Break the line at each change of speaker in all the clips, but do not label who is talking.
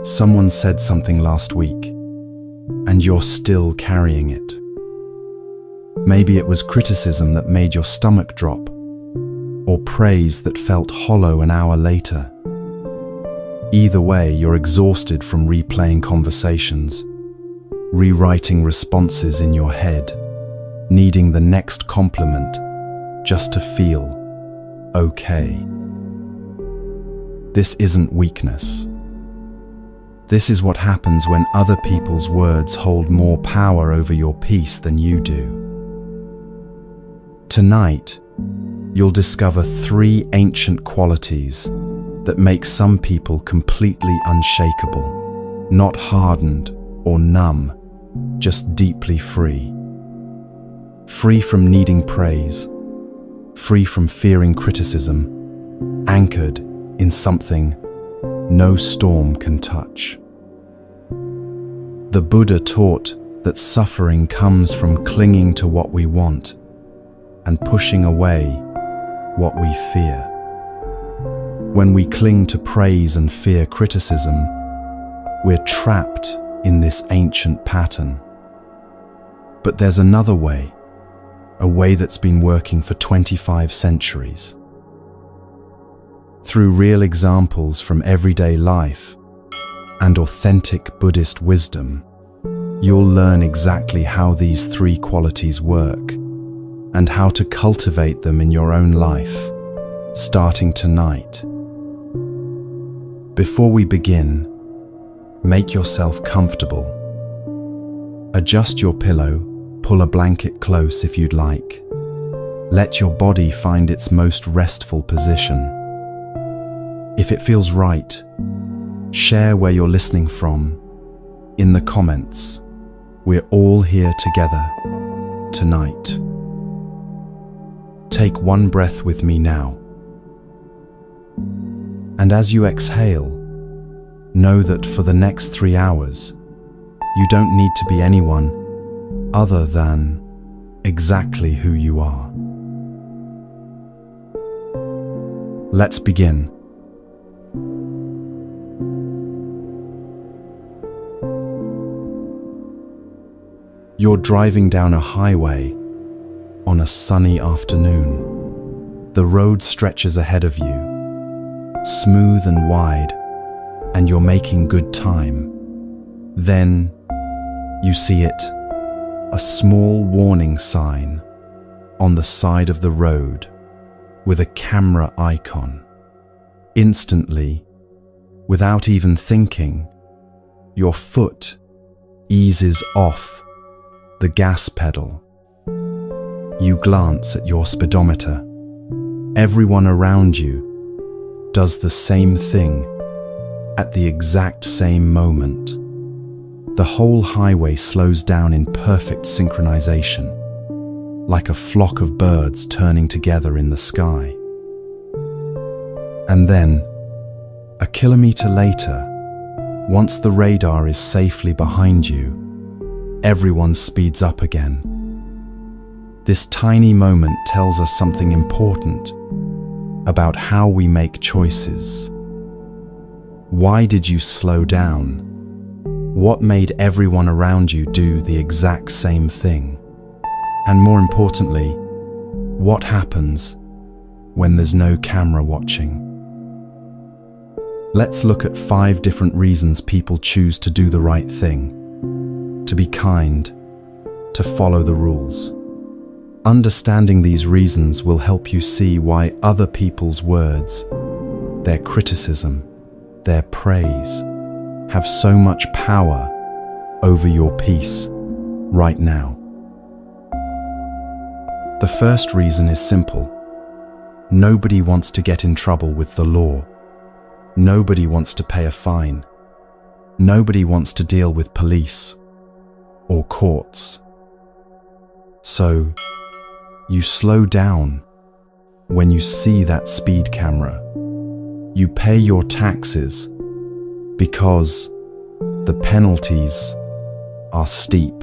Someone said something last week, and you're still carrying it. Maybe it was criticism that made your stomach drop, or praise that felt hollow an hour later. Either way, you're exhausted from replaying conversations, rewriting responses in your head, needing the next compliment just to feel okay. This isn't weakness. This is what happens when other people's words hold more power over your peace than you do. Tonight, you'll discover 3 ancient qualities that make some people completely unshakable, not hardened or numb, just deeply free. Free from needing praise, free from fearing criticism, anchored in something no storm can touch. The Buddha taught that suffering comes from clinging to what we want and pushing away what we fear. When we cling to praise and fear criticism, we're trapped in this ancient pattern. But there's another way, a way that's been working for 25 centuries. Through real examples from everyday life and authentic Buddhist wisdom, you'll learn exactly how these 3 qualities work and how to cultivate them in your own life, starting tonight. Before we begin, make yourself comfortable. Adjust your pillow, pull a blanket close if you'd like. Let your body find its most restful position. If it feels right, share where you're listening from in the comments. We're all here together tonight. Take one breath with me now. And as you exhale, know that for the next 3 hours, you don't need to be anyone other than exactly who you are. Let's begin. You're driving down a highway on a sunny afternoon. The road stretches ahead of you, smooth and wide, and you're making good time. Then you see it, a small warning sign on the side of the road with a camera icon. Instantly, without even thinking, your foot eases off the gas pedal. You glance at your speedometer. Everyone around you does the same thing at the exact same moment. The whole highway slows down in perfect synchronization, like a flock of birds turning together in the sky. And then, a kilometer later, once the radar is safely behind you, everyone speeds up again. This tiny moment tells us something important about how we make choices. Why did you slow down? What made everyone around you do the exact same thing? And more importantly, what happens when there's no camera watching? Let's look at 5 different reasons people choose to do the right thing, to be kind, to follow the rules. Understanding these reasons will help you see why other people's words, their criticism, their praise, have so much power over your peace right now. The first reason is simple. Nobody wants to get in trouble with the law. Nobody wants to pay a fine. Nobody wants to deal with police or courts. So, you slow down when you see that speed camera. You pay your taxes because the penalties are steep.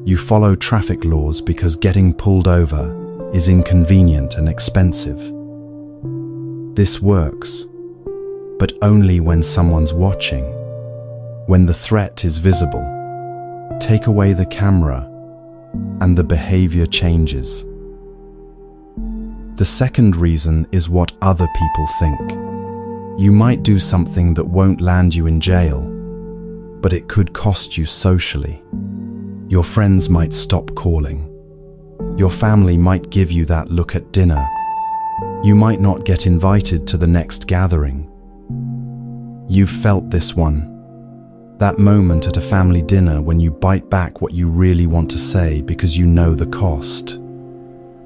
You follow traffic laws because getting pulled over is inconvenient and expensive. This works, but only when someone's watching. When the threat is visible, take away the camera and the behavior changes. The second reason is what other people think. You might do something that won't land you in jail, but it could cost you socially. Your friends might stop calling. Your family might give you that look at dinner. You might not get invited to the next gathering. You've felt this one. That moment at a family dinner when you bite back what you really want to say because you know the cost.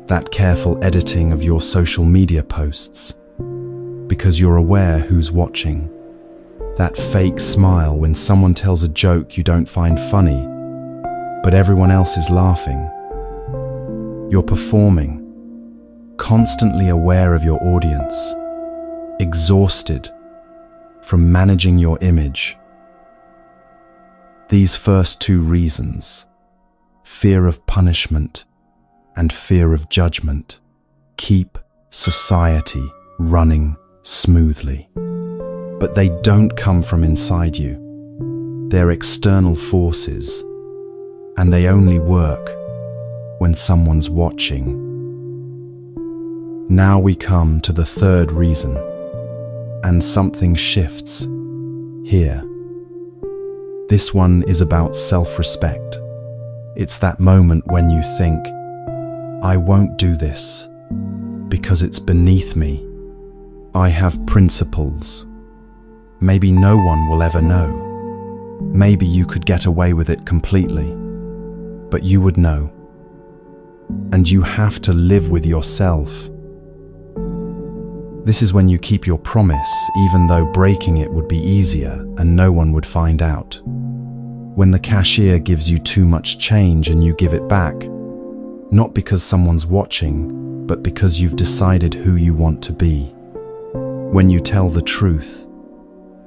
That careful editing of your social media posts because you're aware who's watching. That fake smile when someone tells a joke you don't find funny, but everyone else is laughing. You're performing, constantly aware of your audience, exhausted from managing your image. These first two reasons, fear of punishment and fear of judgment, keep society running smoothly. But they don't come from inside you. They're external forces, and they only work when someone's watching. Now we come to the third reason, and something shifts here. This one is about self-respect. It's that moment when you think, I won't do this because it's beneath me. I have principles. Maybe no one will ever know. Maybe you could get away with it completely, but you would know. And you have to live with yourself. This is when you keep your promise, even though breaking it would be easier and no one would find out. When the cashier gives you too much change and you give it back, not because someone's watching, but because you've decided who you want to be. When you tell the truth,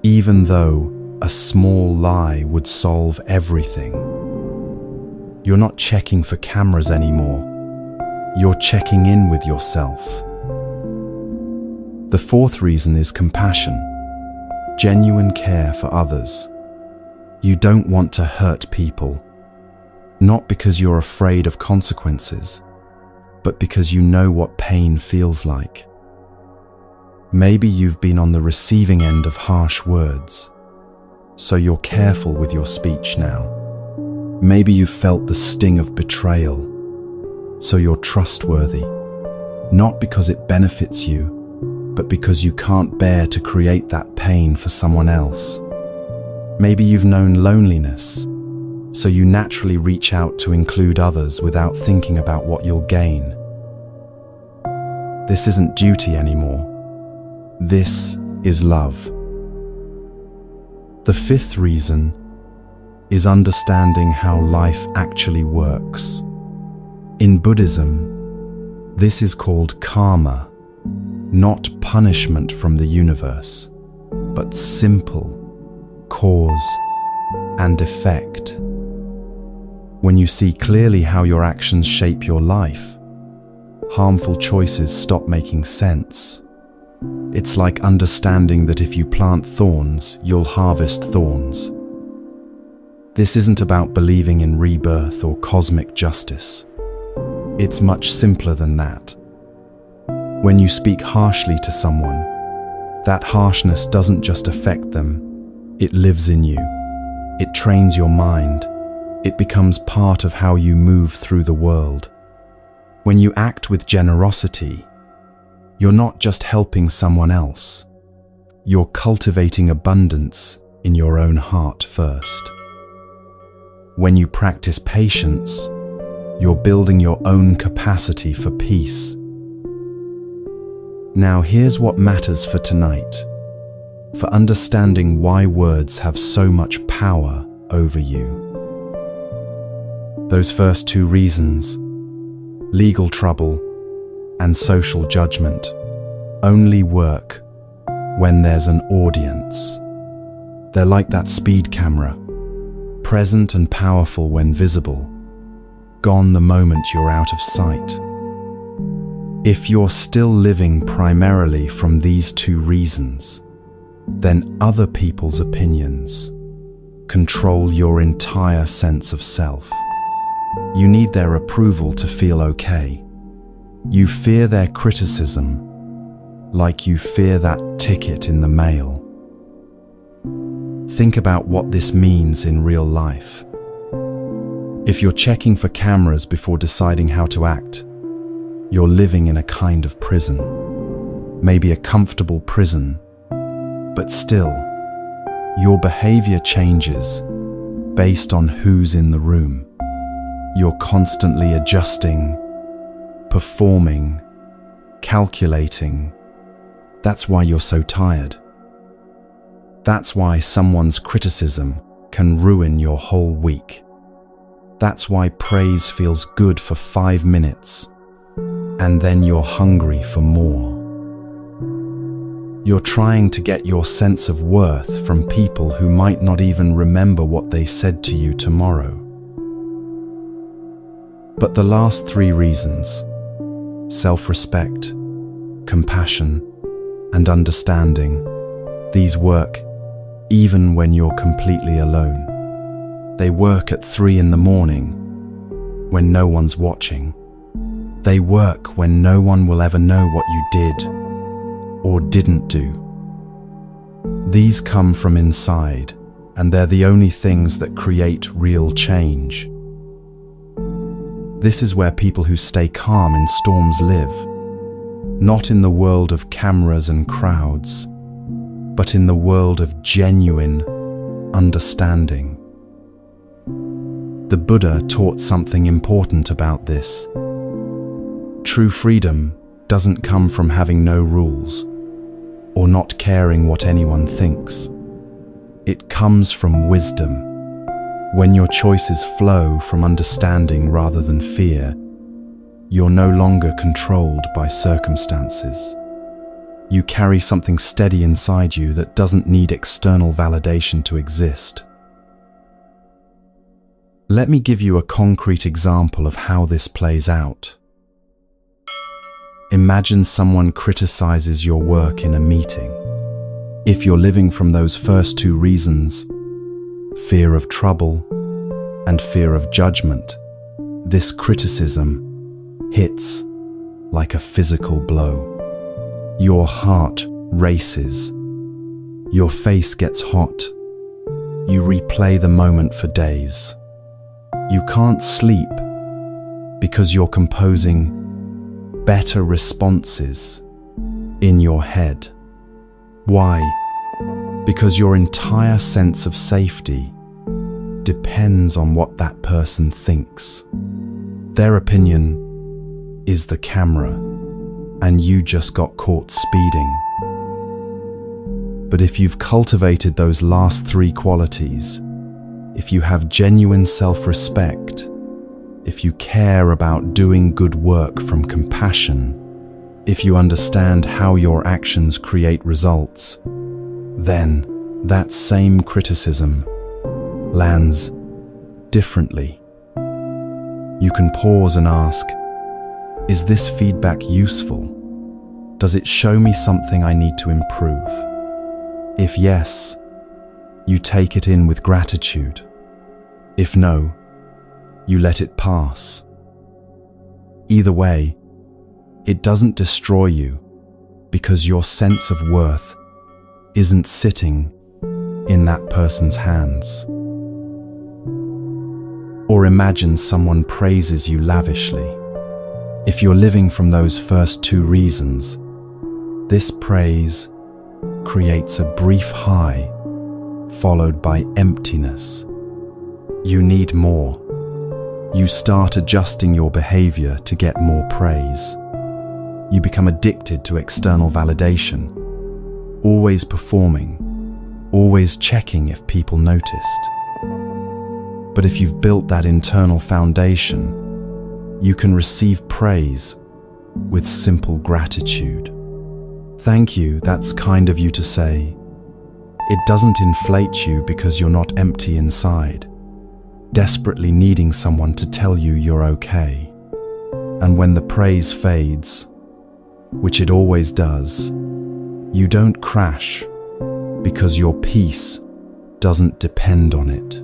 even though a small lie would solve everything. You're not checking for cameras anymore. You're checking in with yourself. The fourth reason is compassion, genuine care for others. You don't want to hurt people, not because you're afraid of consequences, but because you know what pain feels like. Maybe you've been on the receiving end of harsh words, so you're careful with your speech now. Maybe you've felt the sting of betrayal, so you're trustworthy, not because it benefits you, but because you can't bear to create that pain for someone else. Maybe you've known loneliness, so you naturally reach out to include others without thinking about what you'll gain. This isn't duty anymore. This is love. The fifth reason is understanding how life actually works. In Buddhism, this is called karma, not punishment from the universe, but simple cause and effect. When you see clearly how your actions shape your life, harmful choices stop making sense. It's like understanding that if you plant thorns, you'll harvest thorns. This isn't about believing in rebirth or cosmic justice. It's much simpler than that. When you speak harshly to someone, that harshness doesn't just affect them, it lives in you. It trains your mind. It becomes part of how you move through the world. When you act with generosity, you're not just helping someone else. You're cultivating abundance in your own heart first. When you practice patience, you're building your own capacity for peace. Now here's what matters for tonight, for understanding why words have so much power over you. Those first two reasons, legal trouble and social judgment, only work when there's an audience. They're like that speed camera, present and powerful when visible, gone the moment you're out of sight. If you're still living primarily from these two reasons, then other people's opinions, control your entire sense of self. You need their approval to feel okay. You fear their criticism, like you fear that ticket in the mail. Think about what this means in real life. If you're checking for cameras before deciding how to act, you're living in a kind of prison. Maybe a comfortable prison, but still, your behavior changes based on who's in the room. You're constantly adjusting, performing, calculating. That's why you're so tired. That's why someone's criticism can ruin your whole week. That's why praise feels good for 5 minutes, and then you're hungry for more. You're trying to get your sense of worth from people who might not even remember what they said to you tomorrow. But the last 3 reasons, self-respect, compassion, and understanding, these work even when you're completely alone. They work at 3 in the morning when no one's watching. They work when no one will ever know what you did or didn't do. These come from inside, and they're the only things that create real change. This is where people who stay calm in storms live, not in the world of cameras and crowds, but in the world of genuine understanding. The Buddha taught something important about this. True freedom doesn't come from having no rules or not caring what anyone thinks. It comes from wisdom. When your choices flow from understanding rather than fear, you're no longer controlled by circumstances. You carry something steady inside you that doesn't need external validation to exist. Let me give you a concrete example of how this plays out. Imagine someone criticizes your work in a meeting. If you're living from those first 2 reasons, fear of trouble and fear of judgment, this criticism hits like a physical blow. Your heart races. Your face gets hot. You replay the moment for days. You can't sleep because you're composing better responses in your head. Why? Because your entire sense of safety depends on what that person thinks. Their opinion is the camera, and you just got caught speeding. But if you've cultivated those last 3 qualities, if you have genuine self-respect, if you care about doing good work from compassion, if you understand how your actions create results, then that same criticism lands differently. You can pause and ask, is this feedback useful? Does it show me something I need to improve? If yes, you take it in with gratitude. If no, you let it pass. Either way, it doesn't destroy you because your sense of worth isn't sitting in that person's hands. Or imagine someone praises you lavishly. If you're living from those first 2 reasons, this praise creates a brief high followed by emptiness. You need more. You start adjusting your behavior to get more praise. You become addicted to external validation, always performing, always checking if people noticed. But if you've built that internal foundation, you can receive praise with simple gratitude. Thank you, that's kind of you to say. It doesn't inflate you because you're not empty inside, desperately needing someone to tell you you're okay. And when the praise fades, which it always does, you don't crash because your peace doesn't depend on it.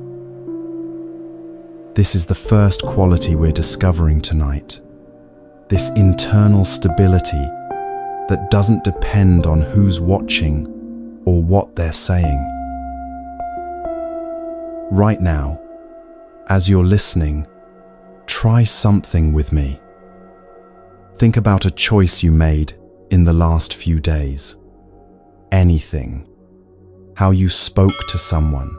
This is the first quality we're discovering tonight. This internal stability that doesn't depend on who's watching or what they're saying. Right now, as you're listening, try something with me. Think about a choice you made in the last few days. Anything. How you spoke to someone,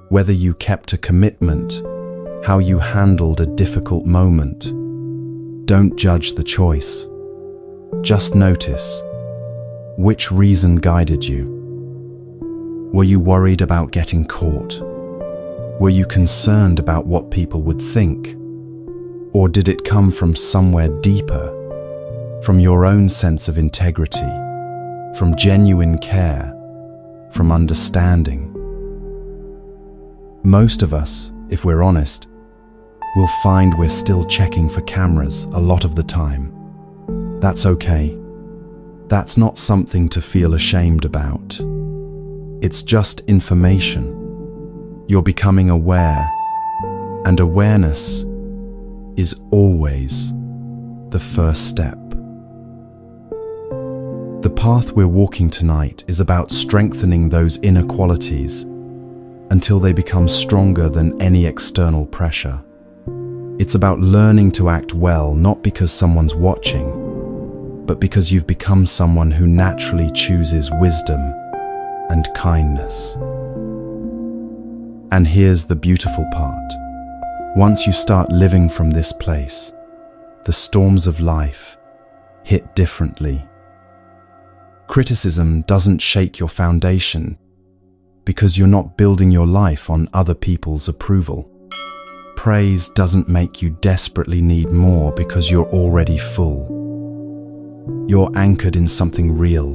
whether you kept a commitment, how you handled a difficult moment. Don't judge the choice. Just notice. Which reason guided you? Were you worried about getting caught? Were you concerned about what people would think? Or did it come from somewhere deeper, from your own sense of integrity, from genuine care, from understanding? Most of us, if we're honest, will find we're still checking for cameras a lot of the time. That's okay. That's not something to feel ashamed about. It's just information. You're becoming aware, and awareness is always the first step. The path we're walking tonight is about strengthening those inner qualities until they become stronger than any external pressure. It's about learning to act well, not because someone's watching, but because you've become someone who naturally chooses wisdom and kindness. And here's the beautiful part. Once you start living from this place, the storms of life hit differently. Criticism doesn't shake your foundation because you're not building your life on other people's approval. Praise doesn't make you desperately need more because you're already full. You're anchored in something real.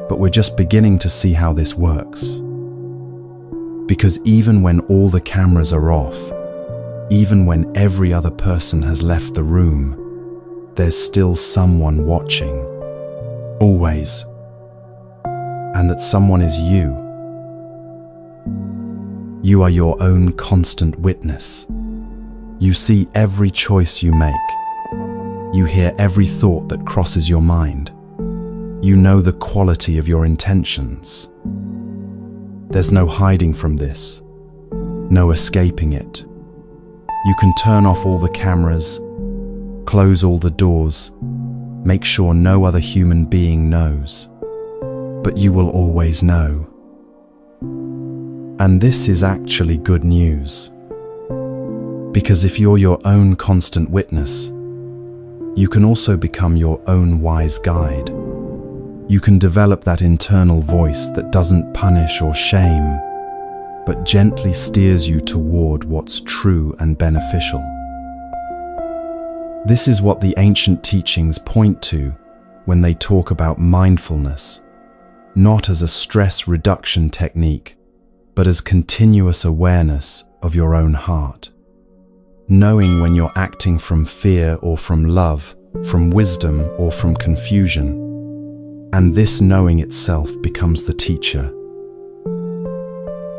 But we're just beginning to see how this works. Because even when all the cameras are off, even when every other person has left the room, there's still someone watching. Always. And that someone is you. You are your own constant witness. You see every choice you make. You hear every thought that crosses your mind. You know the quality of your intentions. There's no hiding from this, no escaping it. You can turn off all the cameras, close all the doors, make sure no other human being knows. But you will always know. And this is actually good news. Because if you're your own constant witness, you can also become your own wise guide. You can develop that internal voice that doesn't punish or shame, but gently steers you toward what's true and beneficial. This is what the ancient teachings point to when they talk about mindfulness, not as a stress reduction technique, but as continuous awareness of your own heart. Knowing when you're acting from fear or from love, from wisdom or from confusion. And this knowing itself becomes the teacher.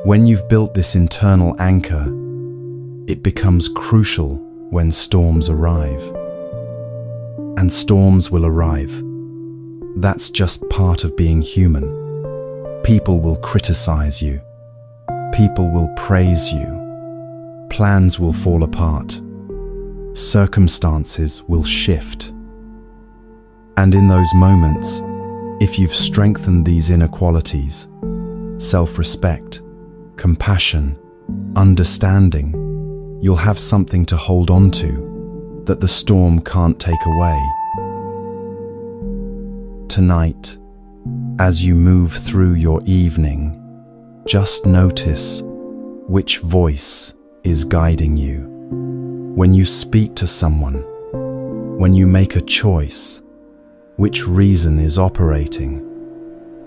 When you've built this internal anchor, it becomes crucial when storms arrive. And storms will arrive. That's just part of being human. People will criticize you. People will praise you. Plans will fall apart. Circumstances will shift. And in those moments, if you've strengthened these inner qualities, self-respect, compassion, understanding, you'll have something to hold on to that the storm can't take away. Tonight, as you move through your evening, just notice which voice is guiding you. When you speak to someone, when you make a choice, which reason is operating?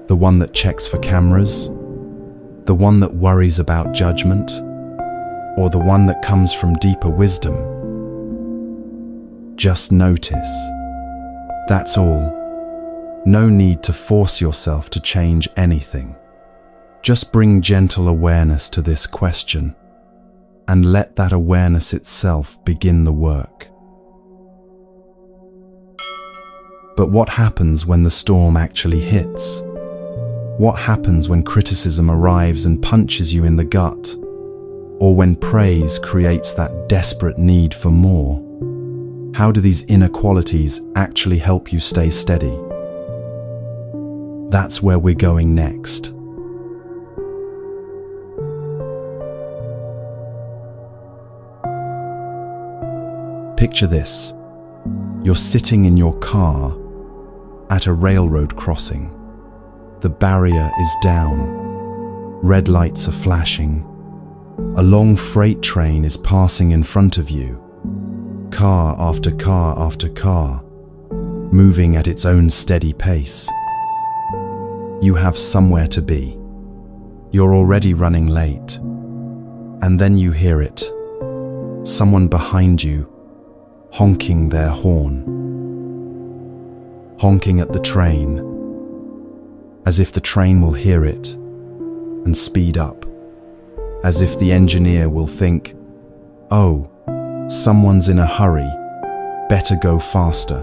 The one that checks for cameras? The one that worries about judgment? Or the one that comes from deeper wisdom? Just notice. That's all. No need to force yourself to change anything. Just bring gentle awareness to this question and let that awareness itself begin the work. But what happens when the storm actually hits? What happens when criticism arrives and punches you in the gut? Or when praise creates that desperate need for more? How do these inequalities actually help you stay steady? That's where we're going next. Picture this. You're sitting in your car at a railroad crossing. The barrier is down. Red lights are flashing. A long freight train is passing in front of you. Car after car after car, moving at its own steady pace. You have somewhere to be. You're already running late. And then you hear it. Someone behind you, honking their horn. Honking at the train, as if the train will hear it and speed up. As if the engineer will think, oh, someone's in a hurry, better go faster.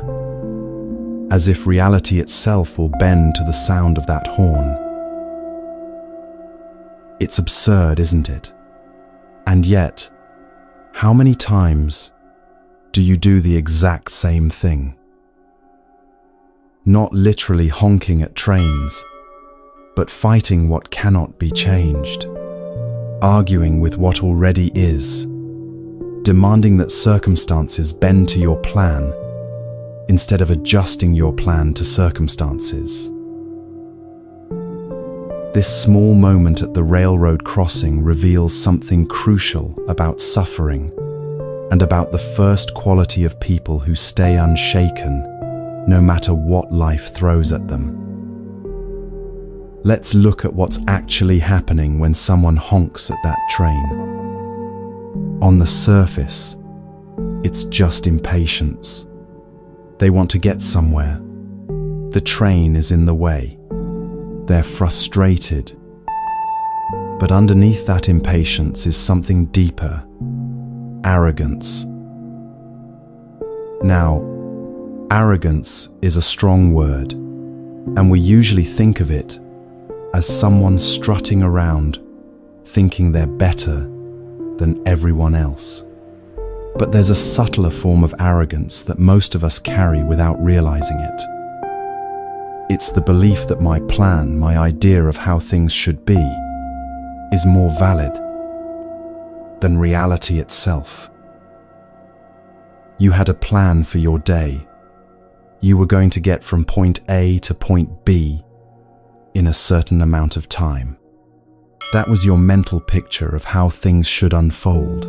As if reality itself will bend to the sound of that horn. It's absurd, isn't it? And yet, how many times do you do the exact same thing? Not literally honking at trains, but fighting what cannot be changed. Arguing with what already is. Demanding that circumstances bend to your plan instead of adjusting your plan to circumstances. This small moment at the railroad crossing reveals something crucial about suffering and about the first quality of people who stay unshaken no matter what life throws at them. Let's look at what's actually happening when someone honks at that train. On the surface, it's just impatience. They want to get somewhere. The train is in the way. They're frustrated. But underneath that impatience is something deeper: arrogance. Now, arrogance is a strong word, and we usually think of it as someone strutting around, thinking they're better than everyone else. But there's a subtler form of arrogance that most of us carry without realizing it. It's the belief that my plan, my idea of how things should be, is more valid than reality itself. You had a plan for your day. You were going to get from point A to point B in a certain amount of time. That was your mental picture of how things should unfold.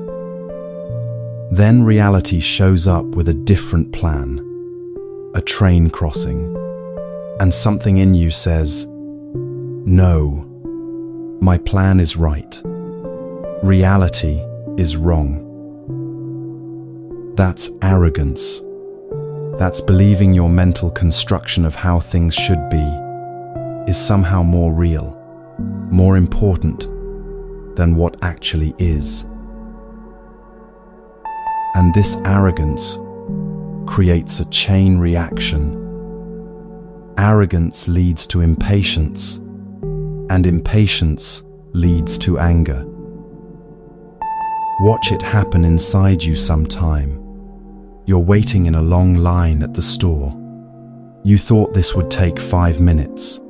Then reality shows up with a different plan, a train crossing, and something in you says, no, my plan is right. Reality is wrong. That's arrogance. That's believing your mental construction of how things should be is somehow more real, more important than what actually is. And this arrogance creates a chain reaction. Arrogance leads to impatience, and impatience leads to anger. Watch it happen inside you sometime. You're waiting in a long line at the store. You thought this would take 5 minutes,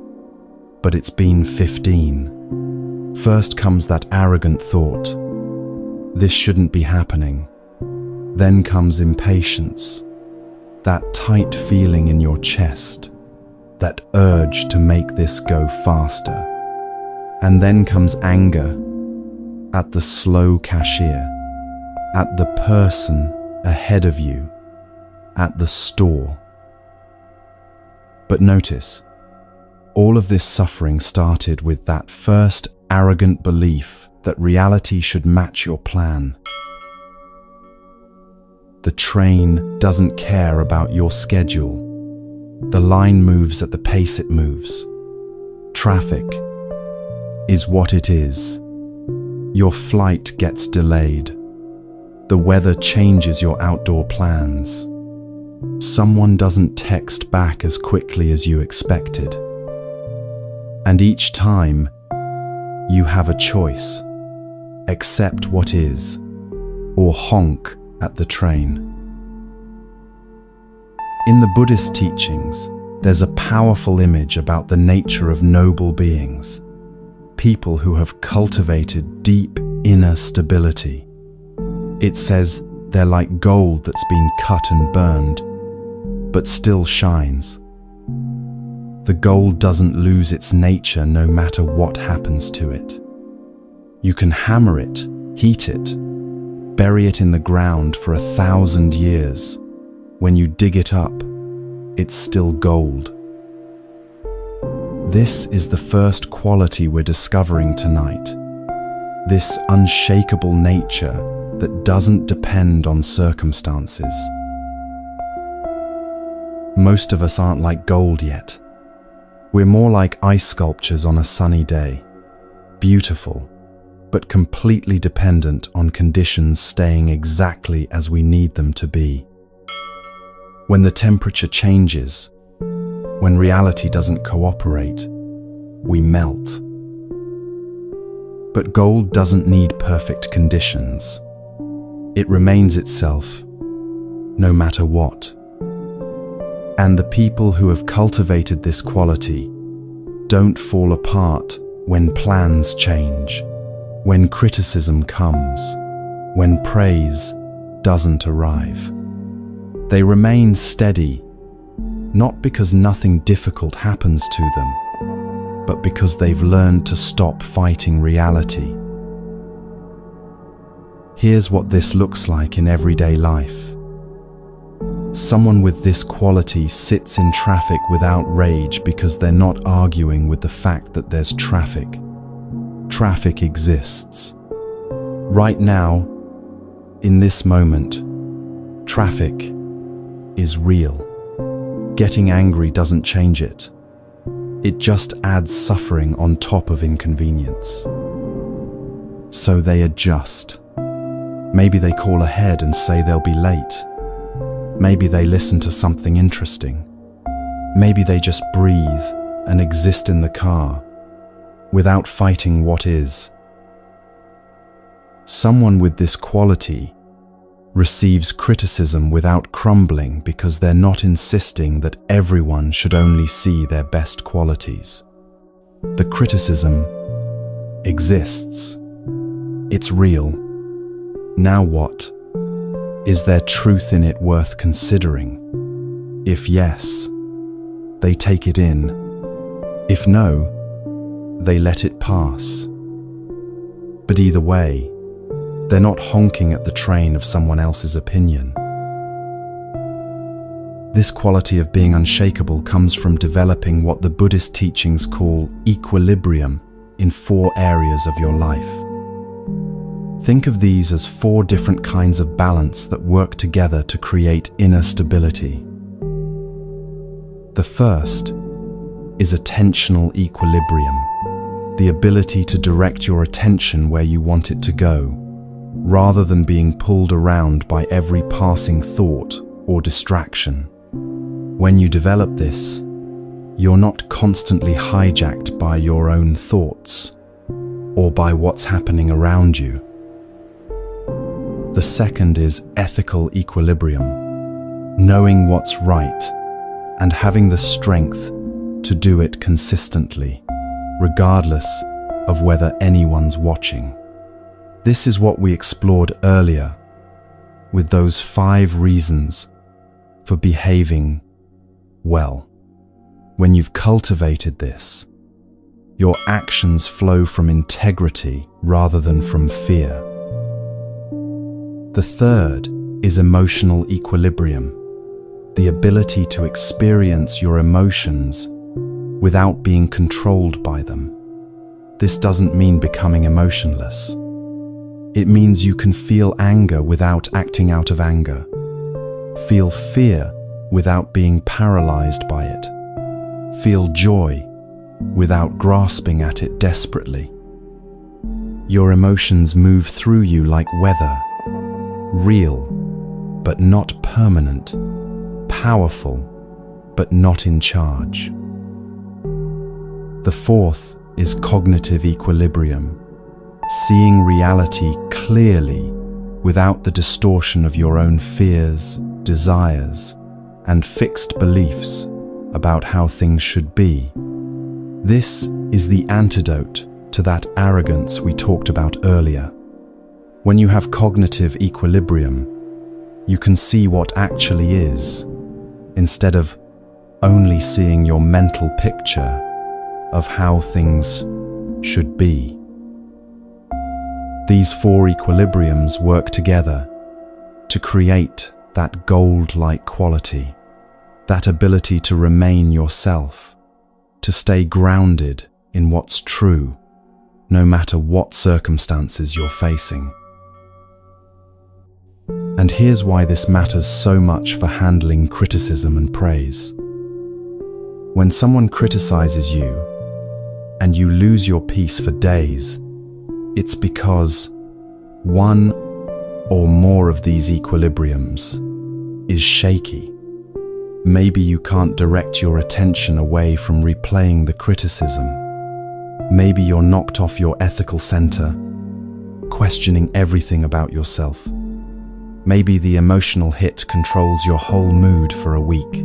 but it's been 15. First comes that arrogant thought, this shouldn't be happening. Then comes impatience, that tight feeling in your chest, that urge to make this go faster. And then comes anger at the slow cashier, at the person ahead of you, at the store. But notice, all of this suffering started with that first arrogant belief that reality should match your plan. The train doesn't care about your schedule. The line moves at the pace it moves. Traffic is what it is. Your flight gets delayed. The weather changes your outdoor plans. Someone doesn't text back as quickly as you expected. And each time, you have a choice. Accept what is, or honk at the train. In the Buddhist teachings, there's a powerful image about the nature of noble beings, people who have cultivated deep inner stability. It says they're like gold that's been cut and burned, but still shines. The gold doesn't lose its nature no matter what happens to it. You can hammer it, heat it, bury it in the ground for 1,000 years. When you dig it up, it's still gold. This is the first quality we're discovering tonight. This unshakable nature that doesn't depend on circumstances. Most of us aren't like gold yet. We're more like ice sculptures on a sunny day. Beautiful, but completely dependent on conditions staying exactly as we need them to be. When the temperature changes, when reality doesn't cooperate, we melt. But gold doesn't need perfect conditions. It remains itself, no matter what. And the people who have cultivated this quality don't fall apart when plans change, when criticism comes, when praise doesn't arrive. They remain steady, not because nothing difficult happens to them, but because they've learned to stop fighting reality. Here's what this looks like in everyday life. Someone with this quality sits in traffic without rage because they're not arguing with the fact that there's traffic. Traffic exists. Right now, in this moment, traffic is real. Getting angry doesn't change it. It just adds suffering on top of inconvenience. So they adjust. Maybe they call ahead and say they'll be late. Maybe they listen to something interesting. Maybe they just breathe and exist in the car without fighting what is. Someone with this quality receives criticism without crumbling because they're not insisting that everyone should only see their best qualities. The criticism exists. It's real. Now what? Is there truth in it worth considering? If yes, they take it in. If no, they let it pass. But either way, they're not honking at the train of someone else's opinion. This quality of being unshakable comes from developing what the Buddhist teachings call equilibrium in 4 areas of your life. Think of these as 4 different kinds of balance that work together to create inner stability. The first is attentional equilibrium, the ability to direct your attention where you want it to go, rather than being pulled around by every passing thought or distraction. When you develop this, you're not constantly hijacked by your own thoughts or by what's happening around you. The second is ethical equilibrium, knowing what's right and having the strength to do it consistently, regardless of whether anyone's watching. This is what we explored earlier with those 5 reasons for behaving well. When you've cultivated this, your actions flow from integrity rather than from fear. The third is emotional equilibrium, the ability to experience your emotions without being controlled by them. This doesn't mean becoming emotionless. It means you can feel anger without acting out of anger, feel fear without being paralyzed by it, feel joy without grasping at it desperately. Your emotions move through you like weather, real but not permanent, powerful but not in charge. The fourth is cognitive equilibrium, seeing reality clearly without the distortion of your own fears, desires, and fixed beliefs about how things should be. This is the antidote to that arrogance we talked about earlier. When you have cognitive equilibrium, you can see what actually is, instead of only seeing your mental picture of how things should be. These four equilibriums work together to create that gold-like quality, that ability to remain yourself, to stay grounded in what's true, no matter what circumstances you're facing. And here's why this matters so much for handling criticism and praise. When someone criticizes you and you lose your peace for days, it's because one or more of these equilibriums is shaky. Maybe you can't direct your attention away from replaying the criticism. Maybe you're knocked off your ethical center, questioning everything about yourself. Maybe the emotional hit controls your whole mood for a week.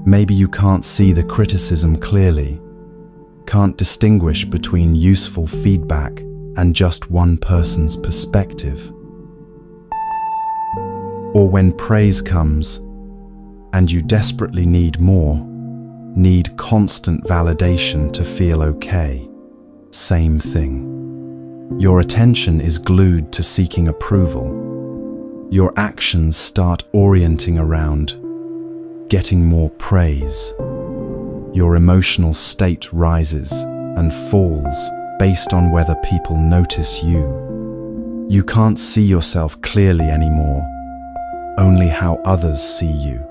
Maybe you can't see the criticism clearly, can't distinguish between useful feedback and just one person's perspective. Or when praise comes and you desperately need more, need constant validation to feel okay. Same thing. Your attention is glued to seeking approval. Your actions start orienting around getting more praise. Your emotional state rises and falls based on whether people notice you. You can't see yourself clearly anymore, only how others see you.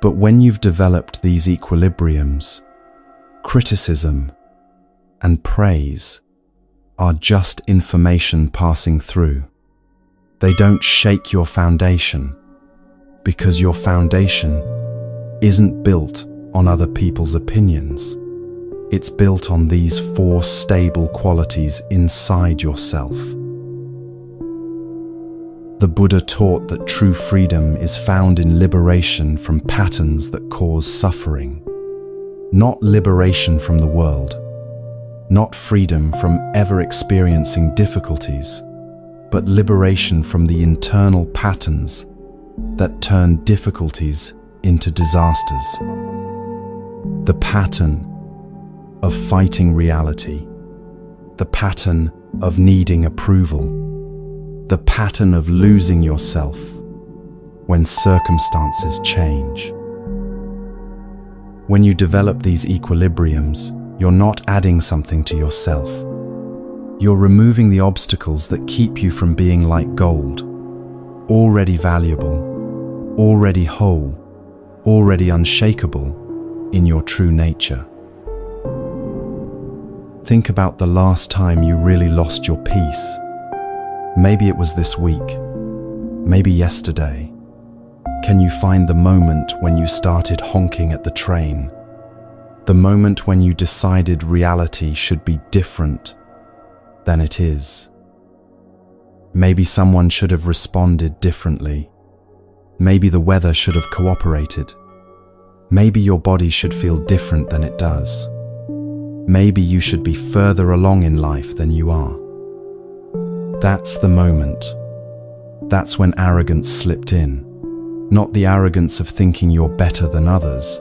But when you've developed these equilibriums, criticism and praise are just information passing through. They don't shake your foundation, because your foundation isn't built on other people's opinions. It's built on these four stable qualities inside yourself. The Buddha taught that true freedom is found in liberation from patterns that cause suffering. Not liberation from the world, not freedom from ever experiencing difficulties, but liberation from the internal patterns that turn difficulties into disasters. The pattern of fighting reality, the pattern of needing approval, the pattern of losing yourself when circumstances change. When you develop these equilibriums, you're not adding something to yourself. You're removing the obstacles that keep you from being like gold, already valuable, already whole, already unshakable in your true nature. Think about the last time you really lost your peace. Maybe it was this week, maybe yesterday. Can you find the moment when you started honking at the train? The moment when you decided reality should be different than it is. Maybe someone should have responded differently. Maybe the weather should have cooperated. Maybe your body should feel different than it does. Maybe you should be further along in life than you are. That's the moment. That's when arrogance slipped in. Not the arrogance of thinking you're better than others,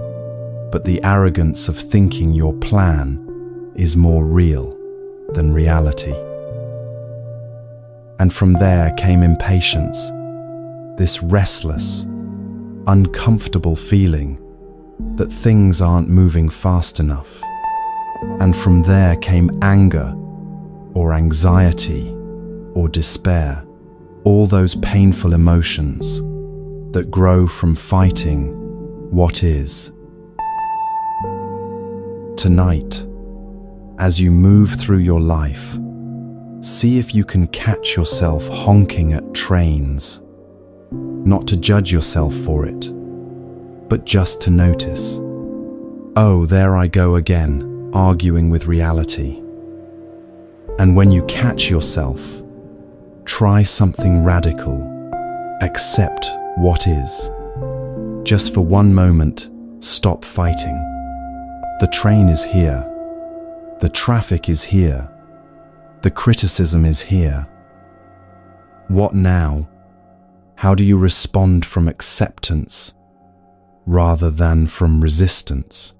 but the arrogance of thinking your plan is more real than reality. And from there came impatience, this restless, uncomfortable feeling that things aren't moving fast enough. And from there came anger, or anxiety, or despair, all those painful emotions that grow from fighting what is. Tonight, As you move through your life, see if you can catch yourself honking at trains, not to judge yourself for it, but just to notice. Oh, there I go again, arguing with reality. And when you catch yourself, try something radical. Accept what is. Just for one moment, stop fighting. The train is here. The traffic is here. The criticism is here. What now? How do you respond from acceptance rather than from resistance?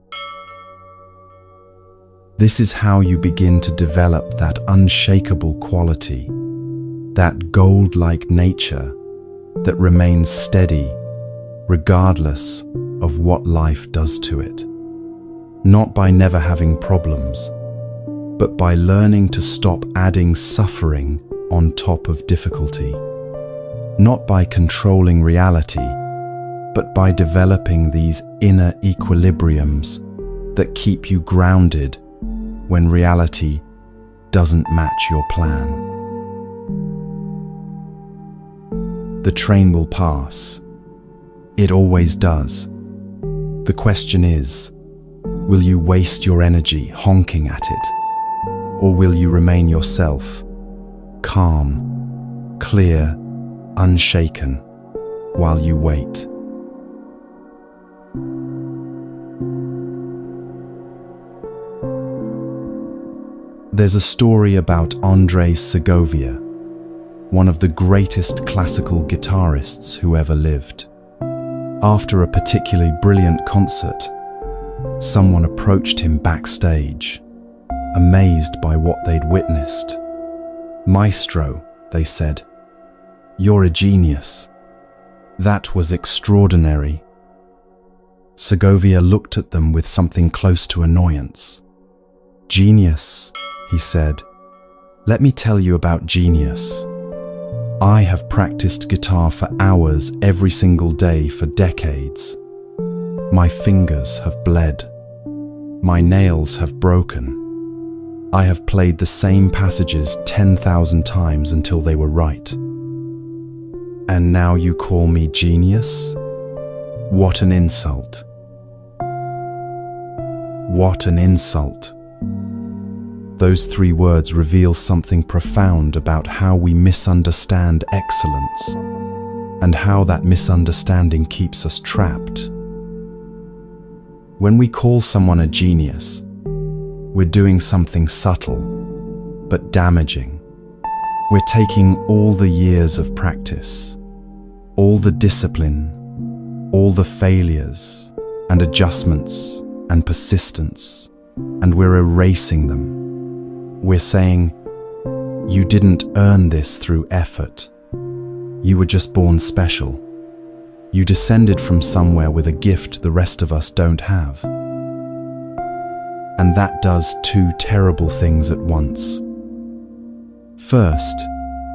This is how you begin to develop that unshakable quality, that gold-like nature that remains steady regardless of what life does to it. Not by never having problems, but by learning to stop adding suffering on top of difficulty. Not by controlling reality, but by developing these inner equilibriums that keep you grounded when reality doesn't match your plan. The train will pass. It always does. The question is, will you waste your energy honking at it? Or will you remain yourself, calm, clear, unshaken, while you wait? There's a story about Andrei Segovia, one of the greatest classical guitarists who ever lived. After a particularly brilliant concert, someone approached him backstage, amazed by what they'd witnessed. "Maestro," they said, "you're a genius. That was extraordinary." Segovia looked at them with something close to annoyance. "Genius," he said. "Let me tell you about genius. I have practiced guitar for hours every single day for decades. My fingers have bled. My nails have broken. I have played the same passages 10,000 times until they were right. And now you call me genius? What an insult. What an insult." Those three words reveal something profound about how we misunderstand excellence and how that misunderstanding keeps us trapped. When we call someone a genius, we're doing something subtle but damaging. We're taking all the years of practice, all the discipline, all the failures and adjustments and persistence, and we're erasing them. We're saying, "You didn't earn this through effort. You were just born special. You descended from somewhere with a gift the rest of us don't have." And that does two terrible things at once. First,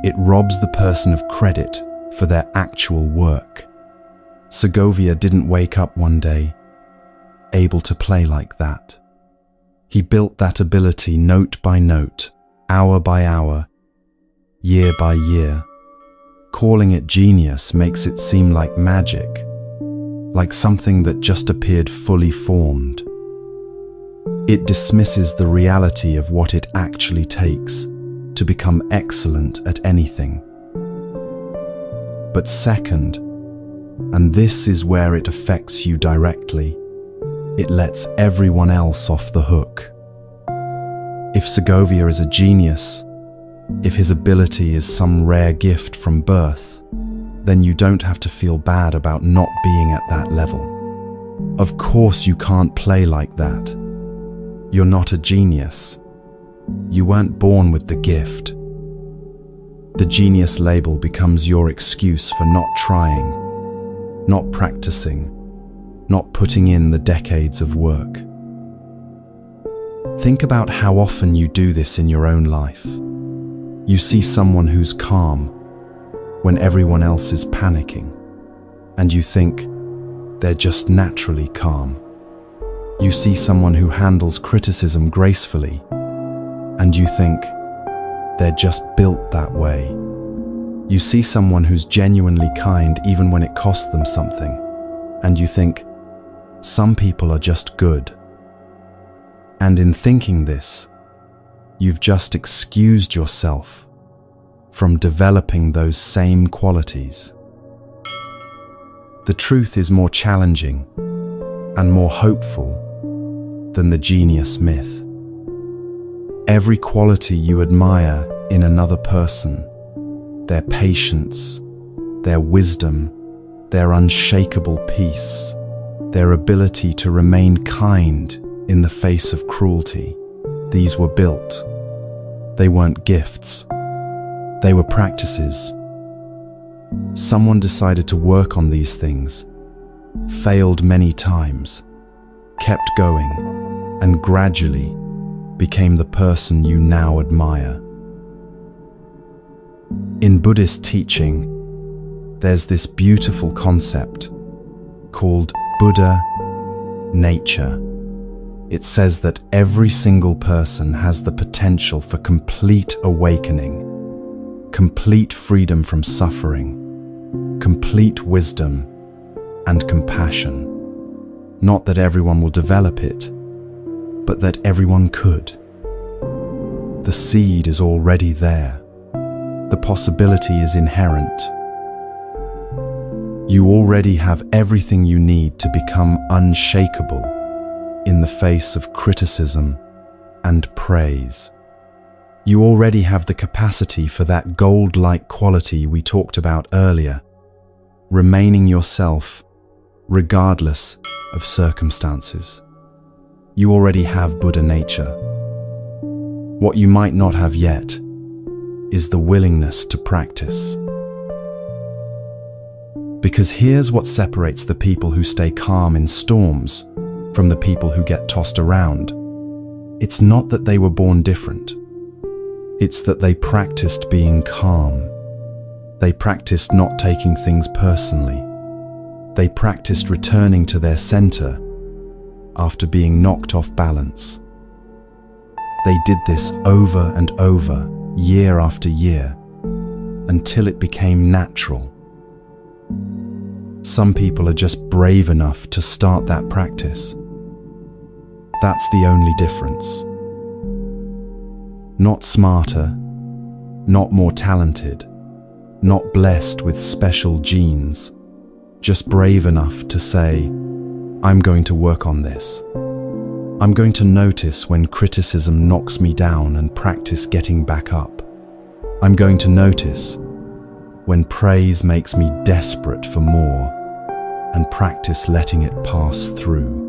it robs the person of credit for their actual work. Segovia didn't wake up one day able to play like that. He built that ability note by note, hour by hour, year by year. Calling it genius makes it seem like magic, like something that just appeared fully formed. It dismisses the reality of what it actually takes to become excellent at anything. But second, and this is where it affects you directly, it lets everyone else off the hook. If Segovia is a genius, if his ability is some rare gift from birth, then you don't have to feel bad about not being at that level. Of course you can't play like that. You're not a genius. You weren't born with the gift. The genius label becomes your excuse for not trying, not practicing, not putting in the decades of work. Think about how often you do this in your own life. You see someone who's calm when everyone else is panicking, and you think they're just naturally calm. You see someone who handles criticism gracefully, and you think, they're just built that way. You see someone who's genuinely kind even when it costs them something, and you think, some people are just good. And in thinking this, you've just excused yourself from developing those same qualities. The truth is more challenging and more hopeful than the genius myth. Every quality you admire in another person, their patience, their wisdom, their unshakable peace, their ability to remain kind in the face of cruelty, these were built. They weren't gifts. They were practices. Someone decided to work on these things, failed many times, kept going, and gradually became the person you now admire. In Buddhist teaching, there's this beautiful concept called Buddha nature. It says that every single person has the potential for complete awakening, complete freedom from suffering, complete wisdom, and compassion. Not that everyone will develop it, but that everyone could. The seed is already there. The possibility is inherent. You already have everything you need to become unshakable in the face of criticism and praise. You already have the capacity for that gold-like quality we talked about earlier, remaining yourself regardless of circumstances. You already have Buddha nature. What you might not have yet is the willingness to practice. Because here's what separates the people who stay calm in storms from the people who get tossed around. It's not that they were born different. It's that they practiced being calm. They practiced not taking things personally. They practiced returning to their center after being knocked off balance. They did this over and over, year after year, until it became natural. Some people are just brave enough to start that practice. That's the only difference. Not smarter, not more talented, not blessed with special genes, just brave enough to say, I'm going to work on this. I'm going to notice when criticism knocks me down and practice getting back up. I'm going to notice when praise makes me desperate for more and practice letting it pass through.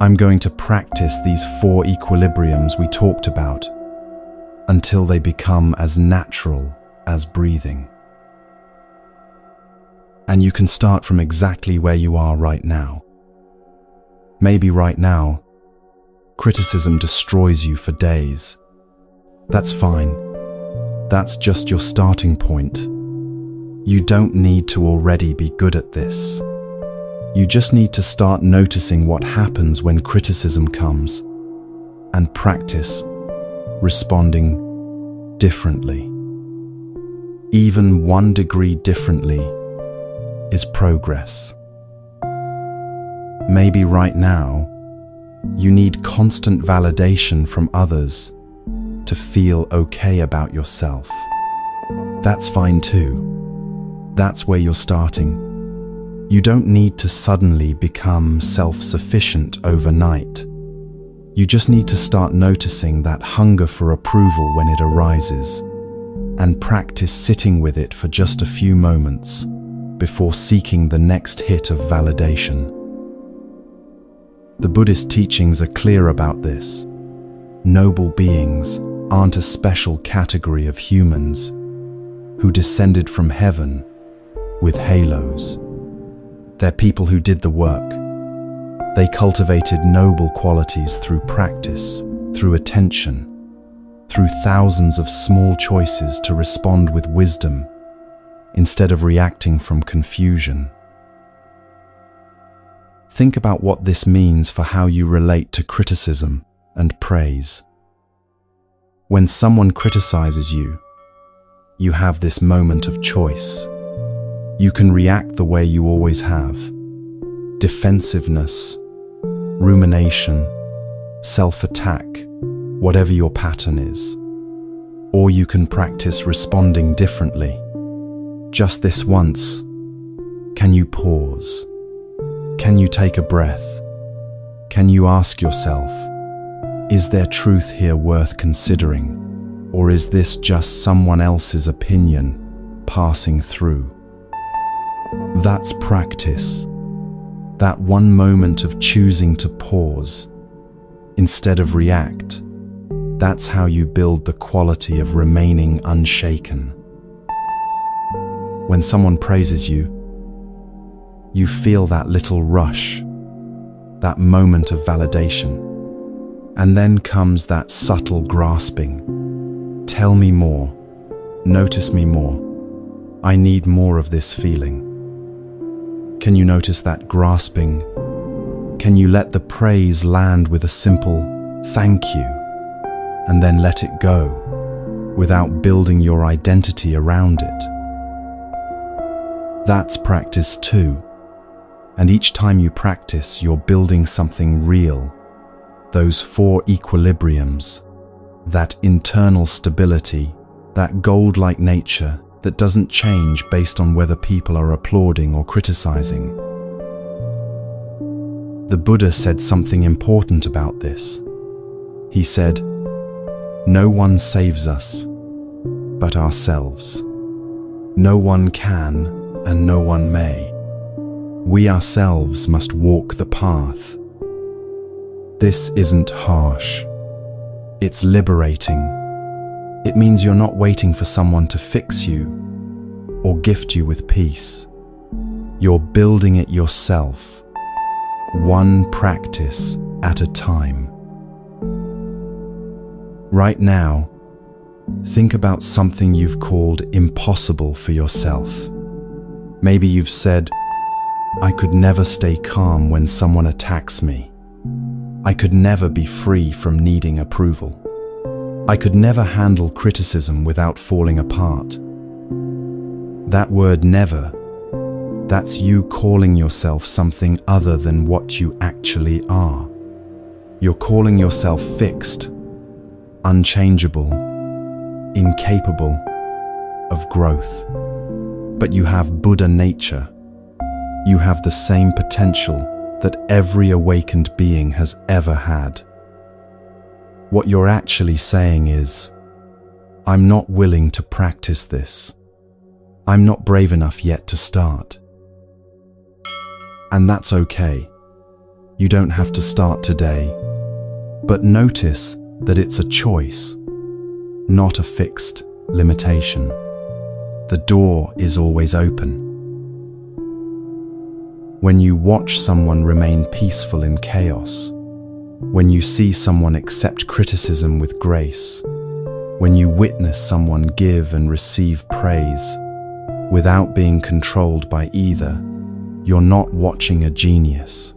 I'm going to practice these 4 equilibriums we talked about until they become as natural as breathing. And you can start from exactly where you are right now. Maybe right now, criticism destroys you for days. That's fine. That's just your starting point. You don't need to already be good at this. You just need to start noticing what happens when criticism comes and practice responding differently. Even 1 degree differently is progress. Maybe right now, you need constant validation from others to feel okay about yourself. That's fine too. That's where you're starting. You don't need to suddenly become self-sufficient overnight. You just need to start noticing that hunger for approval when it arises, and practice sitting with it for just a few moments before seeking the next hit of validation. The Buddhist teachings are clear about this. Noble beings aren't a special category of humans who descended from heaven with halos. They're people who did the work. They cultivated noble qualities through practice, through attention, through thousands of small choices to respond with wisdom instead of reacting from confusion. Think about what this means for how you relate to criticism and praise. When someone criticizes you, you have this moment of choice. You can react the way you always have. Defensiveness, rumination, self-attack, whatever your pattern is. Or you can practice responding differently. Just this once, can you pause? Can you take a breath? Can you ask yourself, is there truth here worth considering? Or is this just someone else's opinion passing through? That's practice. That one moment of choosing to pause instead of react. That's how you build the quality of remaining unshaken. When someone praises you, you feel that little rush, that moment of validation. And then comes that subtle grasping. Tell me more. Notice me more. I need more of this feeling. Can you notice that grasping? Can you let the praise land with a simple thank you and then let it go without building your identity around it? That's practice too. And each time you practice, you're building something real. Those 4 equilibriums, that internal stability, that gold-like nature that doesn't change based on whether people are applauding or criticizing. The Buddha said something important about this. He said, "No one saves us, but ourselves. No one can and no one may. We ourselves must walk the path." This isn't harsh. It's liberating. It means you're not waiting for someone to fix you or gift you with peace. You're building it yourself, one practice at a time. Right now, think about something you've called impossible for yourself. Maybe you've said, "I could never stay calm when someone attacks me. I could never be free from needing approval. I could never handle criticism without falling apart." That word never, that's you calling yourself something other than what you actually are. You're calling yourself fixed, unchangeable, incapable of growth. But you have Buddha nature. You have the same potential that every awakened being has ever had. What you're actually saying is, "I'm not willing to practice this. I'm not brave enough yet to start." And that's okay. You don't have to start today. But notice that it's a choice, not a fixed limitation. The door is always open. When you watch someone remain peaceful in chaos, when you see someone accept criticism with grace, when you witness someone give and receive praise without being controlled by either, you're not watching a genius.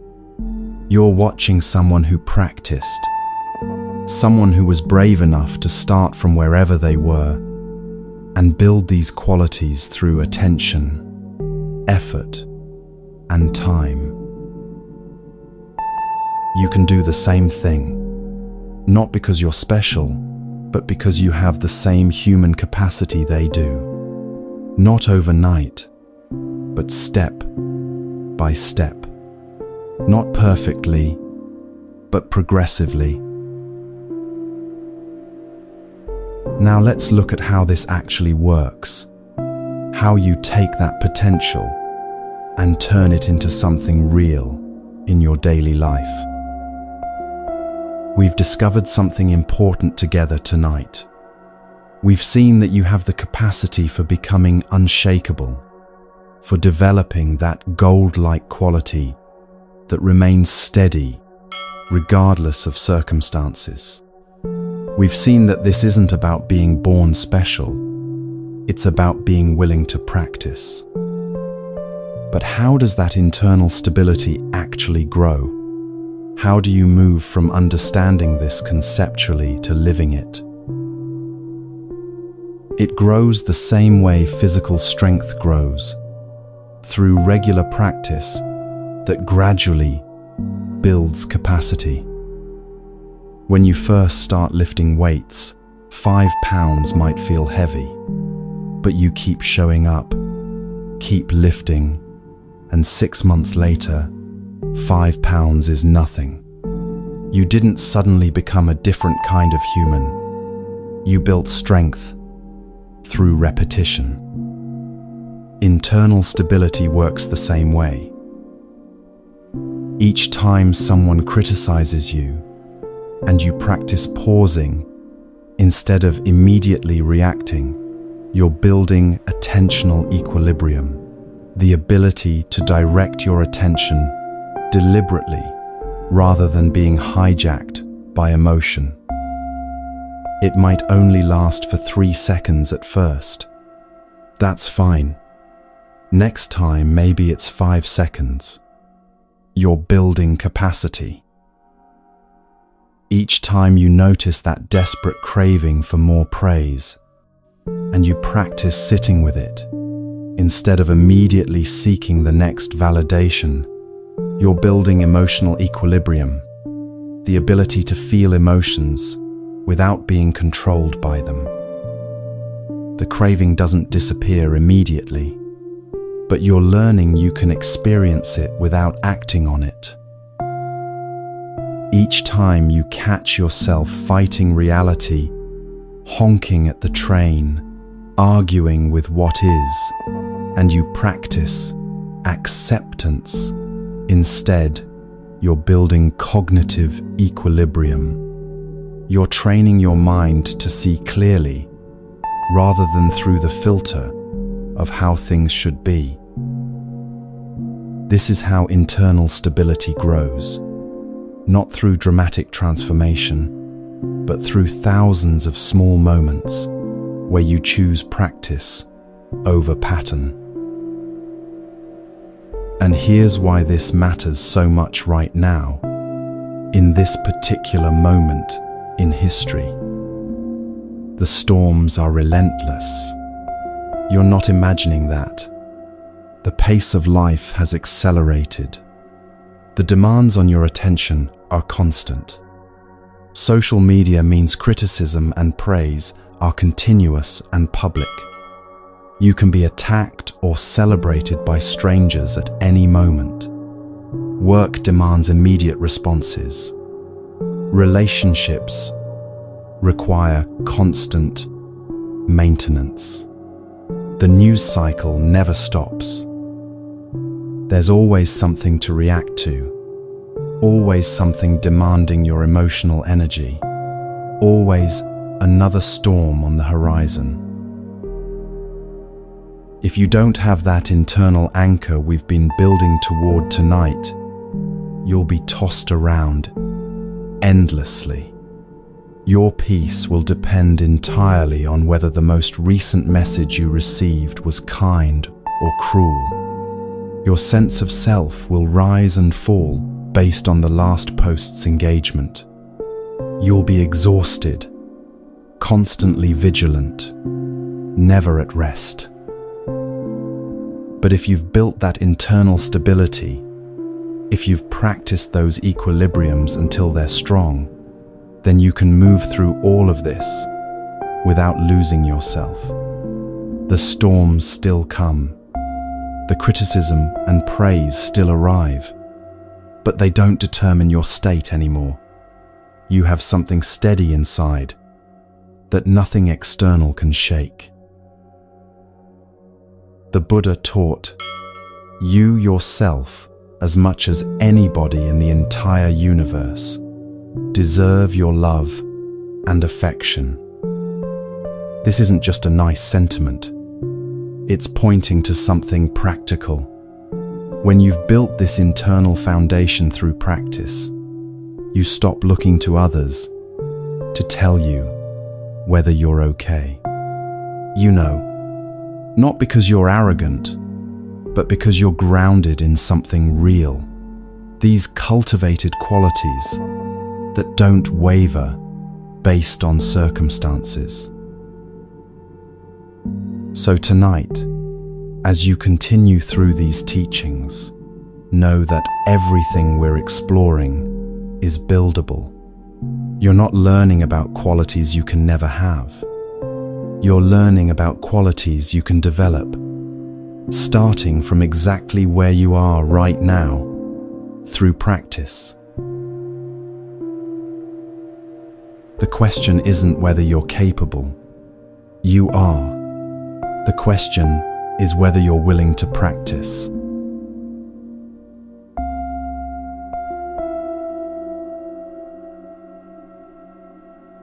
You're watching someone who practiced, someone who was brave enough to start from wherever they were and build these qualities through attention, effort, and time. You can do the same thing, not because you're special, but because you have the same human capacity they do. Not overnight, but step by step. Not perfectly, but progressively. Now let's look at how this actually works, how you take that potential and turn it into something real in your daily life. We've discovered something important together tonight. We've seen that you have the capacity for becoming unshakable, for developing that gold-like quality that remains steady regardless of circumstances. We've seen that this isn't about being born special, it's about being willing to practice. But how does that internal stability actually grow? How do you move from understanding this conceptually to living it? It grows the same way physical strength grows, through regular practice that gradually builds capacity. When you first start lifting weights, 5 pounds might feel heavy, but you keep showing up, keep lifting, and 6 months later, 5 pounds is nothing. You didn't suddenly become a different kind of human. You built strength through repetition. Internal stability works the same way. Each time someone criticizes you, and you practice pausing instead of immediately reacting, you're building attentional equilibrium, the ability to direct your attention deliberately rather than being hijacked by emotion. It might only last for 3 seconds at first. That's fine. Next time, maybe it's 5 seconds. You're building capacity. Each time you notice that desperate craving for more praise, and you practice sitting with it, instead of immediately seeking the next validation, you're building emotional equilibrium, the ability to feel emotions without being controlled by them. The craving doesn't disappear immediately, but you're learning you can experience it without acting on it. Each time you catch yourself fighting reality, honking at the train, arguing with what is, and you practice acceptance instead, you're building cognitive equilibrium. You're training your mind to see clearly, rather than through the filter of how things should be. This is how internal stability grows, not through dramatic transformation, but through thousands of small moments where you choose practice over pattern. And here's why this matters so much right now, in this particular moment in history. The storms are relentless. You're not imagining that. The pace of life has accelerated. The demands on your attention are constant. Social media means criticism and praise are continuous and public. You can be attacked or celebrated by strangers at any moment. Work demands immediate responses. Relationships require constant maintenance. The news cycle never stops. There's always something to react to, always something demanding your emotional energy, always another storm on the horizon. If you don't have that internal anchor we've been building toward tonight, you'll be tossed around endlessly. Your peace will depend entirely on whether the most recent message you received was kind or cruel. Your sense of self will rise and fall based on the last post's engagement. You'll be exhausted, constantly vigilant, never at rest. But if you've built that internal stability, if you've practiced those equilibriums until they're strong, then you can move through all of this without losing yourself. The storms still come. The criticism and praise still arrive, but they don't determine your state anymore. You have something steady inside that nothing external can shake. The Buddha taught, you yourself, as much as anybody in the entire universe, deserve your love and affection. This isn't just a nice sentiment. It's pointing to something practical. When you've built this internal foundation through practice, you stop looking to others to tell you whether you're okay. You know, not because you're arrogant, but because you're grounded in something real. These cultivated qualities that don't waver based on circumstances. So tonight, as you continue through these teachings, know that everything we're exploring is buildable. You're not learning about qualities you can never have. You're learning about qualities you can develop, starting from exactly where you are right now, through practice. The question isn't whether you're capable. You are. The question is whether you're willing to practice.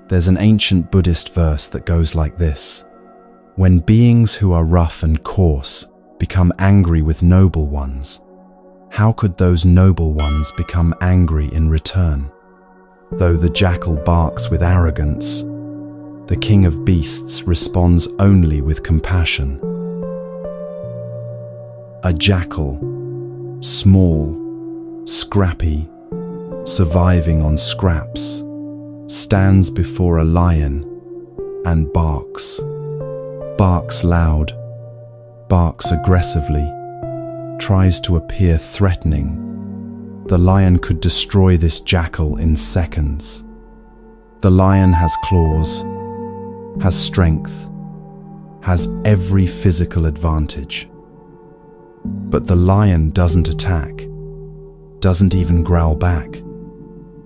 There's an ancient Buddhist verse that goes like this: "When beings who are rough and coarse become angry with noble ones, how could those noble ones become angry in return? Though the jackal barks with arrogance, the king of beasts responds only with compassion." A jackal, small, scrappy, surviving on scraps, stands before a lion and barks. Barks loud, barks aggressively, tries to appear threatening. The lion could destroy this jackal in seconds. The lion has claws, has strength, has every physical advantage. But the lion doesn't attack, doesn't even growl back,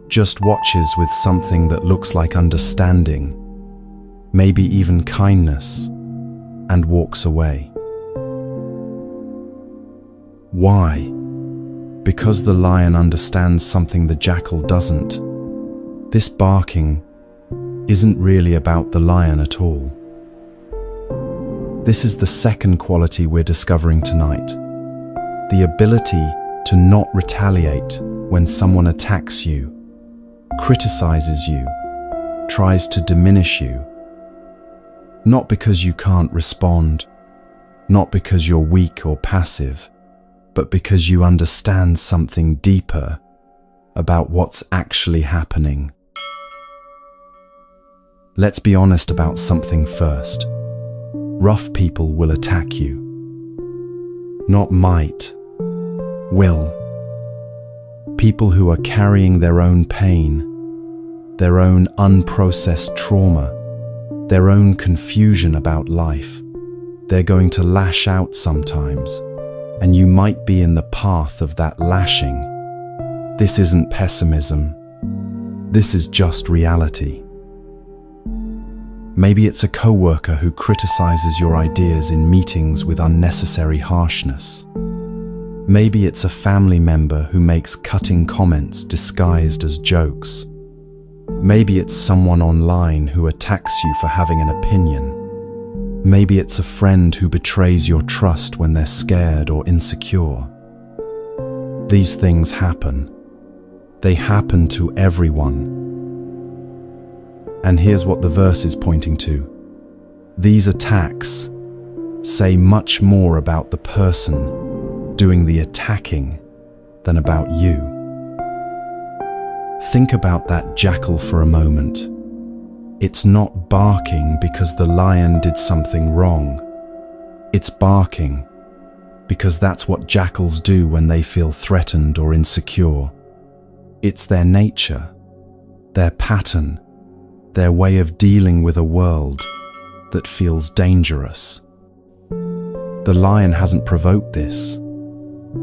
just watches with something that looks like understanding, maybe even kindness, and walks away. Why? Because the lion understands something the jackal doesn't. This barking isn't really about the lion at all. This is the second quality we're discovering tonight: the ability to not retaliate when someone attacks you, criticizes you, tries to diminish you. Not because you can't respond, not because you're weak or passive, but because you understand something deeper about what's actually happening. Let's be honest about something first. Rough people will attack you. Not might, will. People who are carrying their own pain, their own unprocessed trauma, their own confusion about life. They're going to lash out sometimes, and you might be in the path of that lashing. This isn't pessimism. This is just reality. Maybe it's a coworker who criticizes your ideas in meetings with unnecessary harshness. Maybe it's a family member who makes cutting comments disguised as jokes. Maybe it's someone online who attacks you for having an opinion. Maybe it's a friend who betrays your trust when they're scared or insecure. These things happen. They happen to everyone. And here's what the verse is pointing to. These attacks say much more about the person doing the attacking than about you. Think about that jackal for a moment. It's not barking because the lion did something wrong. It's barking because that's what jackals do when they feel threatened or insecure. It's their nature, their pattern, their way of dealing with a world that feels dangerous. The lion hasn't provoked this.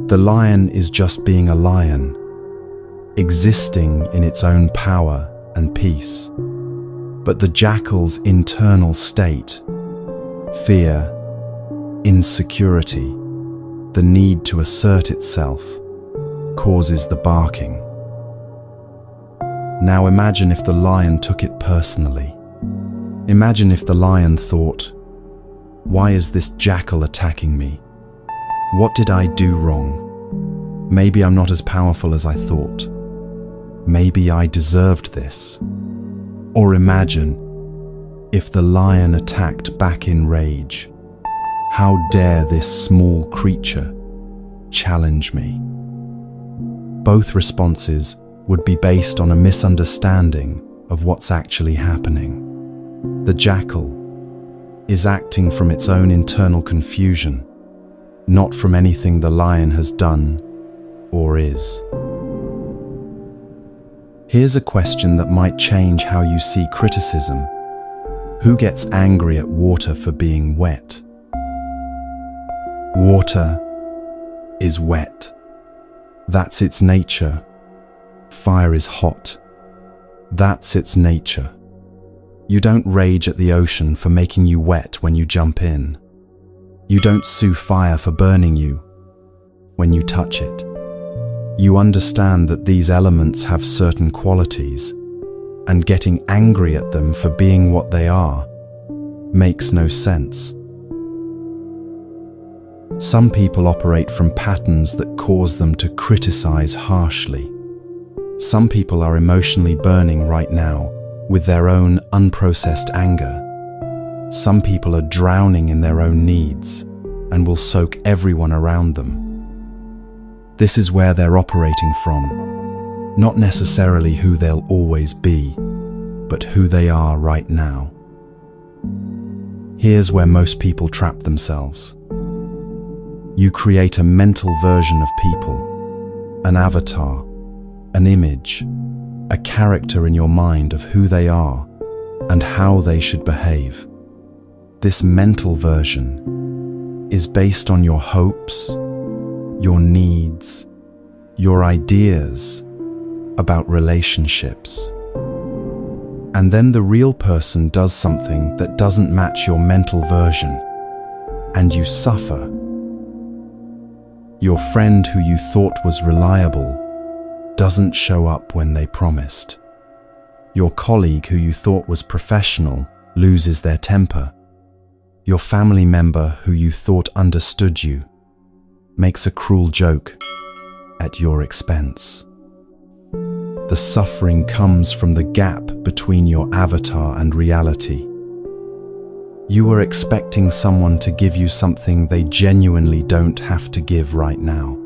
The lion is just being a lion, existing in its own power and peace. But the jackal's internal state, fear, insecurity, the need to assert itself, causes the barking. Now imagine if the lion took it personally. Imagine if the lion thought, "Why is this jackal attacking me? What did I do wrong? Maybe I'm not as powerful as I thought. Maybe I deserved this." Or imagine if the lion attacked back in rage. "How dare this small creature challenge me?" Both responses would be based on a misunderstanding of what's actually happening. The jackal is acting from its own internal confusion, not from anything the lion has done or is. Here's a question that might change how you see criticism. Who gets angry at water for being wet? Water is wet. That's its nature. Fire is hot. That's its nature. You don't rage at the ocean for making you wet when you jump in. You don't sue fire for burning you when you touch it. You understand that these elements have certain qualities, and getting angry at them for being what they are makes no sense. Some people operate from patterns that cause them to criticize harshly. Some people are emotionally burning right now with their own unprocessed anger. Some people are drowning in their own needs and will soak everyone around them. This is where they're operating from, not necessarily who they'll always be, but who they are right now. Here's where most people trap themselves. You create a mental version of people, an avatar, an image, a character in your mind of who they are and how they should behave. This mental version is based on your hopes, your needs, your ideas about relationships. And then the real person does something that doesn't match your mental version, and you suffer. Your friend who you thought was reliable doesn't show up when they promised. Your colleague who you thought was professional loses their temper. Your family member who you thought understood you makes a cruel joke at your expense. The suffering comes from the gap between your avatar and reality. You were expecting someone to give you something they genuinely don't have to give right now.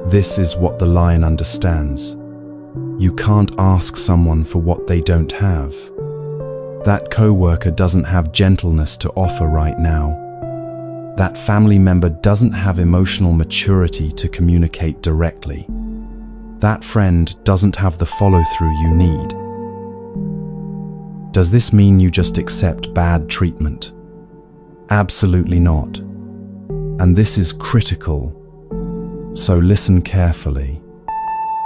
This is what the lion understands. You can't ask someone for what they don't have. That coworker doesn't have gentleness to offer right now. That family member doesn't have emotional maturity to communicate directly. That friend doesn't have the follow-through you need. Does this mean you just accept bad treatment? Absolutely not. And this is critical, so listen carefully.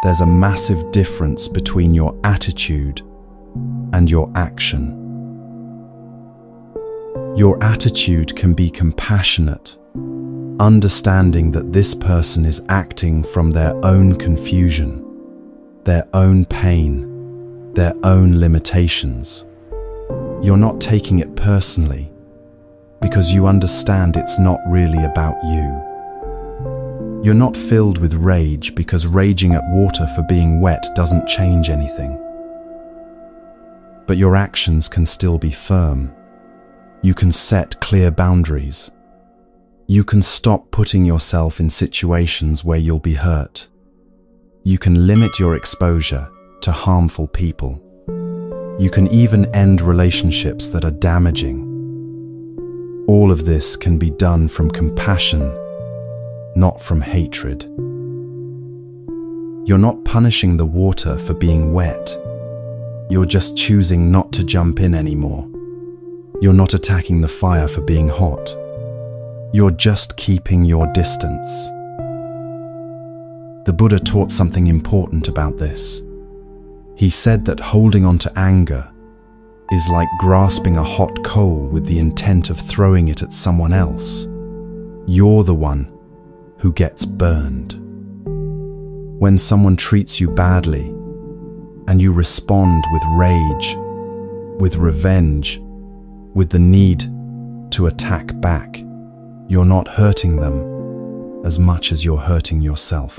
There's a massive difference between your attitude and your action. Your attitude can be compassionate, understanding that this person is acting from their own confusion, their own pain, their own limitations. You're not taking it personally because you understand it's not really about you. You're not filled with rage because raging at water for being wet doesn't change anything. But your actions can still be firm. You can set clear boundaries. You can stop putting yourself in situations where you'll be hurt. You can limit your exposure to harmful people. You can even end relationships that are damaging. All of this can be done from compassion, not from hatred. You're not punishing the water for being wet. You're just choosing not to jump in anymore. You're not attacking the fire for being hot. You're just keeping your distance. The Buddha taught something important about this. He said that holding on to anger is like grasping a hot coal with the intent of throwing it at someone else. You're the one who gets burned. When someone treats you badly and you respond with rage, with revenge, with the need to attack back, you're not hurting them as much as you're hurting yourself.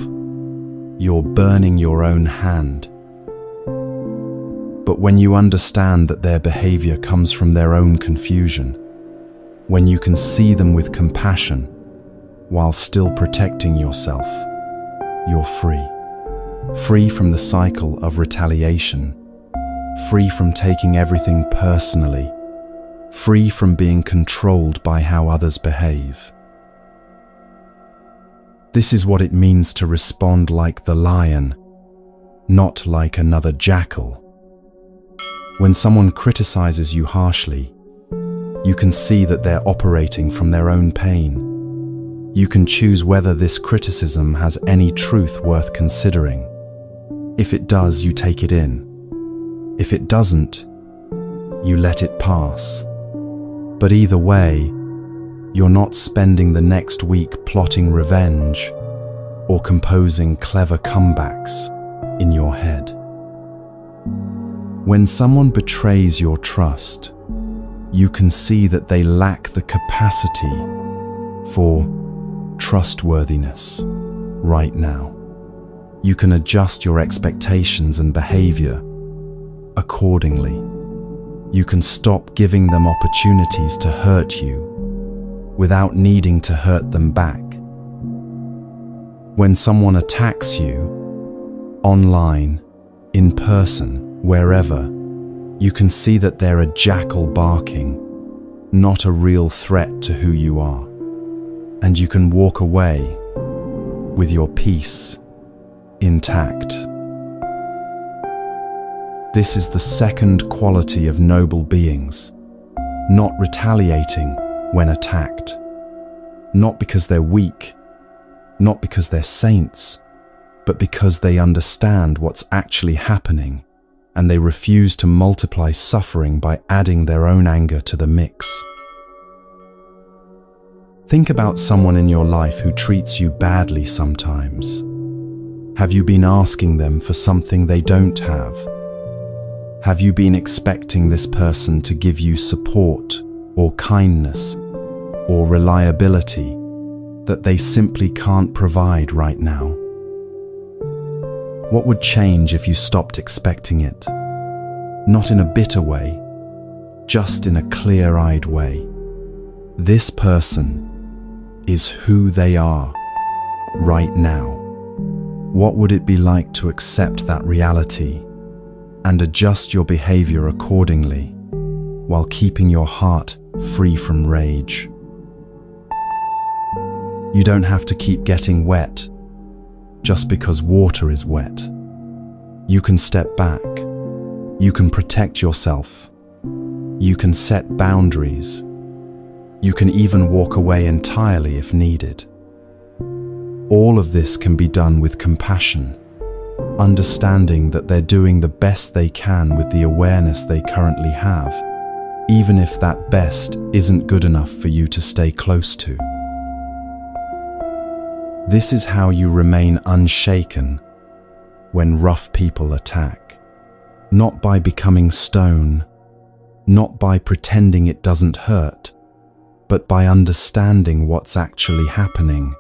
You're burning your own hand. But when you understand that their behavior comes from their own confusion, when you can see them with compassion while still protecting yourself, you're free. Free from the cycle of retaliation, free from taking everything personally, free from being controlled by how others behave. This is what it means to respond like the lion, not like another jackal. When someone criticizes you harshly, you can see that they're operating from their own pain. You can choose whether this criticism has any truth worth considering. If it does, you take it in. If it doesn't, you let it pass. But either way, you're not spending the next week plotting revenge or composing clever comebacks in your head. When someone betrays your trust, you can see that they lack the capacity for trustworthiness right now. You can adjust your expectations and behavior accordingly. You can stop giving them opportunities to hurt you without needing to hurt them back. When someone attacks you, online, in person, wherever, you can see that they're a jackal barking, not a real threat to who you are. And you can walk away with your peace intact. This is the second quality of noble beings, not retaliating when attacked. Not because they're weak, not because they're saints, but because they understand what's actually happening and they refuse to multiply suffering by adding their own anger to the mix. Think about someone in your life who treats you badly sometimes. Have you been asking them for something they don't have? Have you been expecting this person to give you support or kindness or reliability that they simply can't provide right now? What would change if you stopped expecting it? Not in a bitter way, just in a clear-eyed way. This person is who they are right now. What would it be like to accept that reality and adjust your behavior accordingly while keeping your heart free from rage? You don't have to keep getting wet just because water is wet. You can step back. You can protect yourself. You can set boundaries. You can even walk away entirely if needed. All of this can be done with compassion, understanding that they're doing the best they can with the awareness they currently have, even if that best isn't good enough for you to stay close to. This is how you remain unshaken when rough people attack. Not by becoming stone, not by pretending it doesn't hurt, but by understanding what's actually happening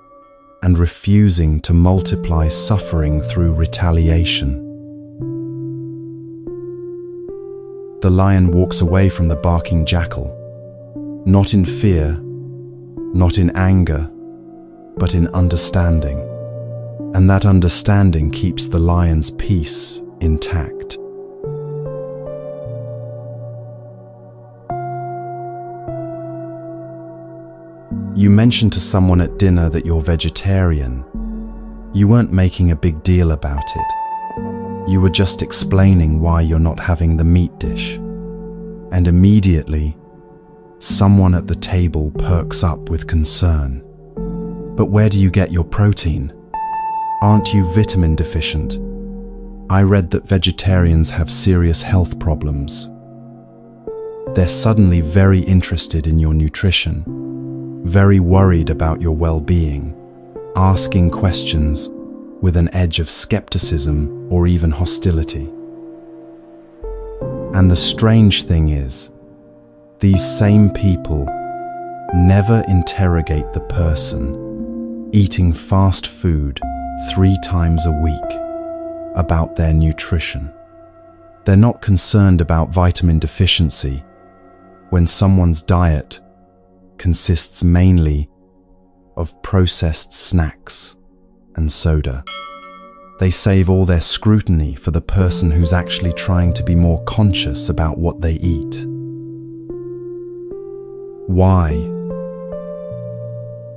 and refusing to multiply suffering through retaliation. The lion walks away from the barking jackal, not in fear, not in anger, but in understanding. And that understanding keeps the lion's peace intact. You mentioned to someone at dinner that you're vegetarian. You weren't making a big deal about it. You were just explaining why you're not having the meat dish. And immediately, someone at the table perks up with concern. But where do you get your protein? Aren't you vitamin deficient? I read that vegetarians have serious health problems. They're suddenly very interested in your nutrition, very worried about your well-being, asking questions with an edge of skepticism or even hostility. And the strange thing is, these same people never interrogate the person eating fast food 3 times a week about their nutrition. They're not concerned about vitamin deficiency when someone's diet consists mainly of processed snacks and soda. They save all their scrutiny for the person who's actually trying to be more conscious about what they eat. Why?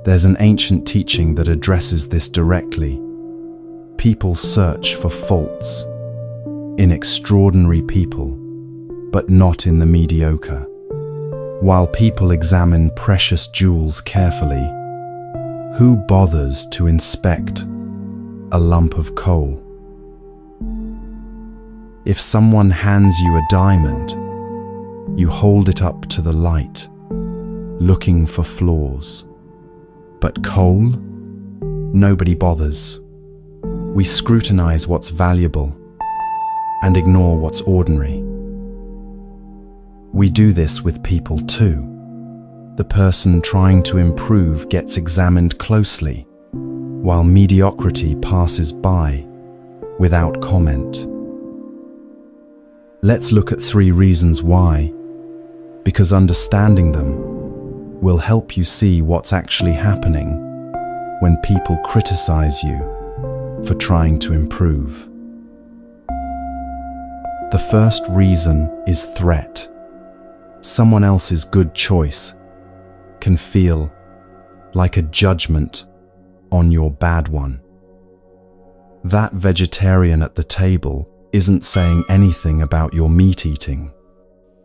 There's an ancient teaching that addresses this directly. People search for faults in extraordinary people, but not in the mediocre. While people examine precious jewels carefully, who bothers to inspect a lump of coal? If someone hands you a diamond, you hold it up to the light, looking for flaws. But coal? Nobody bothers. We scrutinize what's valuable and ignore what's ordinary. We do this with people too. The person trying to improve gets examined closely, while mediocrity passes by without comment. Let's look at 3 reasons why, because understanding them will help you see what's actually happening when people criticize you for trying to improve. The first reason is threat. Someone else's good choice can feel like a judgment on your bad one. That vegetarian at the table isn't saying anything about your meat eating,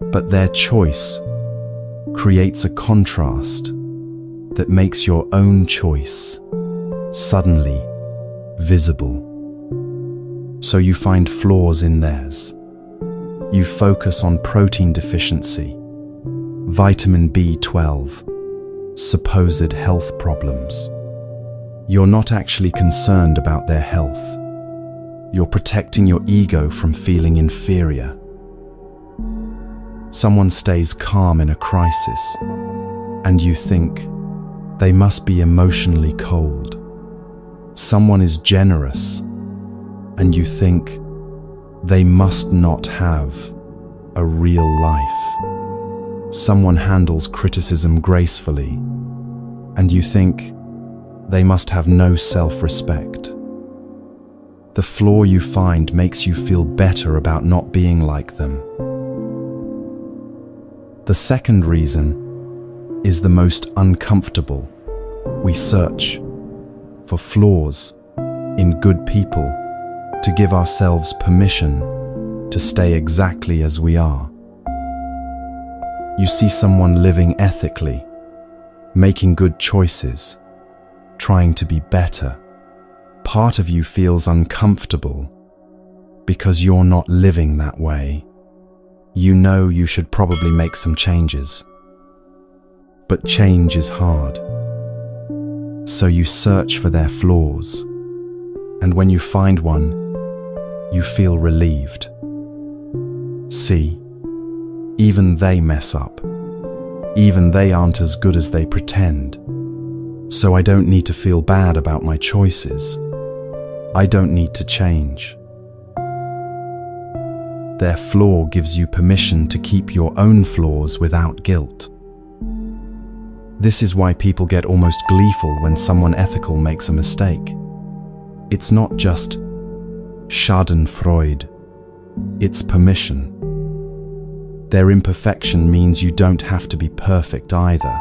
but their choice creates a contrast that makes your own choice suddenly visible. So you find flaws in theirs. You focus on protein deficiency, vitamin B12, supposed health problems. You're not actually concerned about their health. You're protecting your ego from feeling inferior. Someone stays calm in a crisis, and you think they must be emotionally cold. Someone is generous, and you think they must not have a real life. Someone handles criticism gracefully, and you think they must have no self-respect. The flaw you find makes you feel better about not being like them. The second reason is the most uncomfortable. We search for flaws in good people to give ourselves permission to stay exactly as we are. You see someone living ethically, making good choices, trying to be better. Part of you feels uncomfortable because you're not living that way. You know you should probably make some changes, but change is hard. So you search for their flaws, and when you find one, you feel relieved. See, even they mess up. Even they aren't as good as they pretend. So I don't need to feel bad about my choices. I don't need to change. Their flaw gives you permission to keep your own flaws without guilt. This is why people get almost gleeful when someone ethical makes a mistake. It's not just Schadenfreude, it's permission. Their imperfection means you don't have to be perfect either.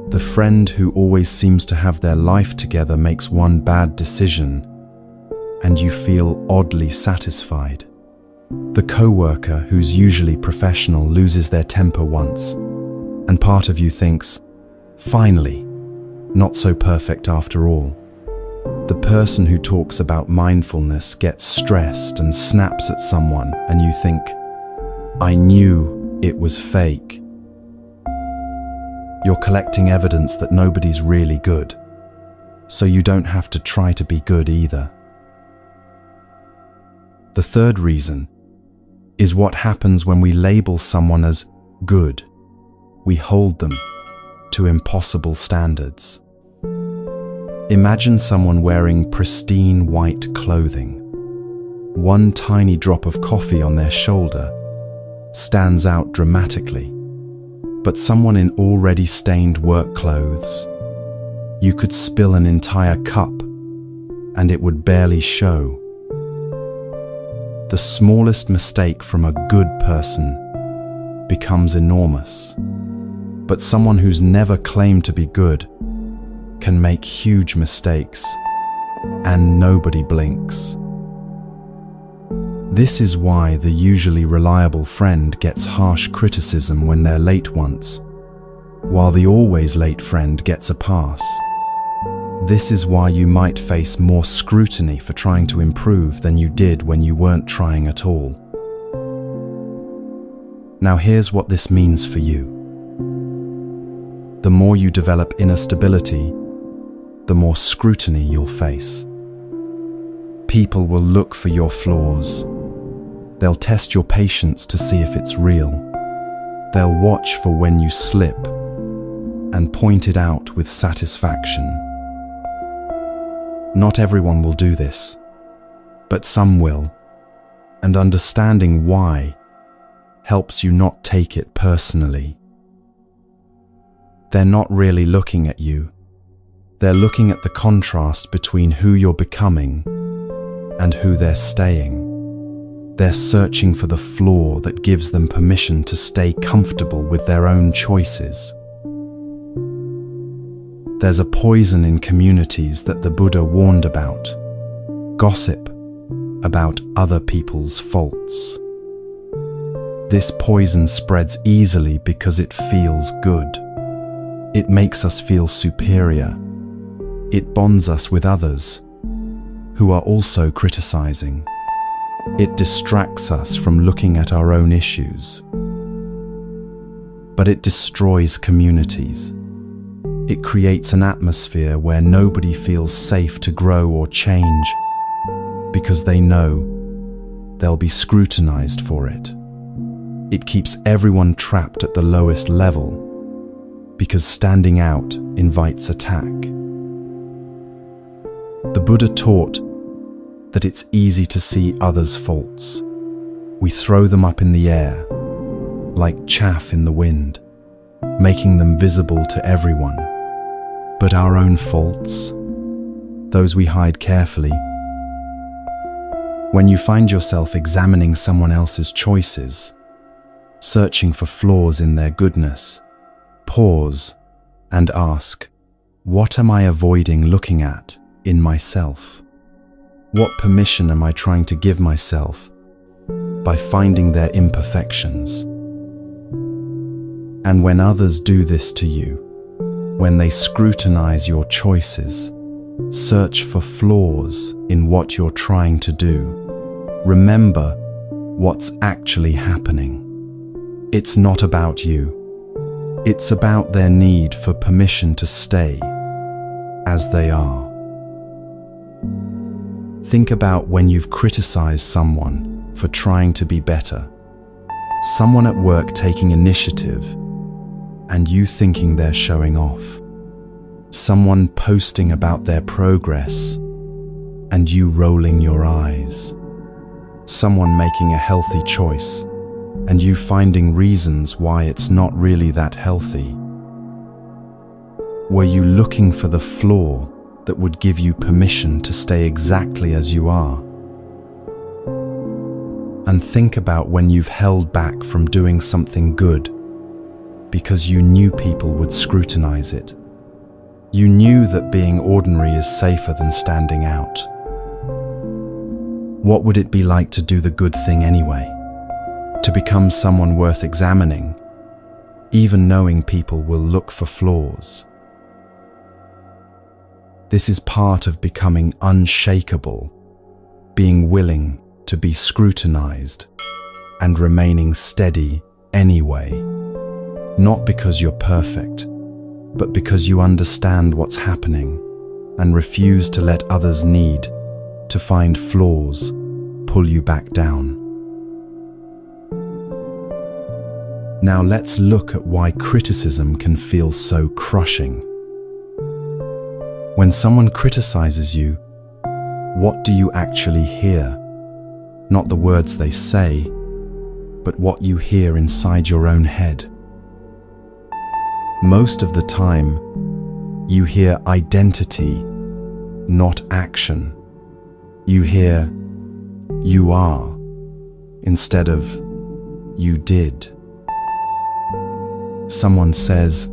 The friend who always seems to have their life together makes one bad decision, and you feel oddly satisfied. The co-worker who's usually professional loses their temper once, and part of you thinks, finally, not so perfect after all. The person who talks about mindfulness gets stressed and snaps at someone, and you think, I knew it was fake. You're collecting evidence that nobody's really good, so you don't have to try to be good either. The third reason is what happens when we label someone as good. We hold them to impossible standards. Imagine someone wearing pristine white clothing. One tiny drop of coffee on their shoulder stands out dramatically, but someone in already stained work clothes, you could spill an entire cup and it would barely show. The smallest mistake from a good person becomes enormous. But someone who's never claimed to be good can make huge mistakes, and nobody blinks. This is why the usually reliable friend gets harsh criticism when they're late once, while the always late friend gets a pass. This is why you might face more scrutiny for trying to improve than you did when you weren't trying at all. Now here's what this means for you. The more you develop inner stability, the more scrutiny you'll face. People will look for your flaws. They'll test your patience to see if it's real. They'll watch for when you slip and point it out with satisfaction. Not everyone will do this, but some will, and understanding why helps you not take it personally. They're not really looking at you. They're looking at the contrast between who you're becoming and who they're staying. They're searching for the flaw that gives them permission to stay comfortable with their own choices. There's a poison in communities that the Buddha warned about: gossip about other people's faults. This poison spreads easily because it feels good. It makes us feel superior. It bonds us with others who are also criticizing. It distracts us from looking at our own issues. But it destroys communities. It creates an atmosphere where nobody feels safe to grow or change because they know they'll be scrutinized for it. It keeps everyone trapped at the lowest level because standing out invites attack. The Buddha taught that it's easy to see others' faults. We throw them up in the air, like chaff in the wind, making them visible to everyone. But our own faults, those we hide carefully. When you find yourself examining someone else's choices, searching for flaws in their goodness, pause and ask, what am I avoiding looking at in myself? What permission am I trying to give myself by finding their imperfections? And when others do this to you, when they scrutinize your choices, search for flaws in what you're trying to do, remember what's actually happening. It's not about you. It's about their need for permission to stay as they are. Think about when you've criticized someone for trying to be better. Someone at work taking initiative and you thinking they're showing off. Someone posting about their progress and you rolling your eyes. Someone making a healthy choice and you finding reasons why it's not really that healthy. Were you looking for the flaw that would give you permission to stay exactly as you are? And think about when you've held back from doing something good because you knew people would scrutinize it. You knew that being ordinary is safer than standing out. What would it be like to do the good thing anyway? To become someone worth examining, even knowing people will look for flaws? This is part of becoming unshakable, being willing to be scrutinized and remaining steady anyway. Not because you're perfect, but because you understand what's happening and refuse to let others' need to find flaws pull you back down. Now let's look at why criticism can feel so crushing. When someone criticizes you, what do you actually hear? Not the words they say, but what you hear inside your own head. Most of the time, you hear identity, not action. You hear, you are, instead of, you did. Someone says,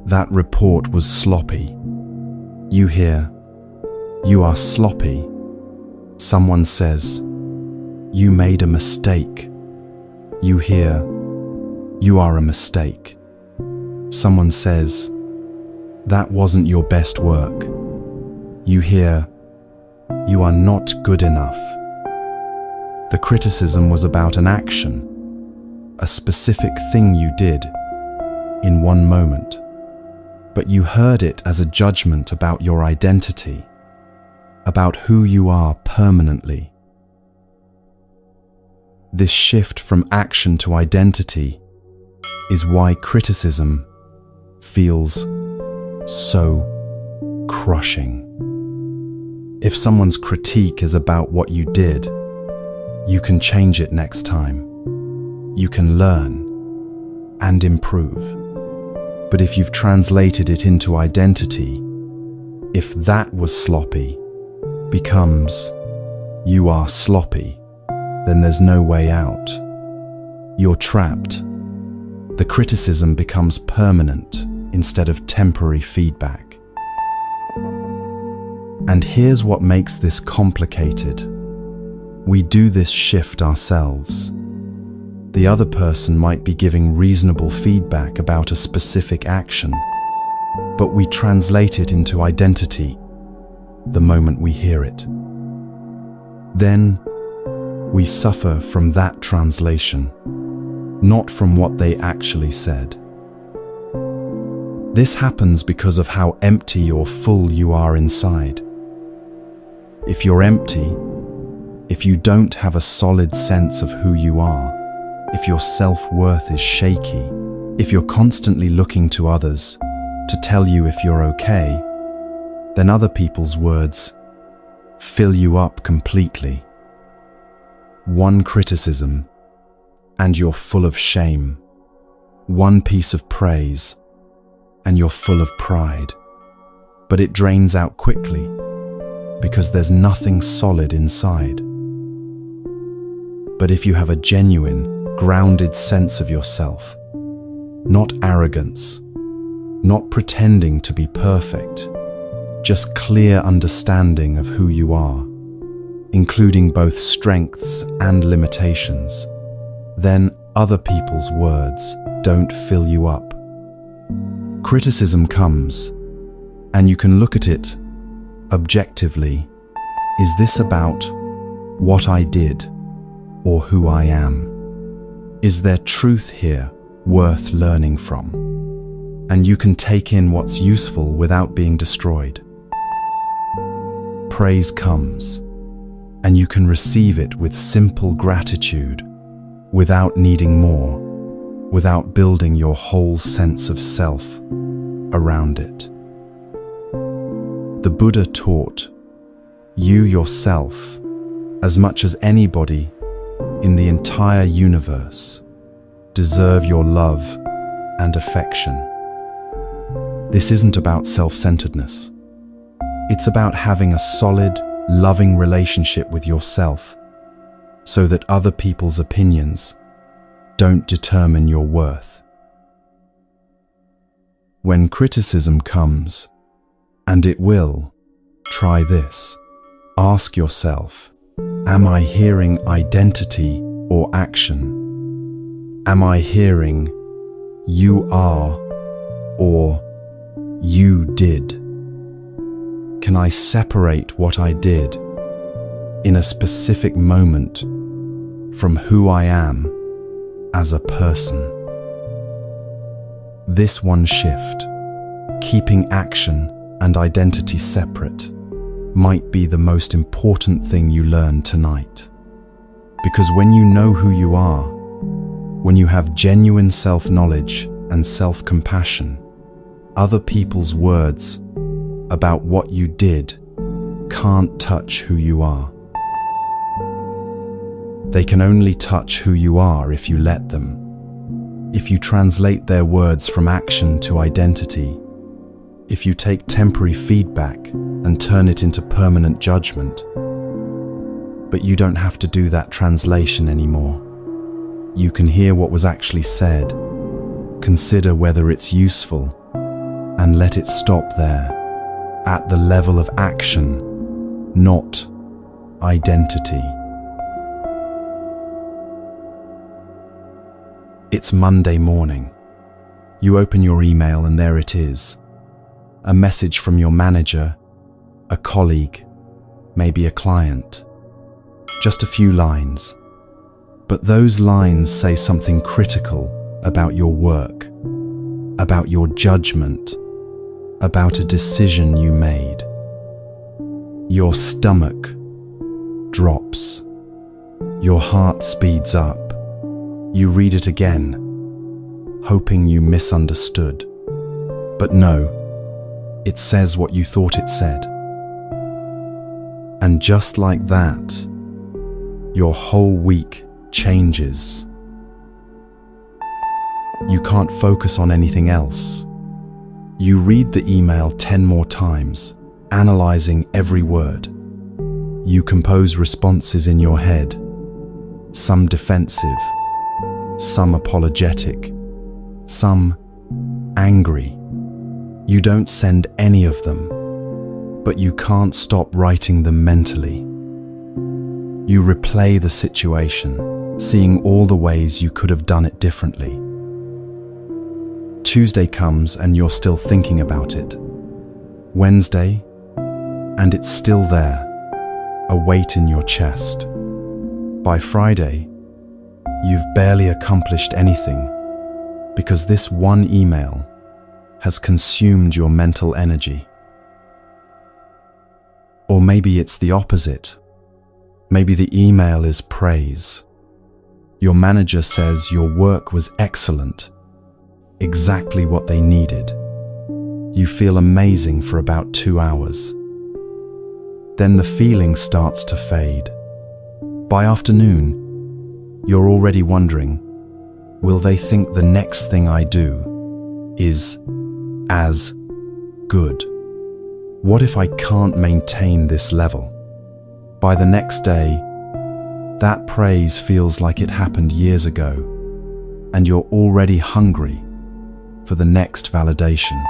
"That report was sloppy." You hear, "You are sloppy." Someone says, "You made a mistake." You hear, "You are a mistake." Someone says, "That wasn't your best work." You hear, "You are not good enough." The criticism was about an action, a specific thing you did in one moment, but you heard it as a judgment about your identity, about who you are permanently. This shift from action to identity is why criticism feels so crushing. If someone's critique is about what you did, you can change it next time. You can learn and improve. But if you've translated it into identity, if "that was sloppy" becomes "you are sloppy," then there's no way out. You're trapped. The criticism becomes permanent instead of temporary feedback. And here's what makes this complicated. We do this shift ourselves. The other person might be giving reasonable feedback about a specific action, but we translate it into identity the moment we hear it. Then we suffer from that translation, not from what they actually said. This happens because of how empty or full you are inside. If you're empty, if you don't have a solid sense of who you are, if your self-worth is shaky, if you're constantly looking to others to tell you if you're okay, then other people's words fill you up completely. One criticism, and you're full of shame. One piece of praise, and you're full of pride. But it drains out quickly, because there's nothing solid inside. But if you have a genuine, grounded sense of yourself, not arrogance, not pretending to be perfect, just clear understanding of who you are, including both strengths and limitations, then other people's words don't fill you up. Criticism comes, and you can look at it objectively. Is this about what I did or who I am? Is there truth here worth learning from? And you can take in what's useful without being destroyed. Praise comes, and you can receive it with simple gratitude, without needing more, without building your whole sense of self around it. The Buddha taught, you yourself, as much as anybody in the entire universe, deserve your love and affection. This isn't about self-centeredness. It's about having a solid, loving relationship with yourself so that other people's opinions don't determine your worth. When criticism comes, and it will, try this. Ask yourself, am I hearing identity or action? Am I hearing you are or you did? Can I separate what I did in a specific moment from who I am as a person? This one shift, keeping action and identity separate, might be the most important thing you learn tonight. Because when you know who you are, when you have genuine self-knowledge and self-compassion, other people's words about what you did can't touch who you are. They can only touch who you are if you let them. If you translate their words from action to identity, if you take temporary feedback and turn it into permanent judgment. But you don't have to do that translation anymore. You can hear what was actually said Consider whether it's useful and let it stop there, at the level of action, not identity. It's Monday morning. You open your email and there it is. A message from your manager, a colleague, maybe a client. Just a few lines. But those lines say something critical about your work, about your judgment, about a decision you made. Your stomach drops. Your heart speeds up. You read it again, hoping you misunderstood. But no, it says what you thought it said. And just like that, your whole week changes. You can't focus on anything else. You read the email 10 more times, analyzing every word. You compose responses in your head, some defensive, some apologetic, some angry. You don't send any of them, but you can't stop writing them mentally. You replay the situation, seeing all the ways you could have done it differently. Tuesday comes and you're still thinking about it. Wednesday, and it's still there, a weight in your chest. By Friday, you've barely accomplished anything because this one email has consumed your mental energy. Or maybe it's the opposite. Maybe the email is praise. Your manager says your work was excellent, exactly what they needed. You feel amazing for about 2 hours. Then the feeling starts to fade. By afternoon, you're already wondering, will they think the next thing I do is as good? What if I can't maintain this level? By the next day, that praise feels like it happened years ago, and you're already hungry for the next validation.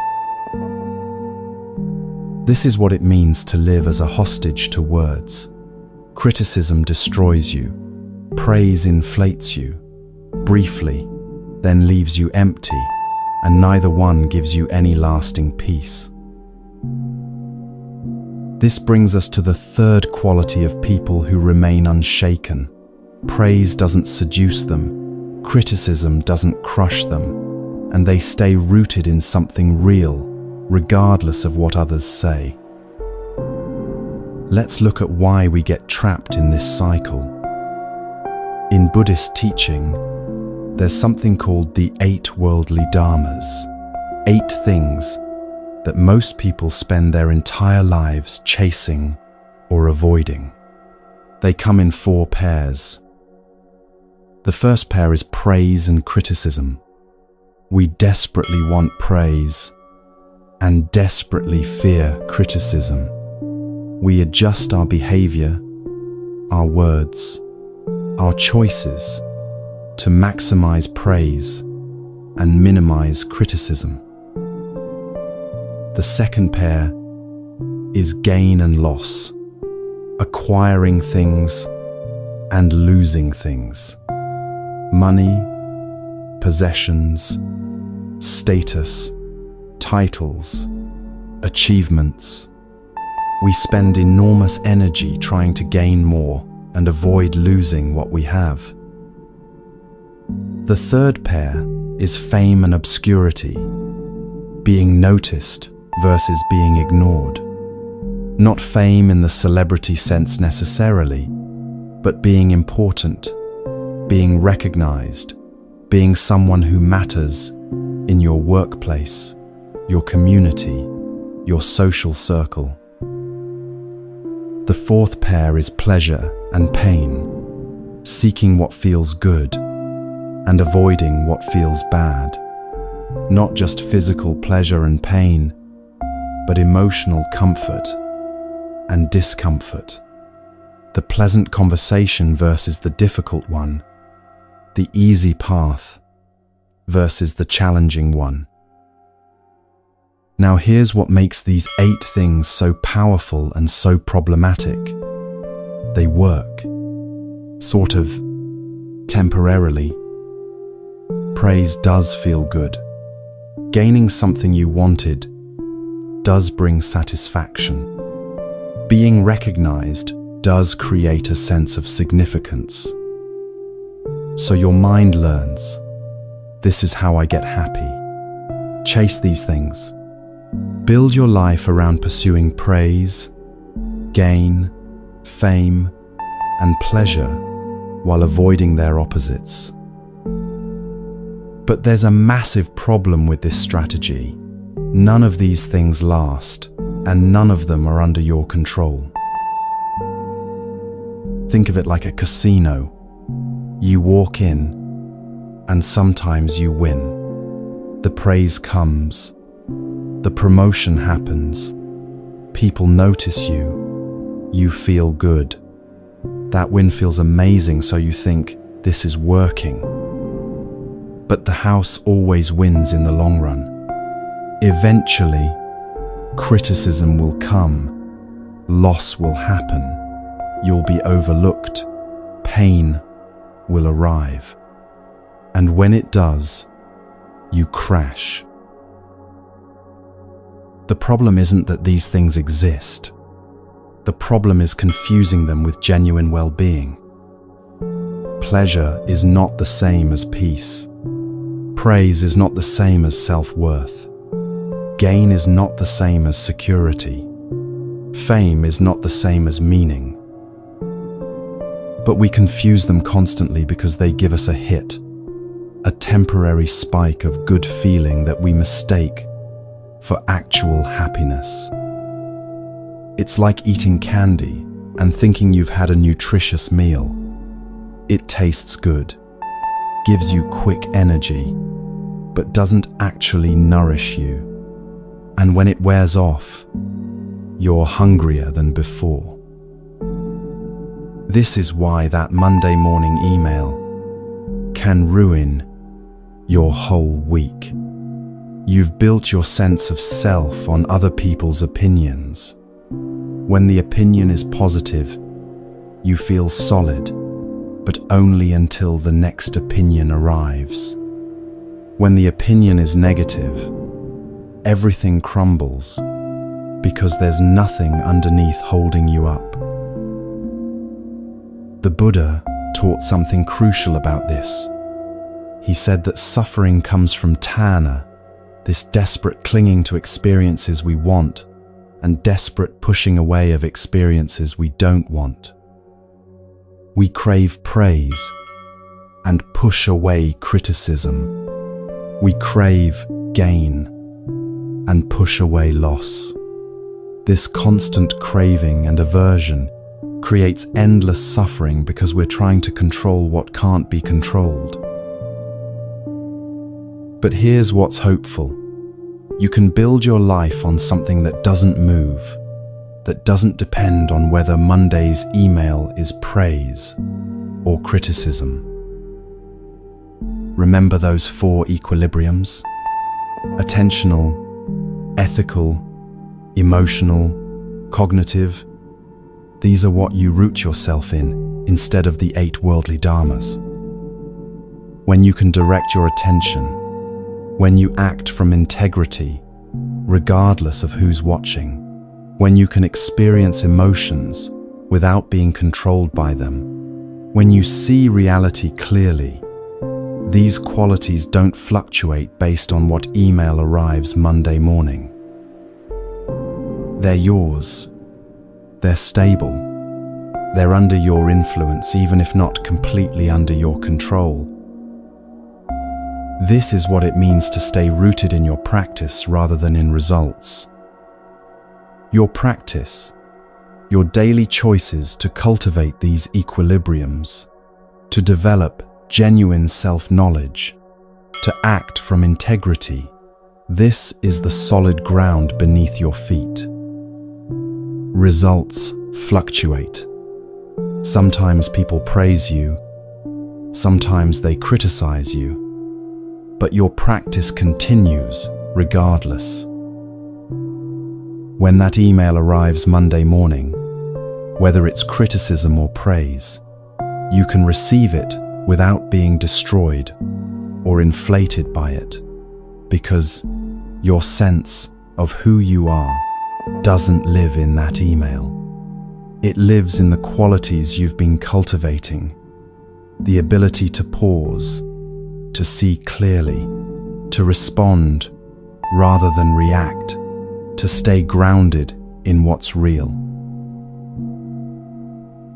This is what it means to live as a hostage to words. Criticism destroys you. Praise inflates you, briefly, then leaves you empty, and neither one gives you any lasting peace. This brings us to the third quality of people who remain unshaken. Praise doesn't seduce them, criticism doesn't crush them, and they stay rooted in something real, regardless of what others say. Let's look at why we get trapped in this cycle. In Buddhist teaching, there's something called the 8 worldly dharmas, 8 things that most people spend their entire lives chasing or avoiding. They come in 4 pairs. The first pair is praise and criticism. We desperately want praise and desperately fear criticism. We adjust our behavior, our words, our choices to maximize praise and minimize criticism. The second pair is gain and loss, acquiring things and losing things. Money, possessions, status, titles, achievements. We spend enormous energy trying to gain more and avoid losing what we have. The third pair is fame and obscurity, being noticed versus being ignored. Not fame in the celebrity sense necessarily, but being important, being recognized, being someone who matters in your workplace, your community, your social circle. The fourth pair is pleasure and pain, seeking what feels good and avoiding what feels bad. Not just physical pleasure and pain, but emotional comfort and discomfort. The pleasant conversation versus the difficult one, the easy path versus the challenging one. Now here's what makes these 8 things so powerful and so problematic. They work. Sort of. Temporarily. Praise does feel good. Gaining something you wanted does bring satisfaction. Being recognized does create a sense of significance. So your mind learns, this is how I get happy. Chase these things. Build your life around pursuing praise, gain, fame, and pleasure while avoiding their opposites. But there's a massive problem with this strategy. None of these things last, and none of them are under your control. Think of it like a casino. You walk in, and sometimes you win. The praise comes. The promotion happens. People notice you. You feel good. That win feels amazing, so you think, this is working. But the house always wins in the long run. Eventually, criticism will come, loss will happen, you'll be overlooked, pain will arrive. And when it does, you crash. The problem isn't that these things exist. The problem is confusing them with genuine well-being. Pleasure is not the same as peace. Praise is not the same as self-worth. Gain is not the same as security. Fame is not the same as meaning. But we confuse them constantly because they give us a hit, a temporary spike of good feeling that we mistake for actual happiness. It's like eating candy and thinking you've had a nutritious meal. It tastes good, gives you quick energy, but doesn't actually nourish you. And when it wears off, you're hungrier than before. This is why that Monday morning email can ruin your whole week. You've built your sense of self on other people's opinions. When the opinion is positive, you feel solid, but only until the next opinion arrives. When the opinion is negative, everything crumbles because there's nothing underneath holding you up. The Buddha taught something crucial about this. He said that suffering comes from tanha, this desperate clinging to experiences we want and desperate pushing away of experiences we don't want. We crave praise and push away criticism. We crave gain and push away loss. This constant craving and aversion creates endless suffering because we're trying to control what can't be controlled. But here's what's hopeful. You can build your life on something that doesn't move, that doesn't depend on whether Monday's email is praise or criticism. Remember those 4 equilibriums? Attentional, ethical, emotional, cognitive. These are what you root yourself in instead of the 8 worldly dharmas. When you can direct your attention, when you act from integrity, regardless of who's watching, when you can experience emotions without being controlled by them, when you see reality clearly, these qualities don't fluctuate based on what email arrives Monday morning. They're yours. They're stable. They're under your influence, even if not completely under your control. This is what it means to stay rooted in your practice rather than in results. Your practice, your daily choices to cultivate these equilibriums, to develop genuine self-knowledge, to act from integrity, this is the solid ground beneath your feet. Results fluctuate. Sometimes people praise you, sometimes they criticize you. but your practice continues regardless. When that email arrives Monday morning, whether it's criticism or praise, you can receive it without being destroyed or inflated by it, because your sense of who you are doesn't live in that email. It lives in the qualities you've been cultivating, the ability to pause, to see clearly, to respond rather than react, to stay grounded in what's real.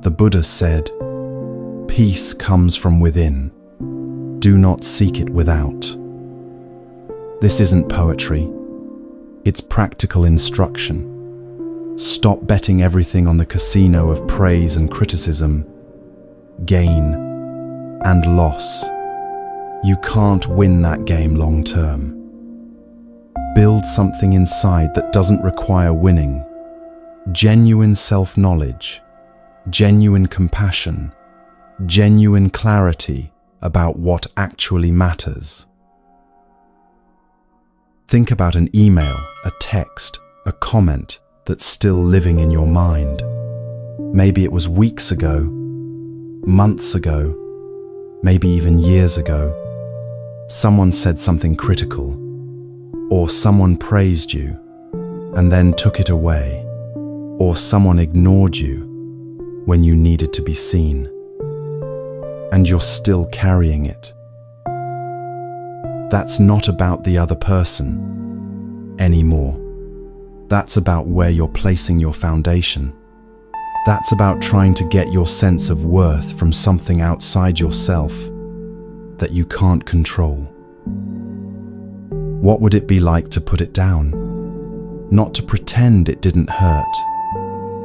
The Buddha said, "Peace comes from within. Do not seek it without." This isn't poetry. It's practical instruction. Stop betting everything on the casino of praise and criticism, gain and loss. You can't win that game long term. Build something inside that doesn't require winning. Genuine self-knowledge, genuine compassion, genuine clarity about what actually matters. Think about an email, a text, a comment that's still living in your mind. Maybe it was weeks ago, months ago, maybe even years ago. Someone said something critical, or someone praised you and then took it away, or someone ignored you when you needed to be seen, and you're still carrying it. That's not about the other person anymore. That's about where you're placing your foundation. That's about trying to get your sense of worth from something outside yourself that you can't control. What would it be like to put it down? Not to pretend it didn't hurt,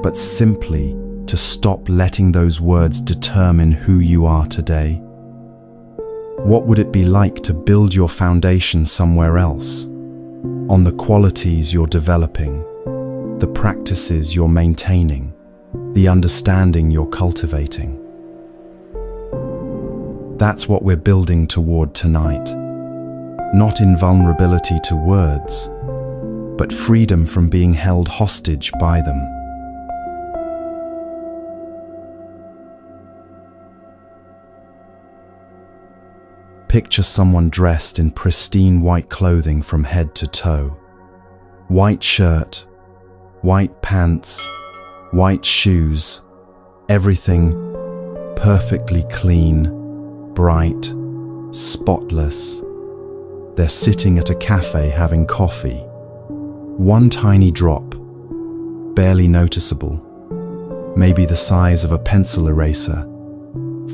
but simply to stop letting those words determine who you are today? What would it be like to build your foundation somewhere else, on the qualities you're developing, the practices you're maintaining, the understanding you're cultivating? That's what we're building toward tonight. Not invulnerability to words, but freedom from being held hostage by them. Picture someone dressed in pristine white clothing from head to toe. White shirt, white pants, white shoes, everything perfectly clean, bright, spotless. They're sitting at a cafe having coffee. One tiny drop, barely noticeable, maybe the size of a pencil eraser,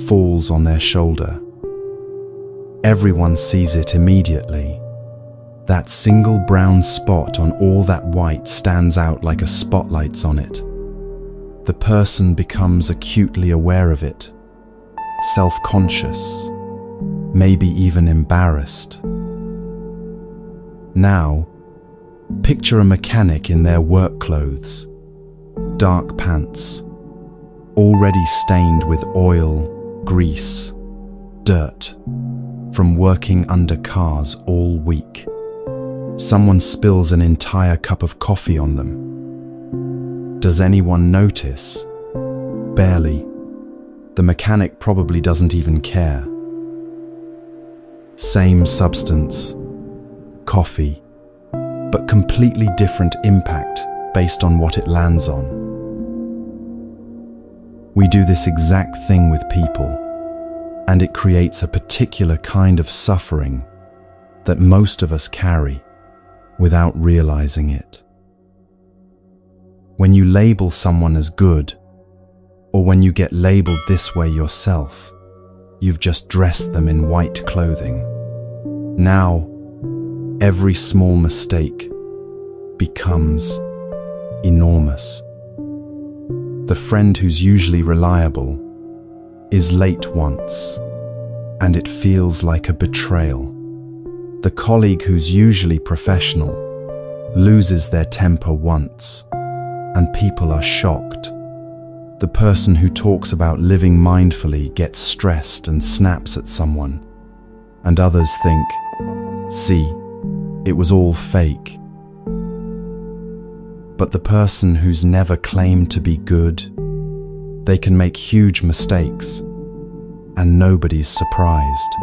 falls on their shoulder. Everyone sees it immediately. That single brown spot on all that white stands out like a spotlight's on it. The person becomes acutely aware of it, self-conscious, maybe even embarrassed. Now, picture a mechanic in their work clothes, dark pants, already stained with oil, grease, dirt, from working under cars all week. Someone spills an entire cup of coffee on them. Does anyone notice? Barely. The mechanic probably doesn't even care. Same substance, coffee, but completely different impact based on what it lands on. We do this exact thing with people, and it creates a particular kind of suffering that most of us carry without realizing it. When you label someone as good, or when you get labeled this way yourself, you've just dressed them in white clothing. Now, every small mistake becomes enormous. The friend who's usually reliable is late once, and it feels like a betrayal. The colleague who's usually professional loses their temper once, and people are shocked. The person who talks about living mindfully gets stressed and snaps at someone, and others think, See, it was all fake. But the person who's never claimed to be good, they can make huge mistakes, and nobody's surprised.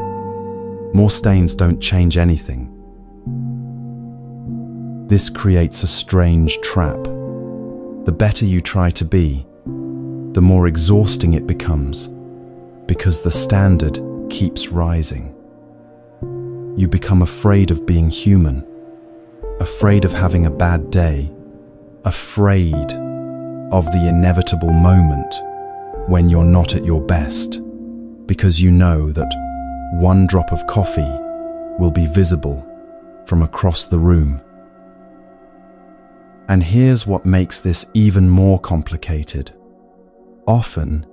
More stains don't change anything. This creates a strange trap. The better you try to be, the more exhausting it becomes, because the standard keeps rising. You become afraid of being human, afraid of having a bad day, afraid of the inevitable moment when you're not at your best, because you know that one drop of coffee will be visible from across the room. And here's what makes this even more complicated. Often,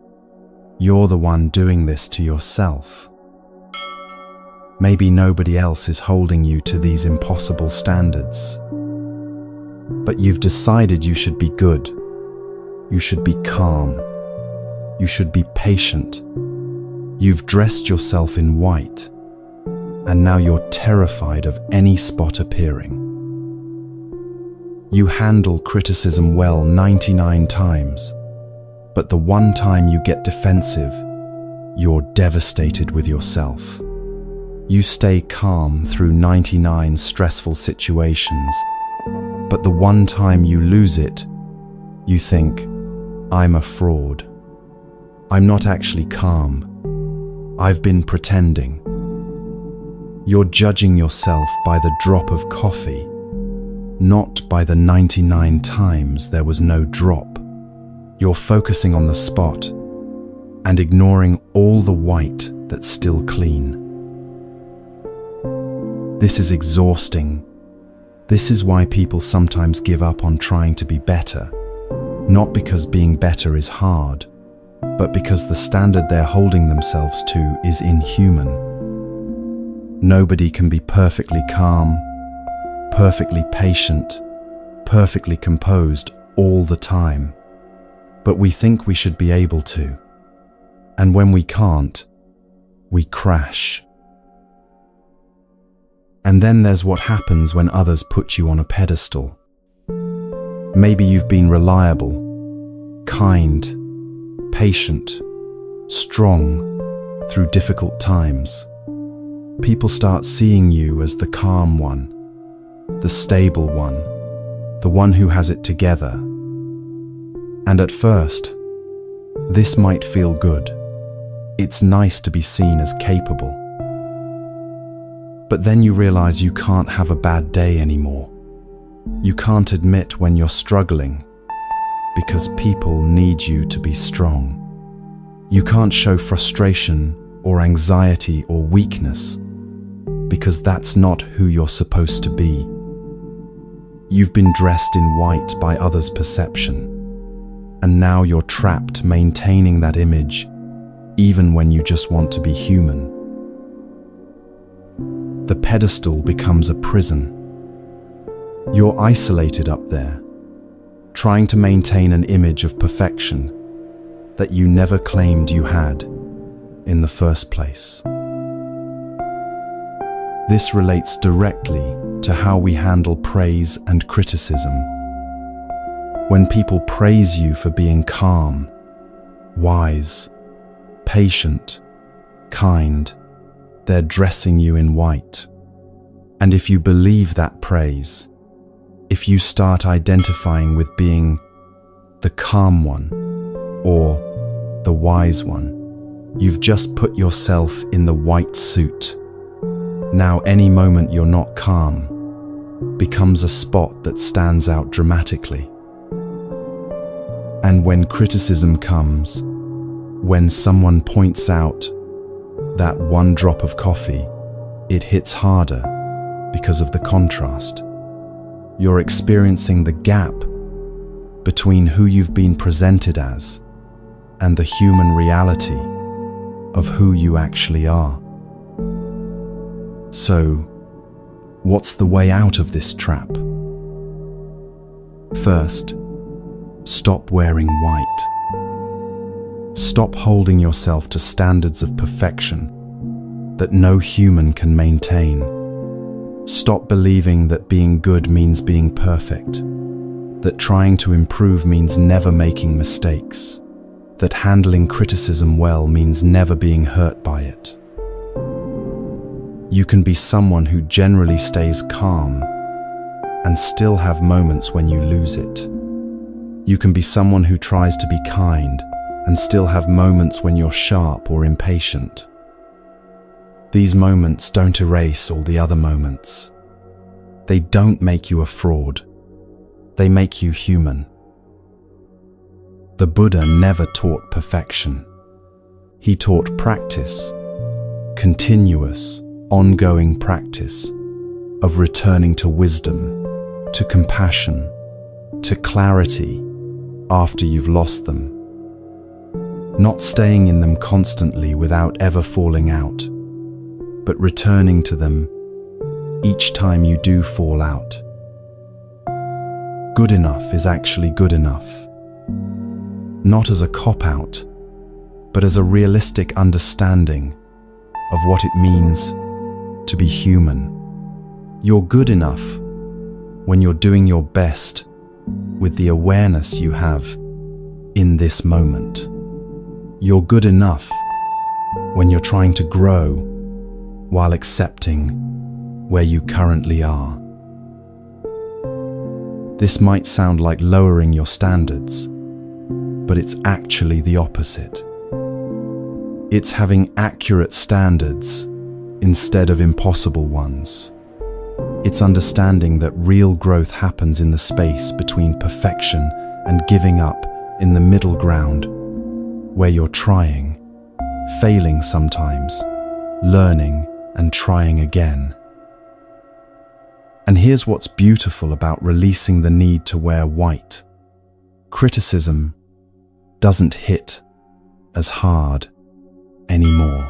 you're the one doing this to yourself. Maybe nobody else is holding you to these impossible standards. But you've decided you should be good. You should be calm. You should be patient. You've dressed yourself in white, and now you're terrified of any spot appearing. You handle criticism well 99 times, but the one time you get defensive, you're devastated with yourself. You stay calm through 99 stressful situations, but the one time you lose it, you think, I'm a fraud. I'm not actually calm. I've been pretending. You're judging yourself by the drop of coffee, not by the 99 times there was no drop. You're focusing on the spot and ignoring all the white that's still clean. This is exhausting. This is why people sometimes give up on trying to be better, not because being better is hard, but because the standard they're holding themselves to is inhuman. Nobody can be perfectly calm, perfectly patient, perfectly composed all the time. But we think we should be able to. And when we can't, we crash. And then there's what happens when others put you on a pedestal. Maybe you've been reliable, kind, patient, strong through difficult times. People start seeing you as the calm one, the stable one, the one who has it together. And at first, this might feel good. It's nice to be seen as capable. But then you realize you can't have a bad day anymore. You can't admit when you're struggling because people need you to be strong. You can't show frustration or anxiety or weakness because that's not who you're supposed to be. You've been dressed in white by others' perception, and now you're trapped maintaining that image even when you just want to be human. The pedestal becomes a prison. You're isolated up there, trying to maintain an image of perfection that you never claimed you had in the first place. This relates directly to how we handle praise and criticism. When people praise you for being calm, wise, patient, kind, they're dressing you in white. And if you believe that praise, if you start identifying with being the calm one or the wise one, you've just put yourself in the white suit. Now any moment you're not calm becomes a spot that stands out dramatically. And when criticism comes, when someone points out that one drop of coffee, it hits harder because of the contrast. You're experiencing the gap between who you've been presented as and the human reality of who you actually are. So, what's the way out of this trap? First, stop wearing white. Stop holding yourself to standards of perfection that no human can maintain. Stop believing that being good means being perfect, that trying to improve means never making mistakes, that handling criticism well means never being hurt by it. You can be someone who generally stays calm and still have moments when you lose it. You can be someone who tries to be kind and still have moments when you're sharp or impatient. These moments don't erase all the other moments. They don't make you a fraud. They make you human. The Buddha never taught perfection. He taught practice, continuous, ongoing practice of returning to wisdom, to compassion, to clarity after you've lost them. Not staying in them constantly without ever falling out, but returning to them each time you do fall out. Good enough is actually good enough. Not as a cop-out, but as a realistic understanding of what it means to be human. You're good enough when you're doing your best with the awareness you have in this moment. You're good enough when you're trying to grow while accepting where you currently are. This might sound like lowering your standards, but it's actually the opposite. It's having accurate standards instead of impossible ones. It's understanding that real growth happens in the space between perfection and giving up, in the middle ground, where you're trying, failing sometimes, learning and trying again. And here's what's beautiful about releasing the need to wear white. Criticism doesn't hit as hard anymore.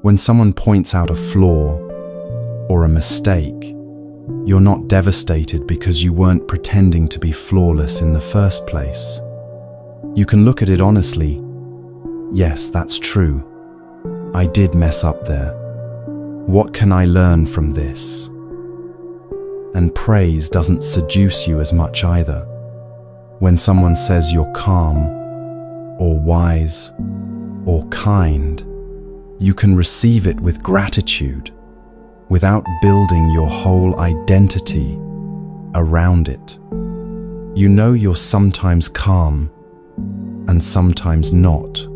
When someone points out a flaw or a mistake, you're not devastated because you weren't pretending to be flawless in the first place. You can look at it honestly. Yes, that's true. I did mess up there. What can I learn from this? And praise doesn't seduce you as much either. When someone says you're calm, or wise, or kind, you can receive it with gratitude without building your whole identity around it. You know you're sometimes calm and sometimes not,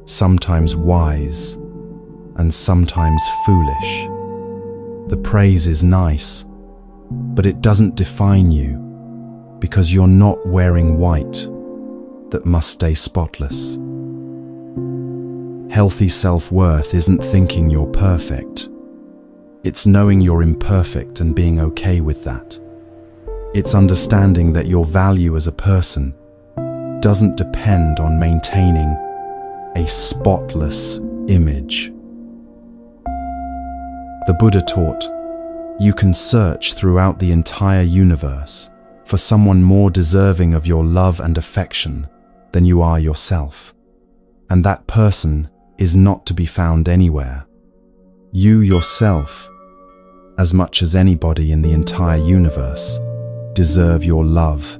sometimes wise and sometimes foolish. The praise is nice, but it doesn't define you because you're not wearing white that must stay spotless. Healthy self-worth isn't thinking you're perfect. It's knowing you're imperfect and being okay with that. It's understanding that your value as a person doesn't depend on maintaining a spotless image. The Buddha taught, you can search throughout the entire universe for someone more deserving of your love and affection than you are yourself. And that person is not to be found anywhere. You yourself, as much as anybody in the entire universe, deserve your love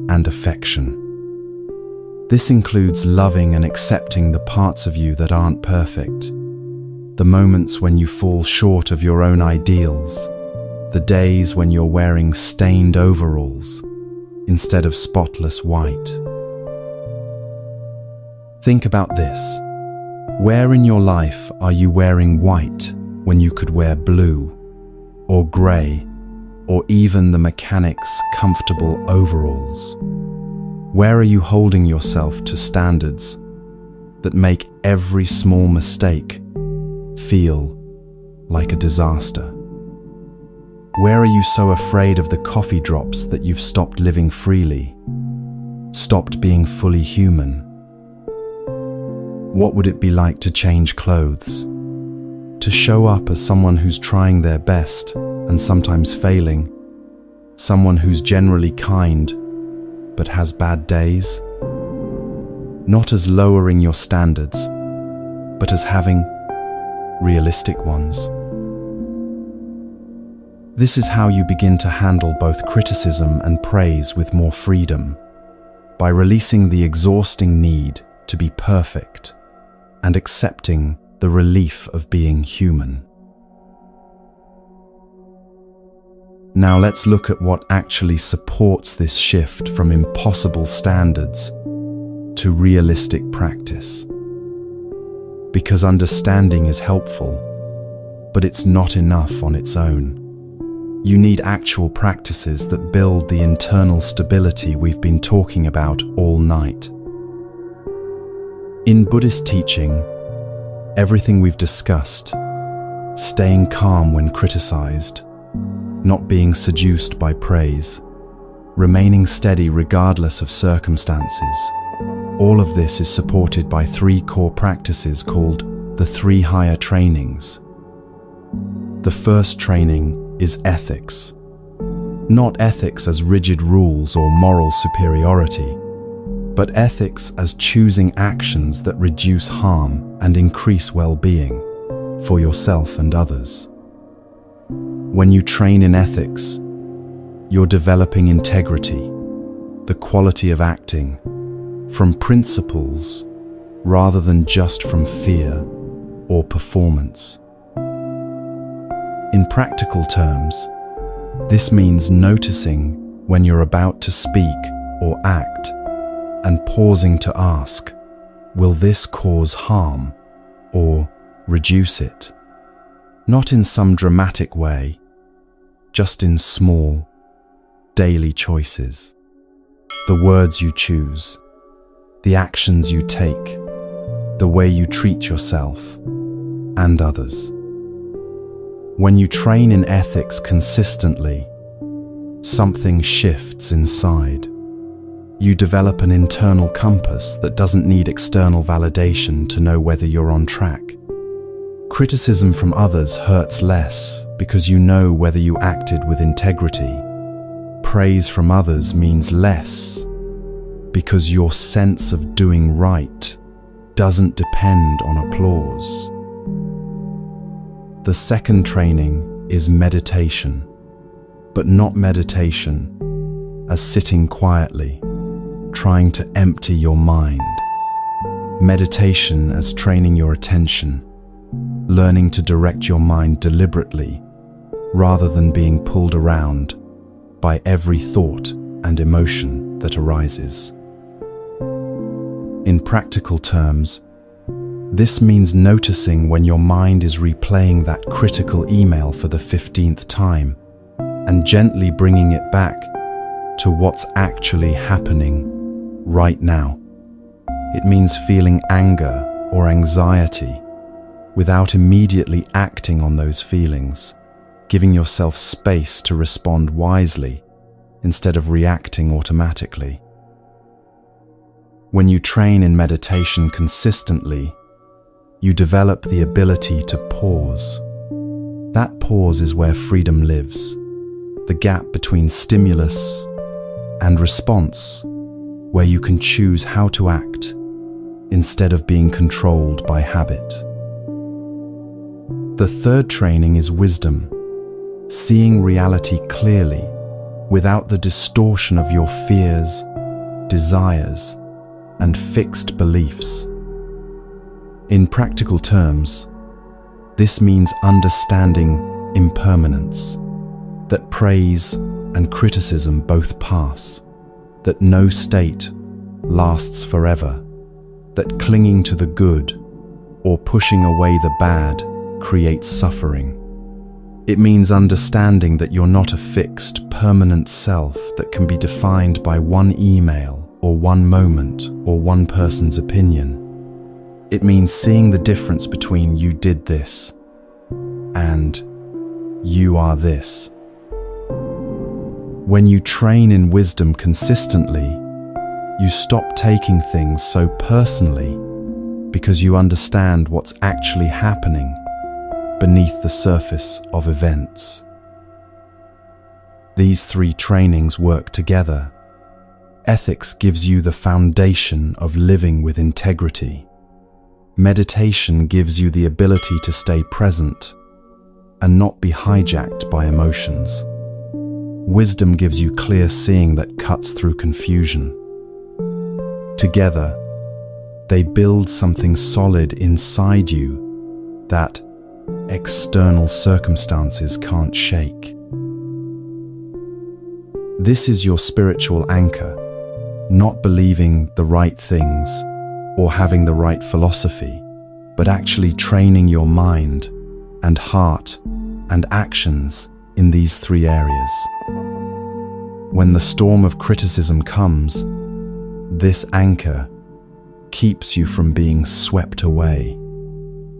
and affection. This includes loving and accepting the parts of you that aren't perfect, the moments when you fall short of your own ideals, the days when you're wearing stained overalls instead of spotless white. Think about this. Where in your life are you wearing white when you could wear blue, or grey, or even the mechanic's comfortable overalls? Where are you holding yourself to standards that make every small mistake feel like a disaster? Where are you so afraid of the coffee drops that you've stopped living freely, stopped being fully human? What would it be like to change clothes, to show up as someone who's trying their best and sometimes failing, someone who's generally kind but has bad days? Not as lowering your standards, but as having realistic ones. This is how you begin to handle both criticism and praise with more freedom, by releasing the exhausting need to be perfect and accepting the relief of being human. Now let's look at what actually supports this shift from impossible standards to realistic practice. Because understanding is helpful, but it's not enough on its own. You need actual practices that build the internal stability we've been talking about all night. In Buddhist teaching, everything we've discussed, staying calm when criticized, not being seduced by praise, remaining steady regardless of circumstances, all of this is supported by 3 core practices called the 3 higher trainings. The first training is ethics. Not ethics as rigid rules or moral superiority, but ethics as choosing actions that reduce harm and increase well-being for yourself and others. When you train in ethics, you're developing integrity, the quality of acting from principles rather than just from fear or performance. In practical terms, this means noticing when you're about to speak or act and pausing to ask, will this cause harm or reduce it? Not in some dramatic way, just in small, daily choices. The words you choose, the actions you take, the way you treat yourself and others. When you train in ethics consistently, something shifts inside. You develop an internal compass that doesn't need external validation to know whether you're on track. Criticism from others hurts less because you know whether you acted with integrity. Praise from others means less because your sense of doing right doesn't depend on applause. The second training is meditation, but not meditation as sitting quietly, trying to empty your mind. Meditation as training your attention, learning to direct your mind deliberately rather than being pulled around by every thought and emotion that arises. In practical terms, this means noticing when your mind is replaying that critical email for the 15th time and gently bringing it back to what's actually happening right now. It means feeling anger or anxiety without immediately acting on those feelings, giving yourself space to respond wisely instead of reacting automatically. When you train in meditation consistently, you develop the ability to pause. That pause is where freedom lives, the gap between stimulus and response, where you can choose how to act instead of being controlled by habit. The third training is wisdom, seeing reality clearly without the distortion of your fears, desires, and fixed beliefs. In practical terms, this means understanding impermanence, that praise and criticism both pass, that no state lasts forever, that clinging to the good or pushing away the bad creates suffering. It means understanding that you're not a fixed, permanent self that can be defined by one email or one moment or one person's opinion. It means seeing the difference between you did this and you are this. When you train in wisdom consistently, you stop taking things so personally because you understand what's actually happening beneath the surface of events. These 3 trainings work together. Ethics gives you the foundation of living with integrity. Meditation gives you the ability to stay present, and not be hijacked by emotions. Wisdom gives you clear seeing that cuts through confusion. Together, they build something solid inside you that external circumstances can't shake. This is your spiritual anchor, not believing the right things or having the right philosophy, but actually training your mind and heart and actions in these three areas. When the storm of criticism comes, this anchor keeps you from being swept away.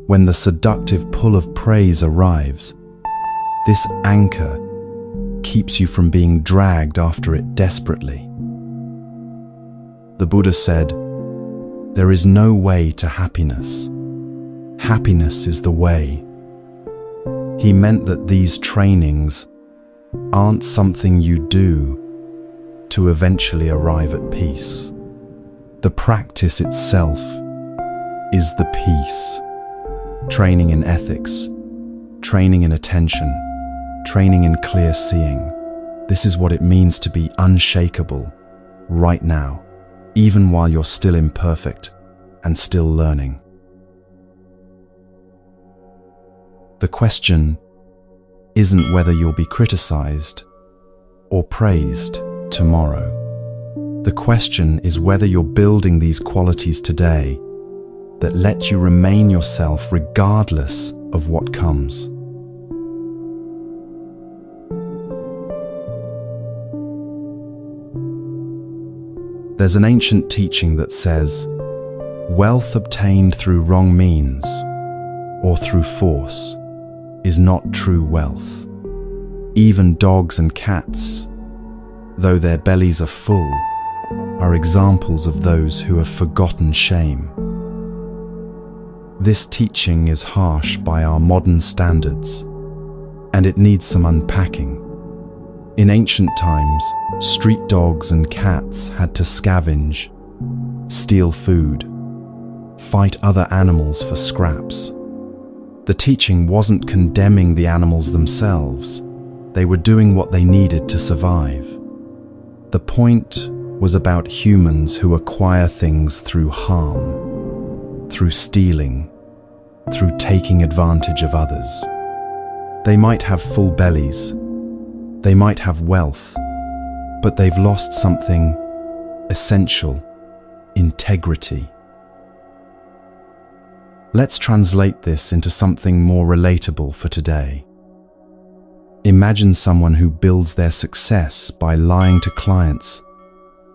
When the seductive pull of praise arrives, this anchor keeps you from being dragged after it desperately. The Buddha said, "There is no way to happiness. Happiness is the way." He meant that these trainings aren't something you do to eventually arrive at peace. The practice itself is the peace. Training in ethics, training in attention, training in clear seeing. This is what it means to be unshakable right now, even while you're still imperfect and still learning. The question isn't whether you'll be criticized or praised tomorrow. The question is whether you're building these qualities today that let you remain yourself regardless of what comes. There's an ancient teaching that says, wealth obtained through wrong means or through force is not true wealth. Even dogs and cats, though their bellies are full, are examples of those who have forgotten shame. This teaching is harsh by our modern standards, and it needs some unpacking. In ancient times, street dogs and cats had to scavenge, steal food, fight other animals for scraps. The teaching wasn't condemning the animals themselves. They were doing what they needed to survive. The point was about humans who acquire things through harm, through stealing, through taking advantage of others. They might have full bellies, they might have wealth, but they've lost something essential: integrity. Let's translate this into something more relatable for today. Imagine someone who builds their success by lying to clients,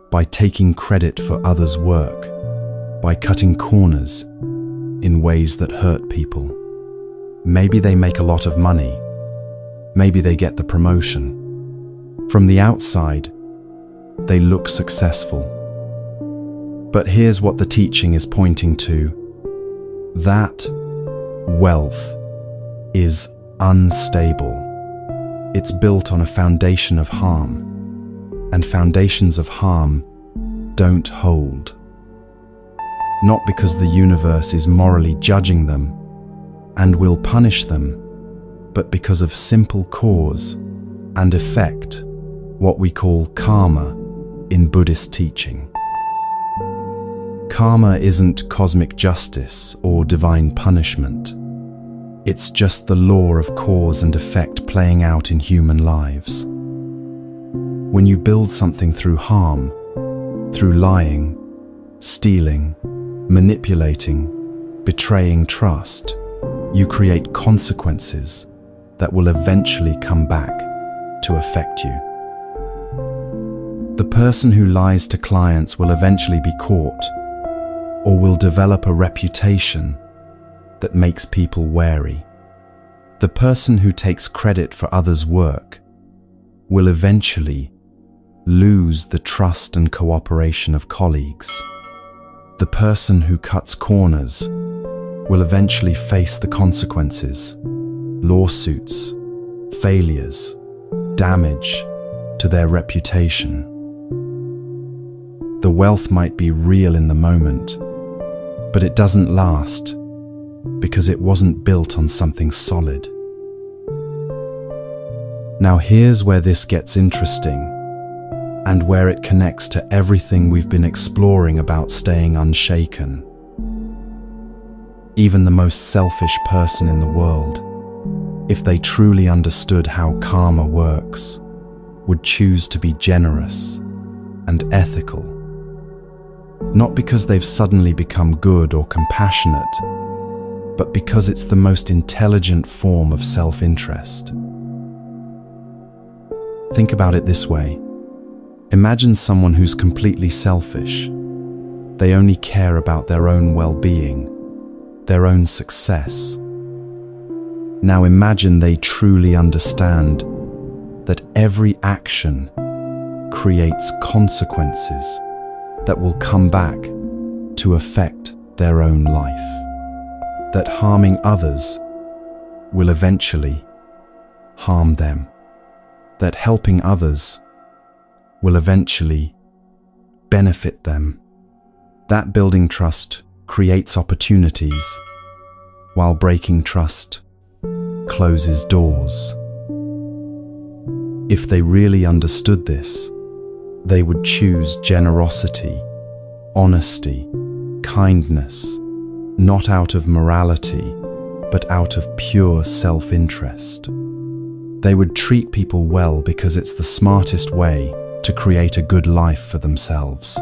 by taking credit for others' work, by cutting corners in ways that hurt people. Maybe they make a lot of money. Maybe they get the promotion. From the outside, they look successful. But here's what the teaching is pointing to. That wealth is unstable. It's built on a foundation of harm, and foundations of harm don't hold. Not because the universe is morally judging them and will punish them, but because of simple cause and effect, what we call karma in Buddhist teaching. Karma isn't cosmic justice or divine punishment. It's just the law of cause and effect playing out in human lives. When you build something through harm, through lying, stealing, manipulating, betraying trust, you create consequences that will eventually come back to affect you. The person who lies to clients will eventually be caught, or will develop a reputation that makes people wary. The person who takes credit for others' work will eventually lose the trust and cooperation of colleagues. The person who cuts corners will eventually face the consequences: lawsuits, failures, damage to their reputation. The wealth might be real in the moment, but it doesn't last because it wasn't built on something solid. Now here's where this gets interesting, and where it connects to everything we've been exploring about staying unshaken. Even the most selfish person in the world, if they truly understood how karma works, would choose to be generous and ethical. Not because they've suddenly become good or compassionate, but because it's the most intelligent form of self-interest. Think about it this way. Imagine someone who's completely selfish. They only care about their own well-being, their own success. Now imagine they truly understand that every action creates consequences that will come back to affect their own life. That harming others will eventually harm them. That helping others will eventually benefit them. That building trust creates opportunities, while breaking trust closes doors. If they really understood this, they would choose generosity, honesty, kindness, not out of morality, but out of pure self-interest. They would treat people well because it's the smartest way to create a good life for themselves.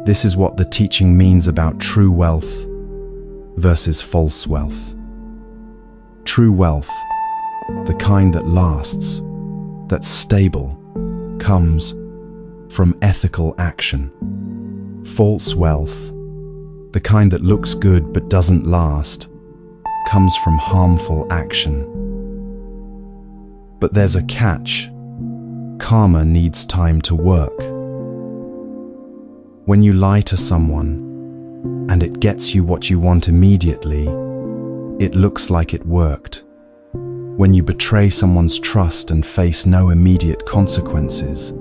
This is what the teaching means about true wealth versus false wealth. True wealth, the kind that lasts, that's stable, comes from ethical action. False wealth, the kind that looks good but doesn't last, comes from harmful action. But there's a catch. Karma needs time to work. When you lie to someone and it gets you what you want immediately, it looks like it worked. When you betray someone's trust and face no immediate consequences,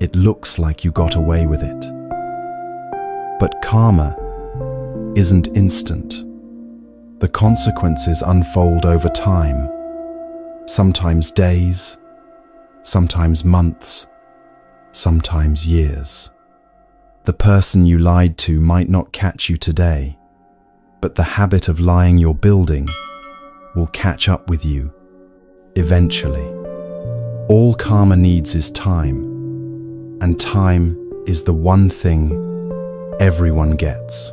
it looks like you got away with it. But karma isn't instant. The consequences unfold over time, sometimes days, sometimes months, sometimes years. The person you lied to might not catch you today, but the habit of lying you're building will catch up with you eventually. All karma needs is time, and time is the one thing everyone gets.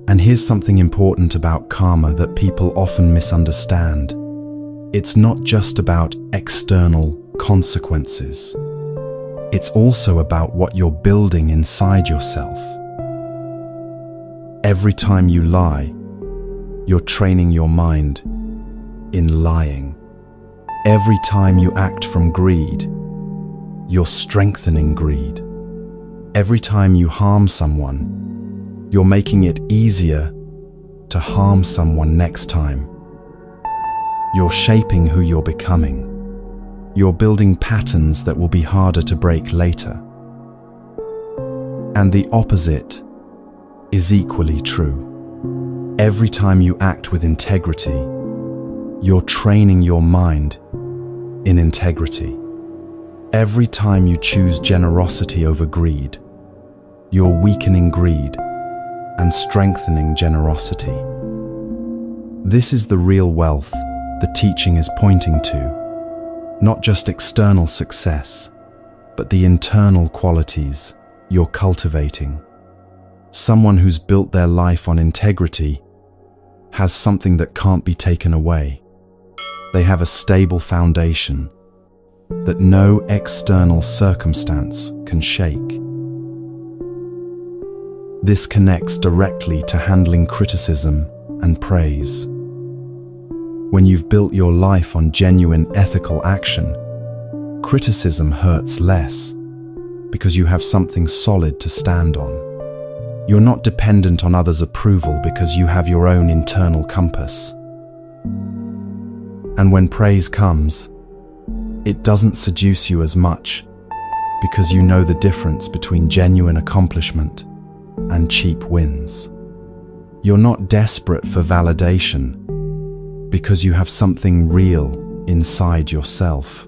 And here's something important about karma that people often misunderstand. It's not just about external consequences. It's also about what you're building inside yourself. Every time you lie, you're training your mind in lying. Every time you act from greed, you're strengthening greed. Every time you harm someone, you're making it easier to harm someone next time. You're shaping who you're becoming. You're building patterns that will be harder to break later. And the opposite is equally true. Every time you act with integrity, you're training your mind in integrity. Every time you choose generosity over greed, you're weakening greed and strengthening generosity. This is the real wealth the teaching is pointing to, not just external success, but the internal qualities you're cultivating. Someone who's built their life on integrity has something that can't be taken away. They have a stable foundation that no external circumstance can shake. This connects directly to handling criticism and praise. When you've built your life on genuine ethical action, criticism hurts less because you have something solid to stand on. You're not dependent on others' approval because you have your own internal compass. And when praise comes, it doesn't seduce you as much because you know the difference between genuine accomplishment and cheap wins. You're not desperate for validation because you have something real inside yourself.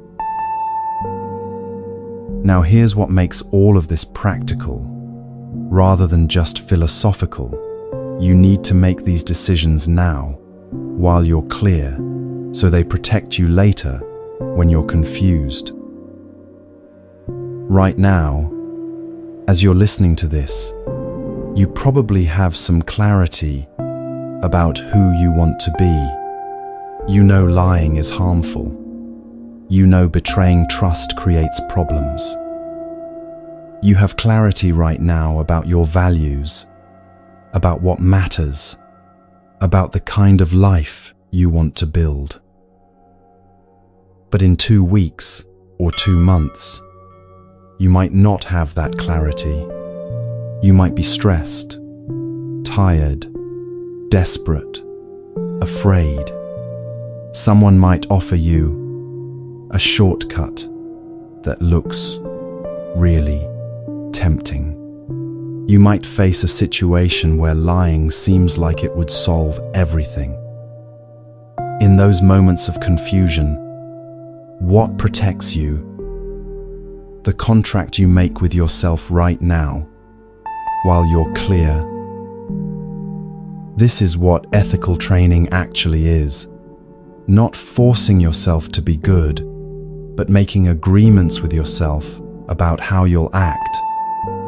Now here's what makes all of this practical, rather than just philosophical. You need to make these decisions now, while you're clear, so they protect you later when you're confused. Right now, as you're listening to this, you probably have some clarity about who you want to be. You know lying is harmful. You know betraying trust creates problems. You have clarity right now about your values, about what matters, about the kind of life you want to build. But in 2 weeks or 2 months, you might not have that clarity. You might be stressed, tired, desperate, afraid. Someone might offer you a shortcut that looks really tempting. You might face a situation where lying seems like it would solve everything. In those moments of confusion, what protects you? The contract you make with yourself right now, while you're clear. This is what ethical training actually is. Not forcing yourself to be good, but making agreements with yourself about how you'll act,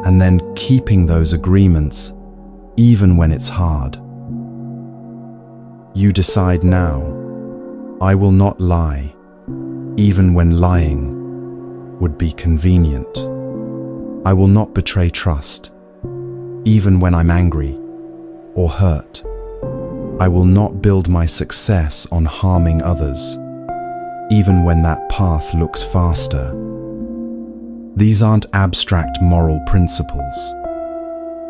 and then keeping those agreements even when it's hard. You decide now, I will not lie, even when lying would be convenient. I will not betray trust, even when I'm angry or hurt. I will not build my success on harming others, even when that path looks faster. These aren't abstract moral principles.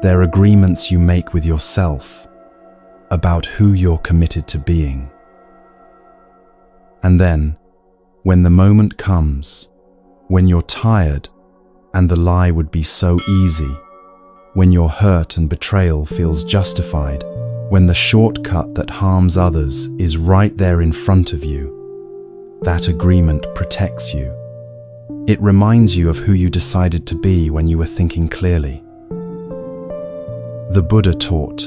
They're agreements you make with yourself about who you're committed to being. And then, when the moment comes, when you're tired and the lie would be so easy, when your hurt and betrayal feels justified, when the shortcut that harms others is right there in front of you, that agreement protects you. It reminds you of who you decided to be when you were thinking clearly. The Buddha taught,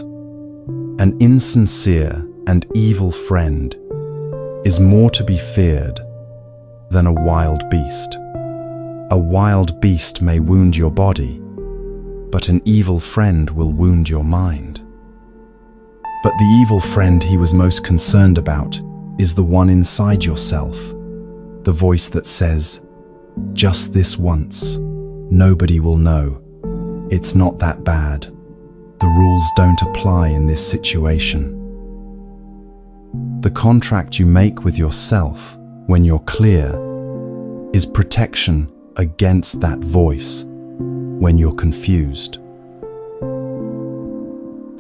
an insincere and evil friend is more to be feared than a wild beast. A wild beast may wound your body, but an evil friend will wound your mind. But the evil friend he was most concerned about is the one inside yourself, the voice that says, just this once, nobody will know. It's not that bad. The rules don't apply in this situation. The contract you make with yourself when you're clear is protection against that voice when you're confused.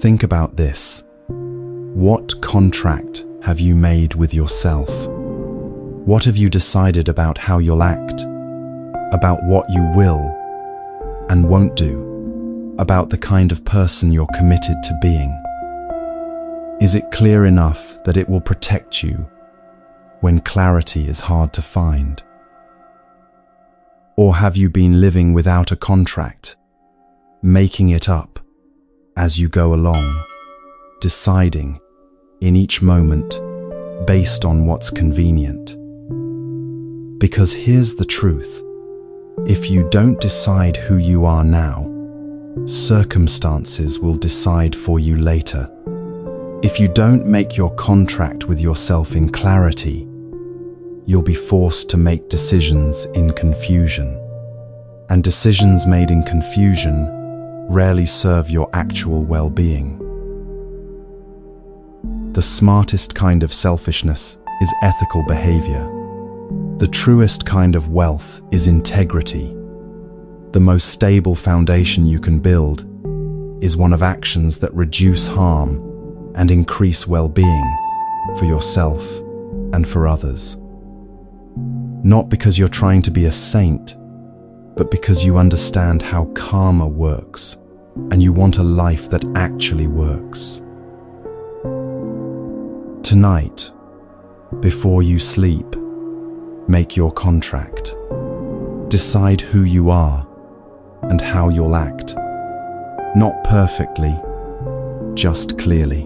Think about this. What contract have you made with yourself? What have you decided about how you'll act? About what you will and won't do? About the kind of person you're committed to being? Is it clear enough that it will protect you when clarity is hard to find? Or have you been living without a contract, making it up as you go along, deciding in each moment based on what's convenient? Because here's the truth. If you don't decide who you are now, circumstances will decide for you later. If you don't make your contract with yourself in clarity, you'll be forced to make decisions in confusion. And decisions made in confusion rarely serve your actual well-being. The smartest kind of selfishness is ethical behavior. The truest kind of wealth is integrity. The most stable foundation you can build is one of actions that reduce harm and increase well-being for yourself and for others. Not because you're trying to be a saint, but because you understand how karma works and you want a life that actually works. Tonight, Before you sleep, make your contract. Decide who you are and how you'll act. Not perfectly, just clearly.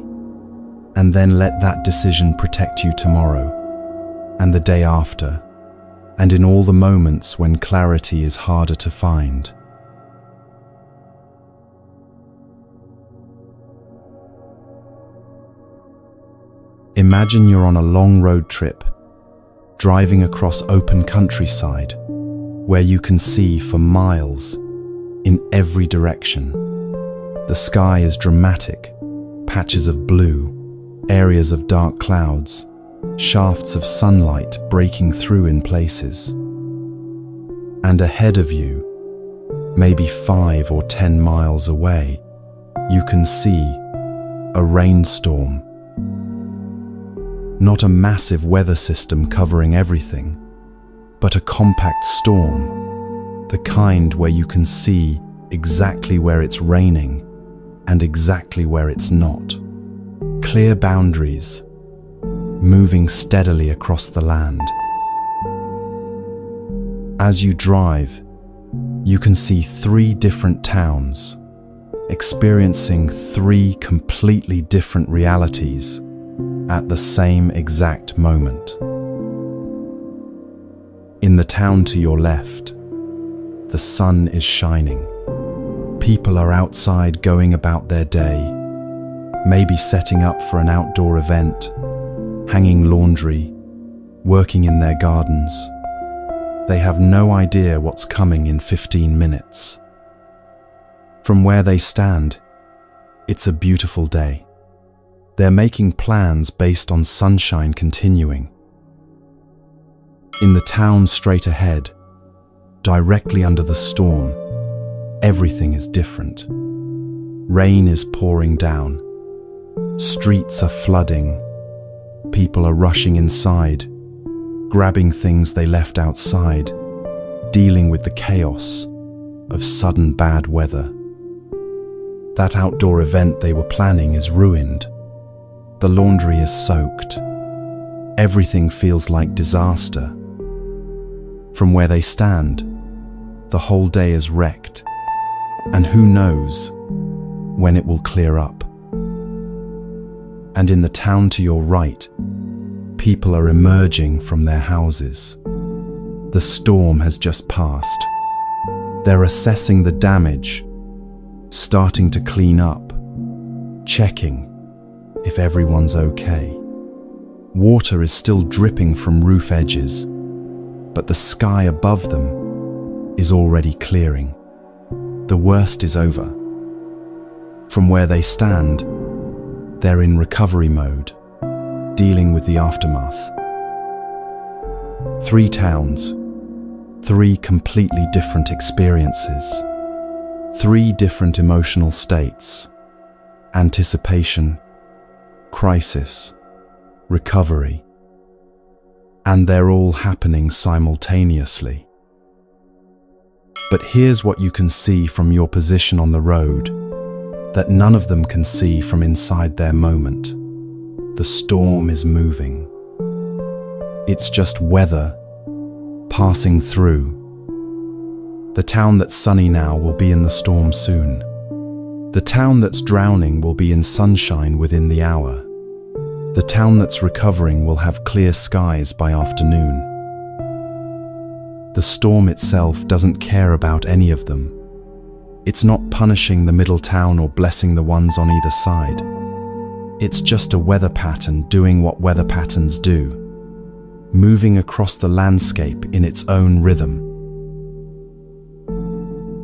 And then let that decision protect you tomorrow and the day after, and in all the moments when clarity is harder to find. Imagine you're on a long road trip, driving across open countryside, where you can see for miles in every direction. The sky is dramatic, patches of blue, areas of dark clouds, shafts of sunlight breaking through in places. And ahead of you, maybe 5 or 10 miles away, you can see a rainstorm. Not a massive weather system covering everything, but a compact storm, the kind where you can see exactly where it's raining and exactly where it's not. Clear boundaries, moving steadily across the land. As you drive, you can see 3 different towns, experiencing 3 completely different realities at the same exact moment. In the town to your left, the sun is shining. People are outside going about their day, maybe setting up for an outdoor event, hanging laundry, working in their gardens. They have no idea what's coming in 15 minutes. From where they stand, it's a beautiful day. They're making plans based on sunshine continuing. In the town straight ahead, directly under the storm, everything is different. Rain is pouring down. Streets are flooding. People are rushing inside, grabbing things they left outside, dealing with the chaos of sudden bad weather. That outdoor event they were planning is ruined. The laundry is soaked. Everything feels like disaster. From where they stand, the whole day is wrecked, and who knows when it will clear up. And in the town to your right, people are emerging from their houses. The storm has just passed. They're assessing the damage, starting to clean up, checking if everyone's okay. Water is still dripping from roof edges, but the sky above them is already clearing. The worst is over. From where they stand, they're in recovery mode, dealing with the aftermath. 3 towns, 3 completely different experiences, 3 different emotional states: anticipation, crisis, recovery. And they're all happening simultaneously. But here's what you can see from your position on the road that none of them can see from inside their moment. The storm is moving. It's just weather passing through. The town that's sunny now will be in the storm soon. The town that's drowning will be in sunshine within the hour. The town that's recovering will have clear skies by afternoon. The storm itself doesn't care about any of them. It's not punishing the middle town or blessing the ones on either side. It's just a weather pattern doing what weather patterns do, moving across the landscape in its own rhythm.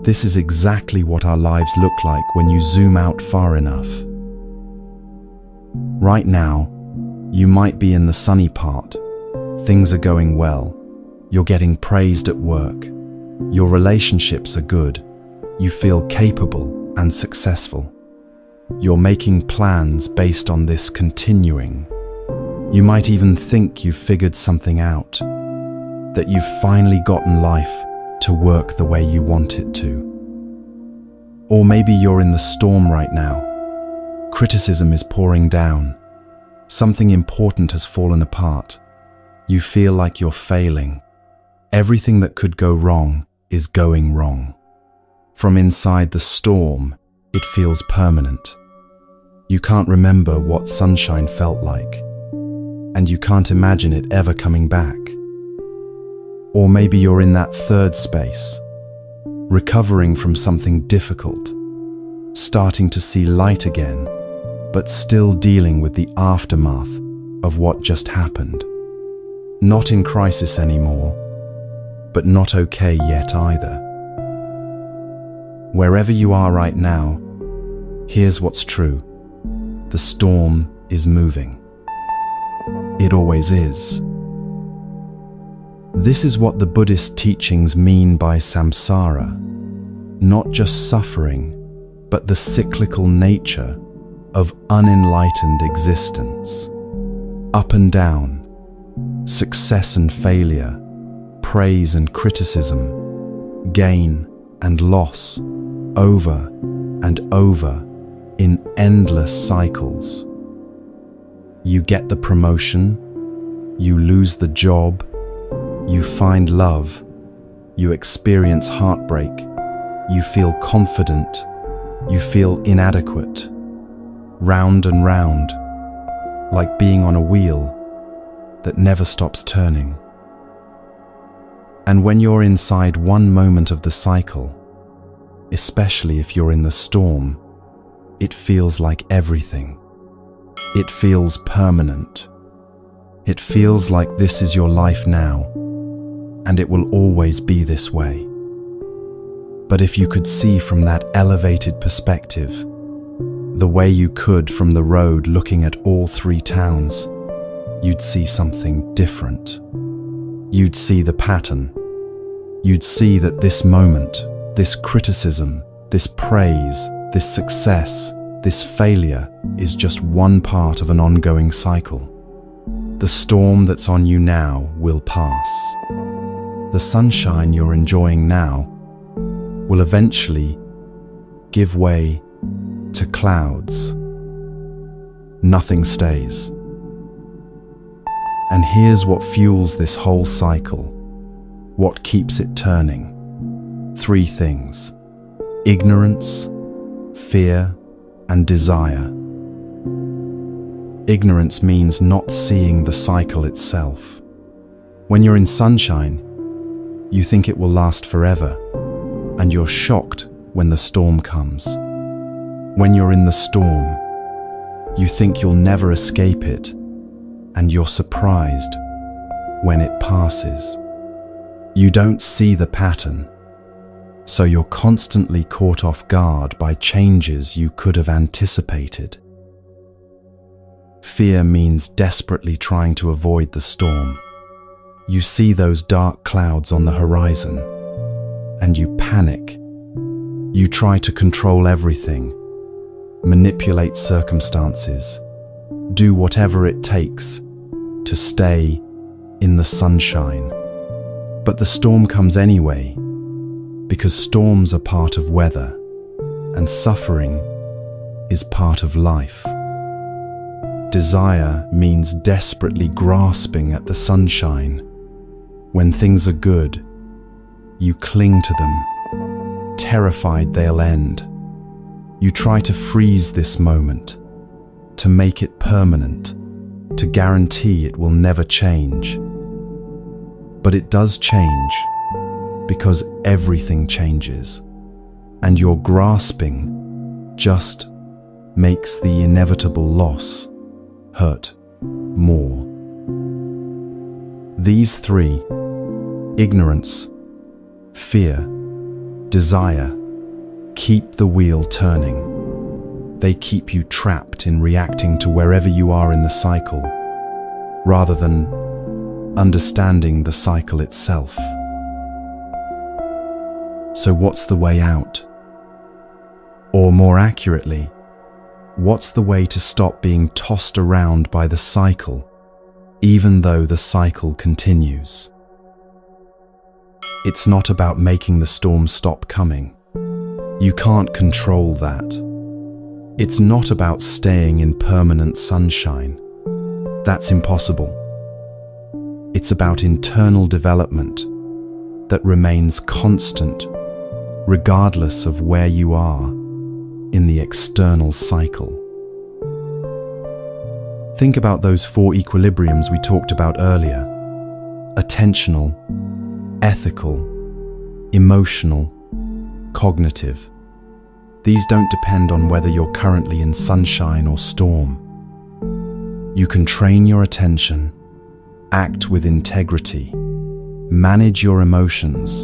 This is exactly what our lives look like when you zoom out far enough. Right now, you might be in the sunny part. Things are going well. You're getting praised at work. Your relationships are good. You feel capable and successful. You're making plans based on this continuing. You might even think you've figured something out, that you've finally gotten life to work the way you want it to. Or maybe you're in the storm right now. Criticism is pouring down. Something important has fallen apart. You feel like you're failing. Everything that could go wrong is going wrong. From inside the storm, it feels permanent. You can't remember what sunshine felt like, and you can't imagine it ever coming back. Or maybe you're in that third space, recovering from something difficult, starting to see light again, but still dealing with the aftermath of what just happened. Not in crisis anymore, but not okay yet either. Wherever you are right now, here's what's true. The storm is moving. It always is. This is what the Buddhist teachings mean by samsara, not just suffering, but the cyclical nature of unenlightened existence. Up and down, success and failure, praise and criticism, gain and loss, over and over in endless cycles. You get the promotion, you lose the job, you find love, you experience heartbreak, you feel confident, you feel inadequate. Round and round, like being on a wheel that never stops turning. And when you're inside one moment of the cycle, especially if you're in the storm, it feels like everything. It feels permanent. It feels like this is your life now, and it will always be this way. But if you could see from that elevated perspective, the way you could from the road looking at all three towns, you'd see something different. You'd see the pattern. You'd see that this moment, this criticism, this praise, this success, this failure is just one part of an ongoing cycle. The storm that's on you now will pass. The sunshine you're enjoying now will eventually give way to clouds. Nothing stays. And here's what fuels this whole cycle, what keeps it turning. 3 things: ignorance, fear, and desire. Ignorance means not seeing the cycle itself. When you're in sunshine, you think it will last forever, and you're shocked when the storm comes. When you're in the storm, you think you'll never escape it, and you're surprised when it passes. You don't see the pattern, so you're constantly caught off guard by changes you could have anticipated. Fear means desperately trying to avoid the storm. You see those dark clouds on the horizon, and you panic. You try to control everything, manipulate circumstances, do whatever it takes to stay in the sunshine. But the storm comes anyway, because storms are part of weather, and suffering is part of life. Desire means desperately grasping at the sunshine. When things are good, you cling to them, terrified they'll end. You try to freeze this moment, to make it permanent, to guarantee it will never change. But it does change, because everything changes, and your grasping just makes the inevitable loss hurt more. These 3, ignorance, fear, desire, keep the wheel turning. They keep you trapped in reacting to wherever you are in the cycle, rather than understanding the cycle itself. So what's the way out? Or more accurately, what's the way to stop being tossed around by the cycle, even though the cycle continues? It's not about making the storm stop coming. You can't control that. It's not about staying in permanent sunshine. That's impossible. It's about internal development that remains constant regardless of where you are in the external cycle. Think about those 4 equilibriums we talked about earlier: attentional, ethical, emotional, cognitive. These don't depend on whether you're currently in sunshine or storm. You can train your attention, act with integrity, manage your emotions,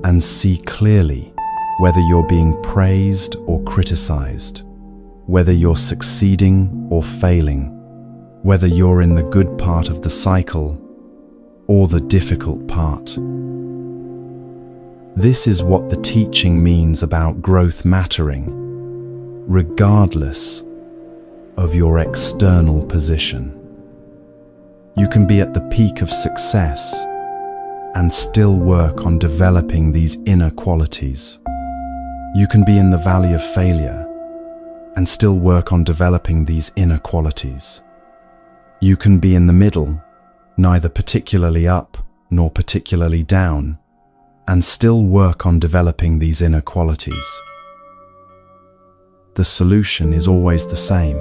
and see clearly whether you're being praised or criticized, whether you're succeeding or failing, whether you're in the good part of the cycle or the difficult part. This is what the teaching means about growth mattering, regardless of your external position. You can be at the peak of success and still work on developing these inner qualities. You can be in the valley of failure and still work on developing these inner qualities. You can be in the middle, neither particularly up nor particularly down, and still work on developing these inner qualities. The solution is always the same.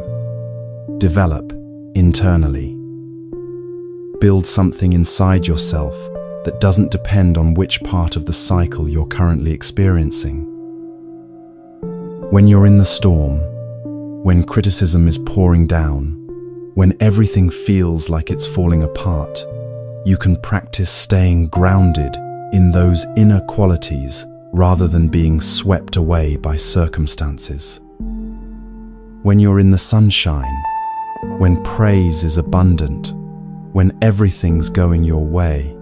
Develop internally. Build something inside yourself that doesn't depend on which part of the cycle you're currently experiencing. When you're in the storm, when criticism is pouring down, when everything feels like it's falling apart, you can practice staying grounded in those inner qualities rather than being swept away by circumstances. When you're in the sunshine, when praise is abundant, when everything's going your way,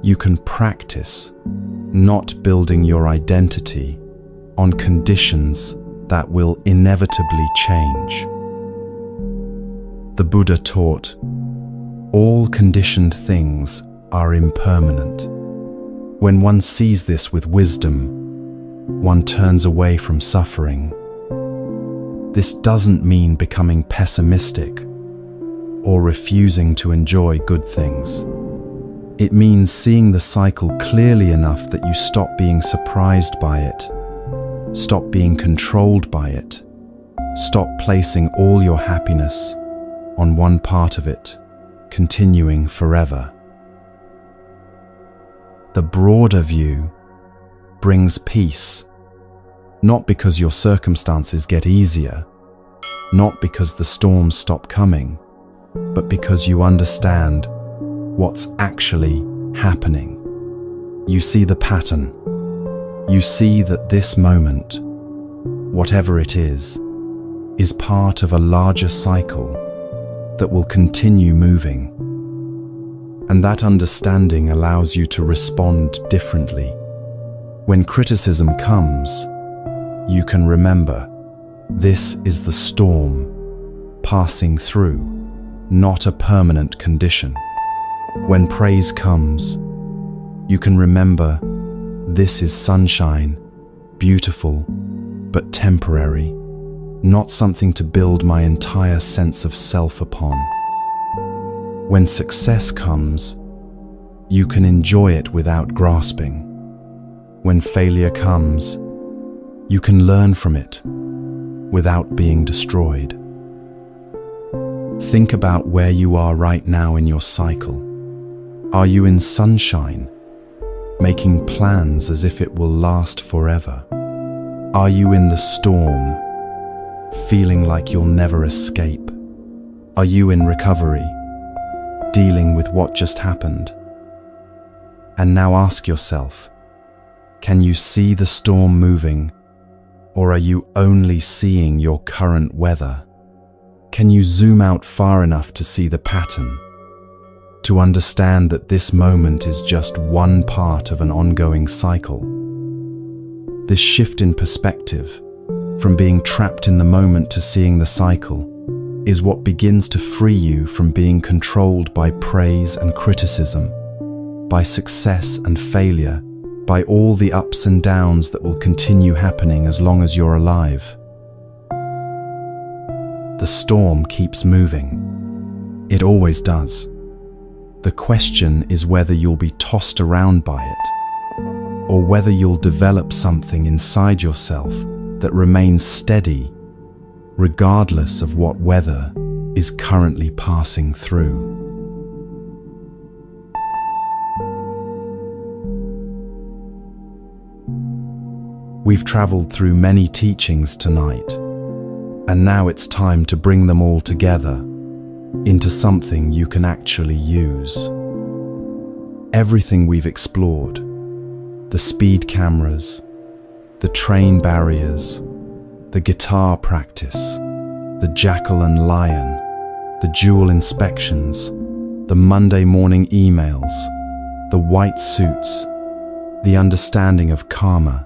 you can practice not building your identity on conditions that will inevitably change. The Buddha taught, all conditioned things are impermanent. When one sees this with wisdom, one turns away from suffering. This doesn't mean becoming pessimistic or refusing to enjoy good things. It means seeing the cycle clearly enough that you stop being surprised by it, stop being controlled by it, stop placing all your happiness on one part of it, continuing forever. The broader view brings peace, not because your circumstances get easier, not because the storms stop coming, but because you understand what's actually happening. You see the pattern. You see that this moment, whatever it is part of a larger cycle that will continue moving. And that understanding allows you to respond differently. When criticism comes, you can remember, this is the storm passing through, not a permanent condition. When praise comes, you can remember, this is sunshine, beautiful, but temporary, not something to build my entire sense of self upon. When success comes, you can enjoy it without grasping. When failure comes, you can learn from it without being destroyed. Think about where you are right now in your cycle. Are you in sunshine, making plans as if it will last forever? Are you in the storm, feeling like you'll never escape? Are you in recovery, dealing with what just happened? And now ask yourself, can you see the storm moving, or are you only seeing your current weather? Can you zoom out far enough to see the pattern, to understand that this moment is just one part of an ongoing cycle? This shift in perspective, from being trapped in the moment to seeing the cycle, is what begins to free you from being controlled by praise and criticism, by success and failure, by all the ups and downs that will continue happening as long as you're alive. The storm keeps moving. It always does. The question is whether you'll be tossed around by it, or whether you'll develop something inside yourself that remains steady, regardless of what weather is currently passing through. We've traveled through many teachings tonight, and now it's time to bring them all together into something you can actually use. Everything we've explored, the speed cameras, the train barriers, the guitar practice, the jackal and lion, the jewel inspections, the Monday morning emails, the white suits, the understanding of karma,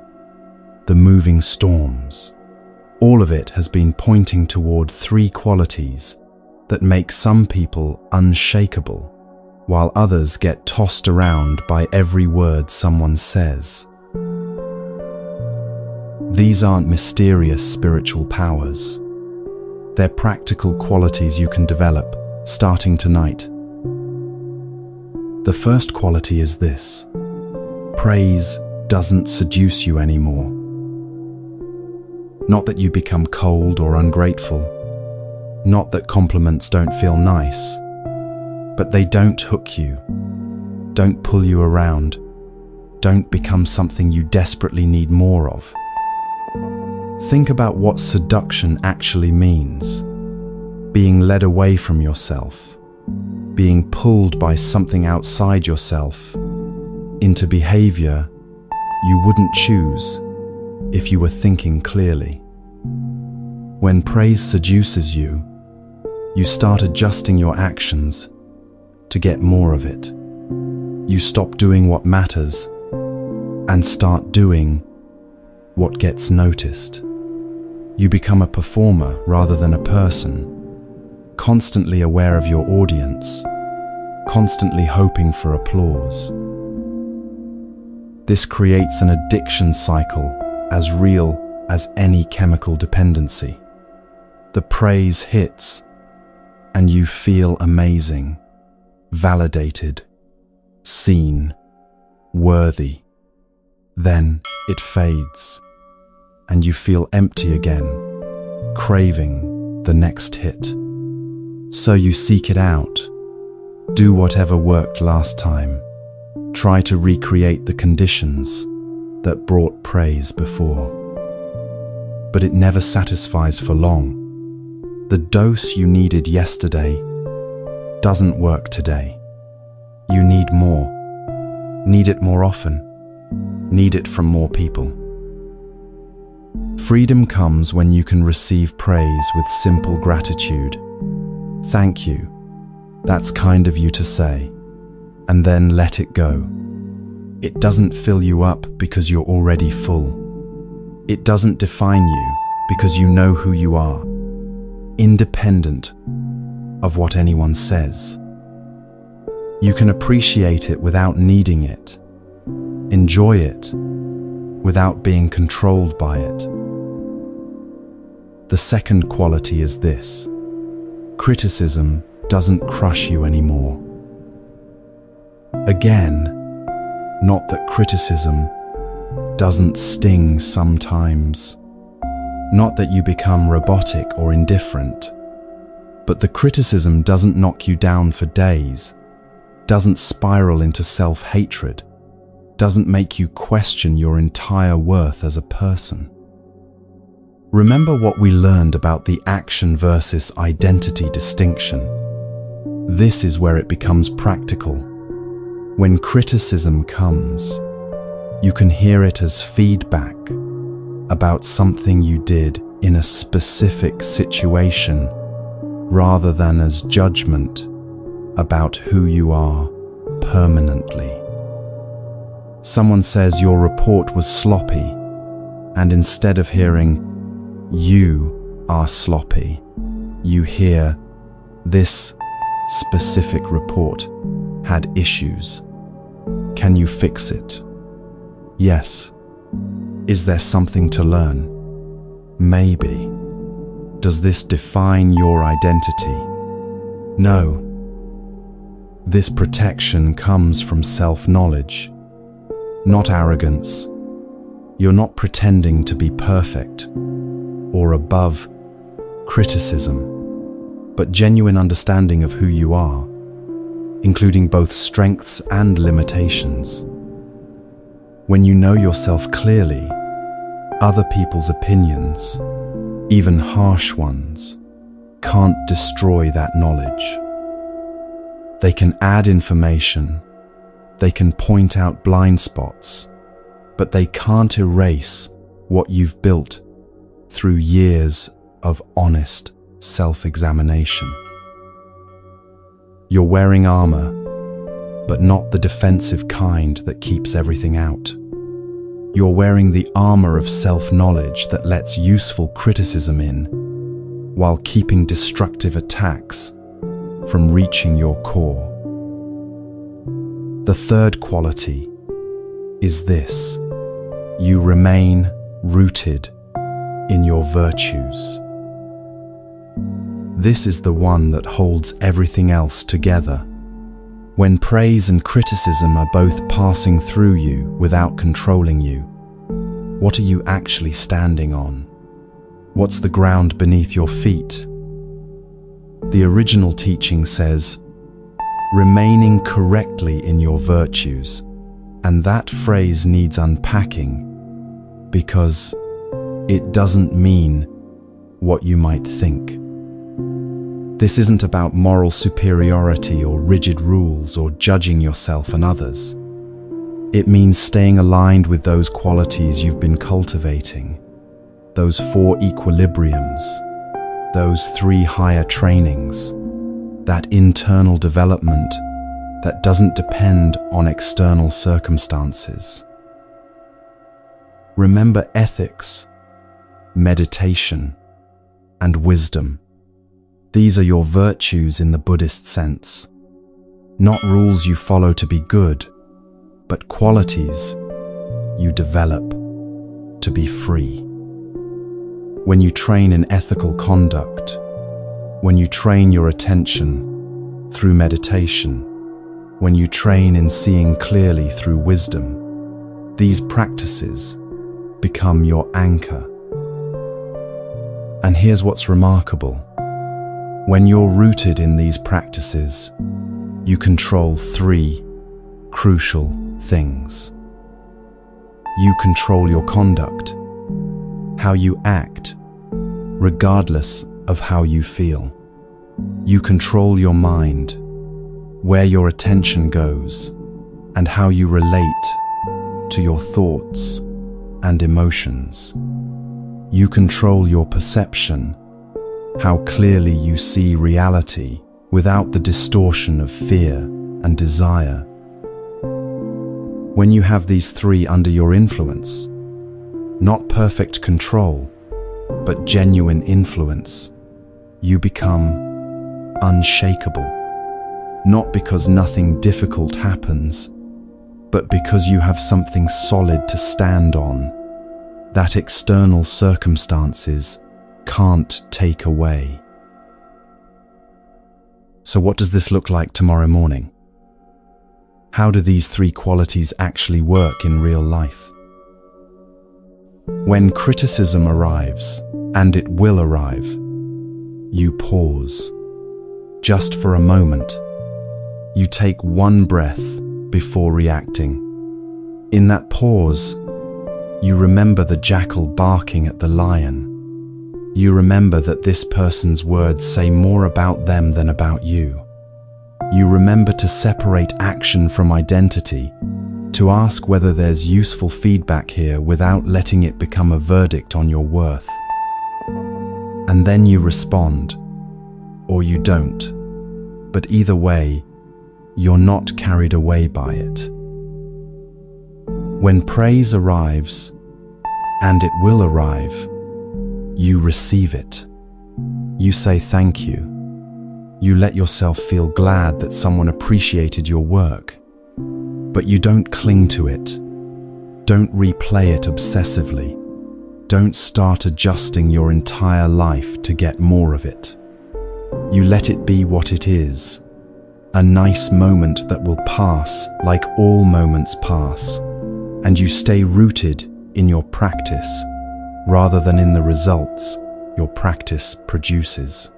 the moving storms. All of it has been pointing toward three qualities that make some people unshakable, while others get tossed around by every word someone says. These aren't mysterious spiritual powers. They're practical qualities you can develop, starting tonight. The first quality is this: praise doesn't seduce you anymore. Not that you become cold or ungrateful, not that compliments don't feel nice, but they don't hook you, don't pull you around, don't become something you desperately need more of. Think about what seduction actually means: being led away from yourself, being pulled by something outside yourself into behavior you wouldn't choose if you were thinking clearly. When praise seduces you, you start adjusting your actions to get more of it. You stop doing what matters and start doing what gets noticed. You become a performer rather than a person, constantly aware of your audience, constantly hoping for applause. This creates an addiction cycle as real as any chemical dependency. The praise hits, and you feel amazing, validated, seen, worthy. Then it fades, and you feel empty again, craving the next hit. So you seek it out. Do whatever worked last time. Try to recreate the conditions that brought praise before. But it never satisfies for long. The dose you needed yesterday doesn't work today. You need more. Need it more often. Need it from more people. Freedom comes when you can receive praise with simple gratitude. Thank you. That's kind of you to say. And then let it go. It doesn't fill you up because you're already full. It doesn't define you because you know who you are, independent of what anyone says. You can appreciate it without needing it, enjoy it without being controlled by it. The second quality is this: criticism doesn't crush you anymore. Again, not that criticism doesn't sting sometimes, not that you become robotic or indifferent, but the criticism doesn't knock you down for days, doesn't spiral into self-hatred, doesn't make you question your entire worth as a person. Remember what we learned about the action versus identity distinction. This is where it becomes practical. When criticism comes, you can hear it as feedback about something you did in a specific situation, rather than as judgment about who you are permanently. Someone says your report was sloppy, and instead of hearing, "You are sloppy," you hear, "This specific report had issues. Can you fix it?" Yes. Is there something to learn? Maybe. Does this define your identity? No. This protection comes from self-knowledge, not arrogance. You're not pretending to be perfect or above criticism, but genuine understanding of who you are, including both strengths and limitations. When you know yourself clearly, other people's opinions, even harsh ones, can't destroy that knowledge. They can add information, they can point out blind spots, but they can't erase what you've built through years of honest self-examination. You're wearing armor, but not the defensive kind that keeps everything out. You're wearing the armor of self-knowledge that lets useful criticism in, while keeping destructive attacks from reaching your core. The third quality is this: you remain rooted in your virtues. This is the one that holds everything else together. When praise and criticism are both passing through you without controlling you, what are you actually standing on? What's the ground beneath your feet? The original teaching says, remaining correctly in your virtues, and that phrase needs unpacking because it doesn't mean what you might think. This isn't about moral superiority or rigid rules or judging yourself and others. It means staying aligned with those qualities you've been cultivating, those 4 equilibriums, those 3 higher trainings, that internal development that doesn't depend on external circumstances. Remember ethics, meditation, and wisdom. These are your virtues in the Buddhist sense. Not rules you follow to be good, but qualities you develop to be free. When you train in ethical conduct, when you train your attention through meditation, when you train in seeing clearly through wisdom, these practices become your anchor. And here's what's remarkable. When you're rooted in these practices, you control 3 crucial things. You control your conduct, how you act, regardless of how you feel. You control your mind, where your attention goes, and how you relate to your thoughts and emotions. You control your perception, how clearly you see reality without the distortion of fear and desire. When you have these 3 under your influence, not perfect control, but genuine influence, you become unshakable. Not because nothing difficult happens, but because you have something solid to stand on that external circumstances can't take away. So what does this look like tomorrow morning? How do these 3 qualities actually work in real life? When criticism arrives, and it will arrive, you pause. Just for a moment. You take 1 breath before reacting. In that pause, you remember the jackal barking at the lion. You remember that this person's words say more about them than about you. You remember to separate action from identity, to ask whether there's useful feedback here without letting it become a verdict on your worth. And then you respond, or you don't. But either way, you're not carried away by it. When praise arrives, and it will arrive, you receive it. You say thank you. You let yourself feel glad that someone appreciated your work. But you don't cling to it. Don't replay it obsessively. Don't start adjusting your entire life to get more of it. You let it be what it is, a nice moment that will pass like all moments pass, and you stay rooted in your practice rather than in the results your practice produces.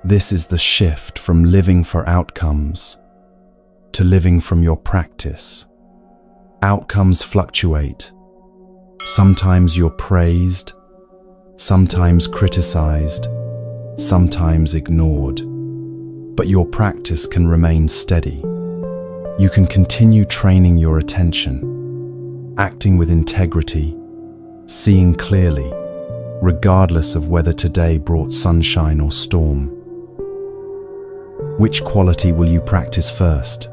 This is the shift from living for outcomes to living from your practice. Outcomes fluctuate. Sometimes you're praised, sometimes criticized, sometimes ignored. But your practice can remain steady. You can continue training your attention, acting with integrity, seeing clearly, regardless of whether today brought sunshine or storm. Which quality will you practice first?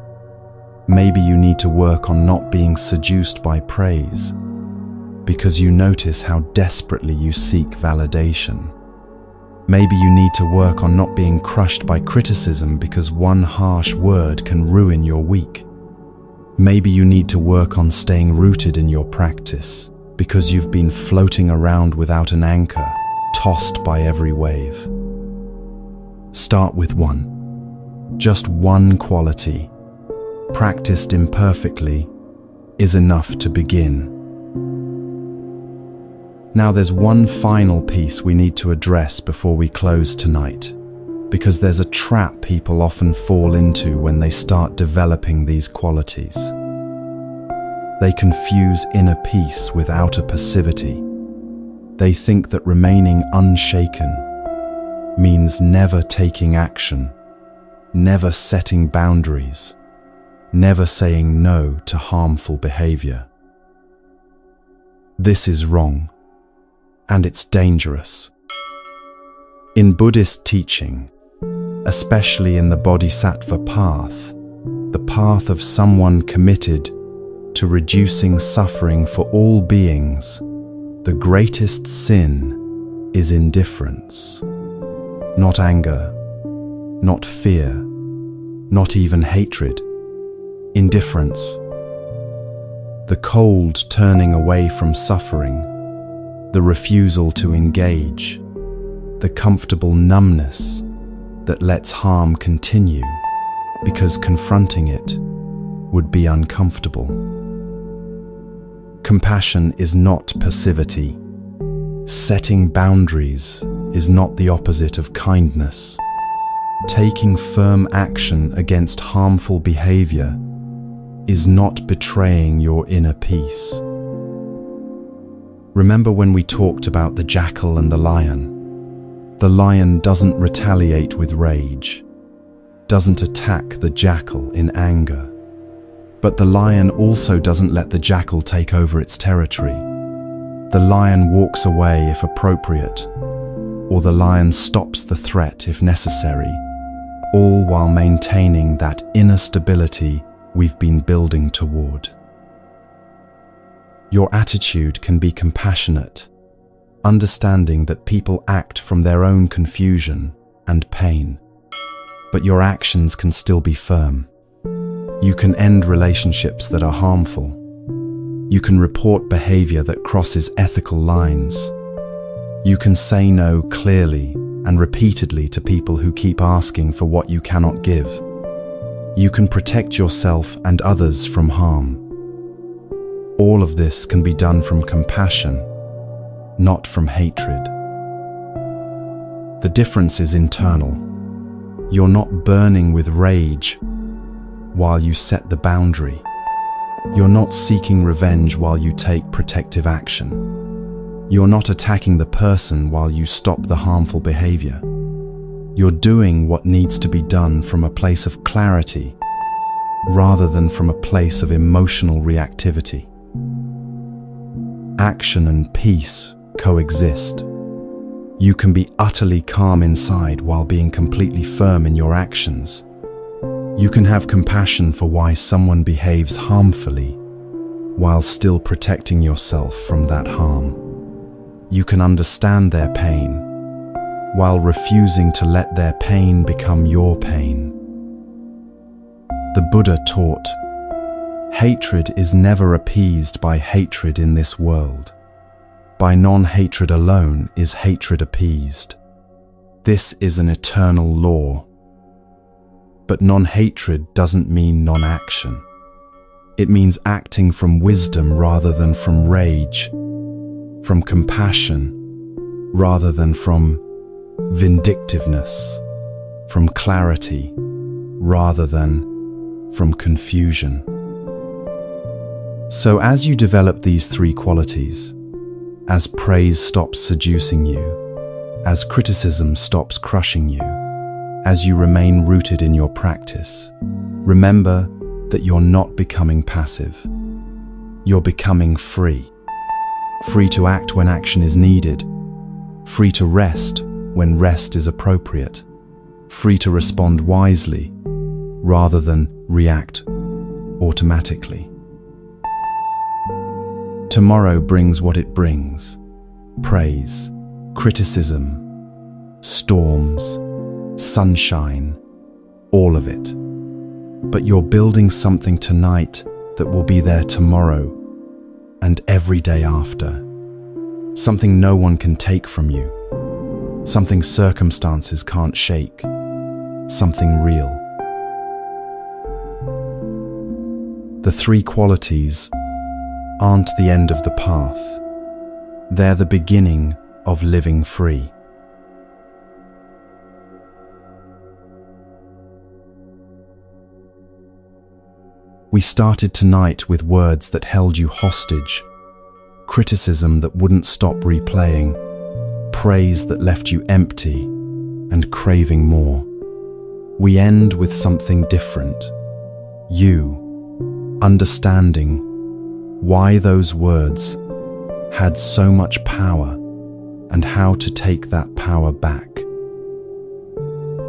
Maybe you need to work on not being seduced by praise, because you notice how desperately you seek validation. Maybe you need to work on not being crushed by criticism because one harsh word can ruin your week. Maybe you need to work on staying rooted in your practice because you've been floating around without an anchor, tossed by every wave. Start with one. Just one quality, practiced imperfectly, is enough to begin. Now there's one final piece we need to address before we close tonight, because there's a trap people often fall into when they start developing these qualities. They confuse inner peace with outer passivity. They think that remaining unshaken means never taking action, never setting boundaries, never saying no to harmful behavior. This is wrong. And it's dangerous. In Buddhist teaching, especially in the Bodhisattva path, the path of someone committed to reducing suffering for all beings, the greatest sin is indifference. Not anger, not fear, not even hatred. Indifference. The cold turning away from suffering, the refusal to engage, the comfortable numbness that lets harm continue because confronting it would be uncomfortable. Compassion is not passivity. Setting boundaries is not the opposite of kindness. Taking firm action against harmful behavior is not betraying your inner peace. Remember when we talked about the jackal and the lion? The lion doesn't retaliate with rage, doesn't attack the jackal in anger. But the lion also doesn't let the jackal take over its territory. The lion walks away if appropriate, or the lion stops the threat if necessary, all while maintaining that inner stability we've been building toward. Your attitude can be compassionate, understanding that people act from their own confusion and pain, but your actions can still be firm. You can end relationships that are harmful. You can report behavior that crosses ethical lines. You can say no clearly and repeatedly to people who keep asking for what you cannot give. You can protect yourself and others from harm. All of this can be done from compassion, not from hatred. The difference is internal. You're not burning with rage while you set the boundary. You're not seeking revenge while you take protective action. You're not attacking the person while you stop the harmful behavior. You're doing what needs to be done from a place of clarity rather than from a place of emotional reactivity. Action and peace coexist. You can be utterly calm inside while being completely firm in your actions. You can have compassion for why someone behaves harmfully while still protecting yourself from that harm. You can understand their pain while refusing to let their pain become your pain. The Buddha taught, hatred is never appeased by hatred in this world. By non-hatred alone is hatred appeased. This is an eternal law. But non-hatred doesn't mean non-action. It means acting from wisdom rather than from rage, from compassion rather than from vindictiveness, from clarity rather than from confusion. So as you develop these three qualities, as praise stops seducing you, as criticism stops crushing you, as you remain rooted in your practice, remember that you're not becoming passive. You're becoming free. Free to act when action is needed. Free to rest when rest is appropriate. Free to respond wisely rather than react automatically. Tomorrow brings what it brings: praise, criticism, storms, sunshine, all of it. But you're building something tonight that will be there tomorrow and every day after. Something no one can take from you. Something circumstances can't shake. Something real. The three qualities aren't the end of the path. They're the beginning of living free. We started tonight with words that held you hostage, criticism that wouldn't stop replaying, praise that left you empty and craving more. We end with something different. You, understanding why those words had so much power and how to take that power back.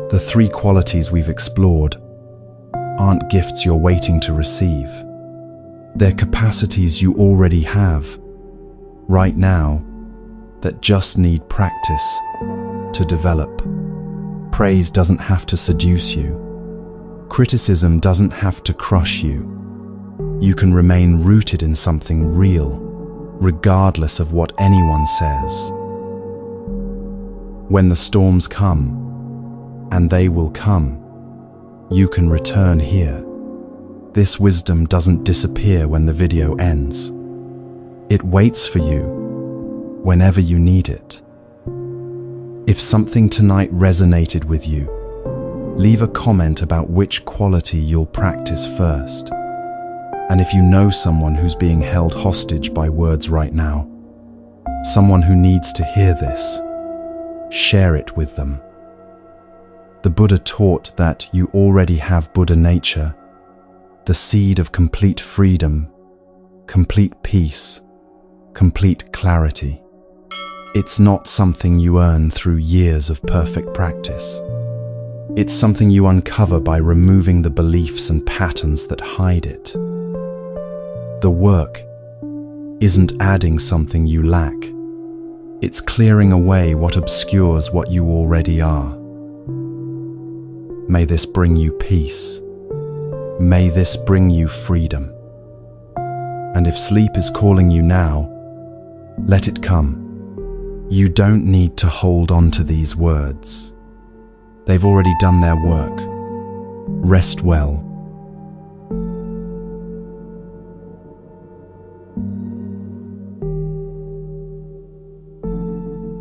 The three qualities we've explored aren't gifts you're waiting to receive. They're capacities you already have, right now, that just need practice to develop. Praise doesn't have to seduce you. Criticism doesn't have to crush you. You can remain rooted in something real, regardless of what anyone says. When the storms come, and they will come, you can return here. This wisdom doesn't disappear when the video ends. It waits for you whenever you need it. If something tonight resonated with you, leave a comment about which quality you'll practice first. And if you know someone who's being held hostage by words right now, someone who needs to hear this, share it with them. The Buddha taught that you already have Buddha nature, the seed of complete freedom, complete peace, complete clarity. It's not something you earn through years of perfect practice. It's something you uncover by removing the beliefs and patterns that hide it. The work isn't adding something you lack. It's clearing away what obscures what you already are. May this bring you peace. May this bring you freedom. And if sleep is calling you now, let it come. You don't need to hold on to these words. They've already done their work. Rest well.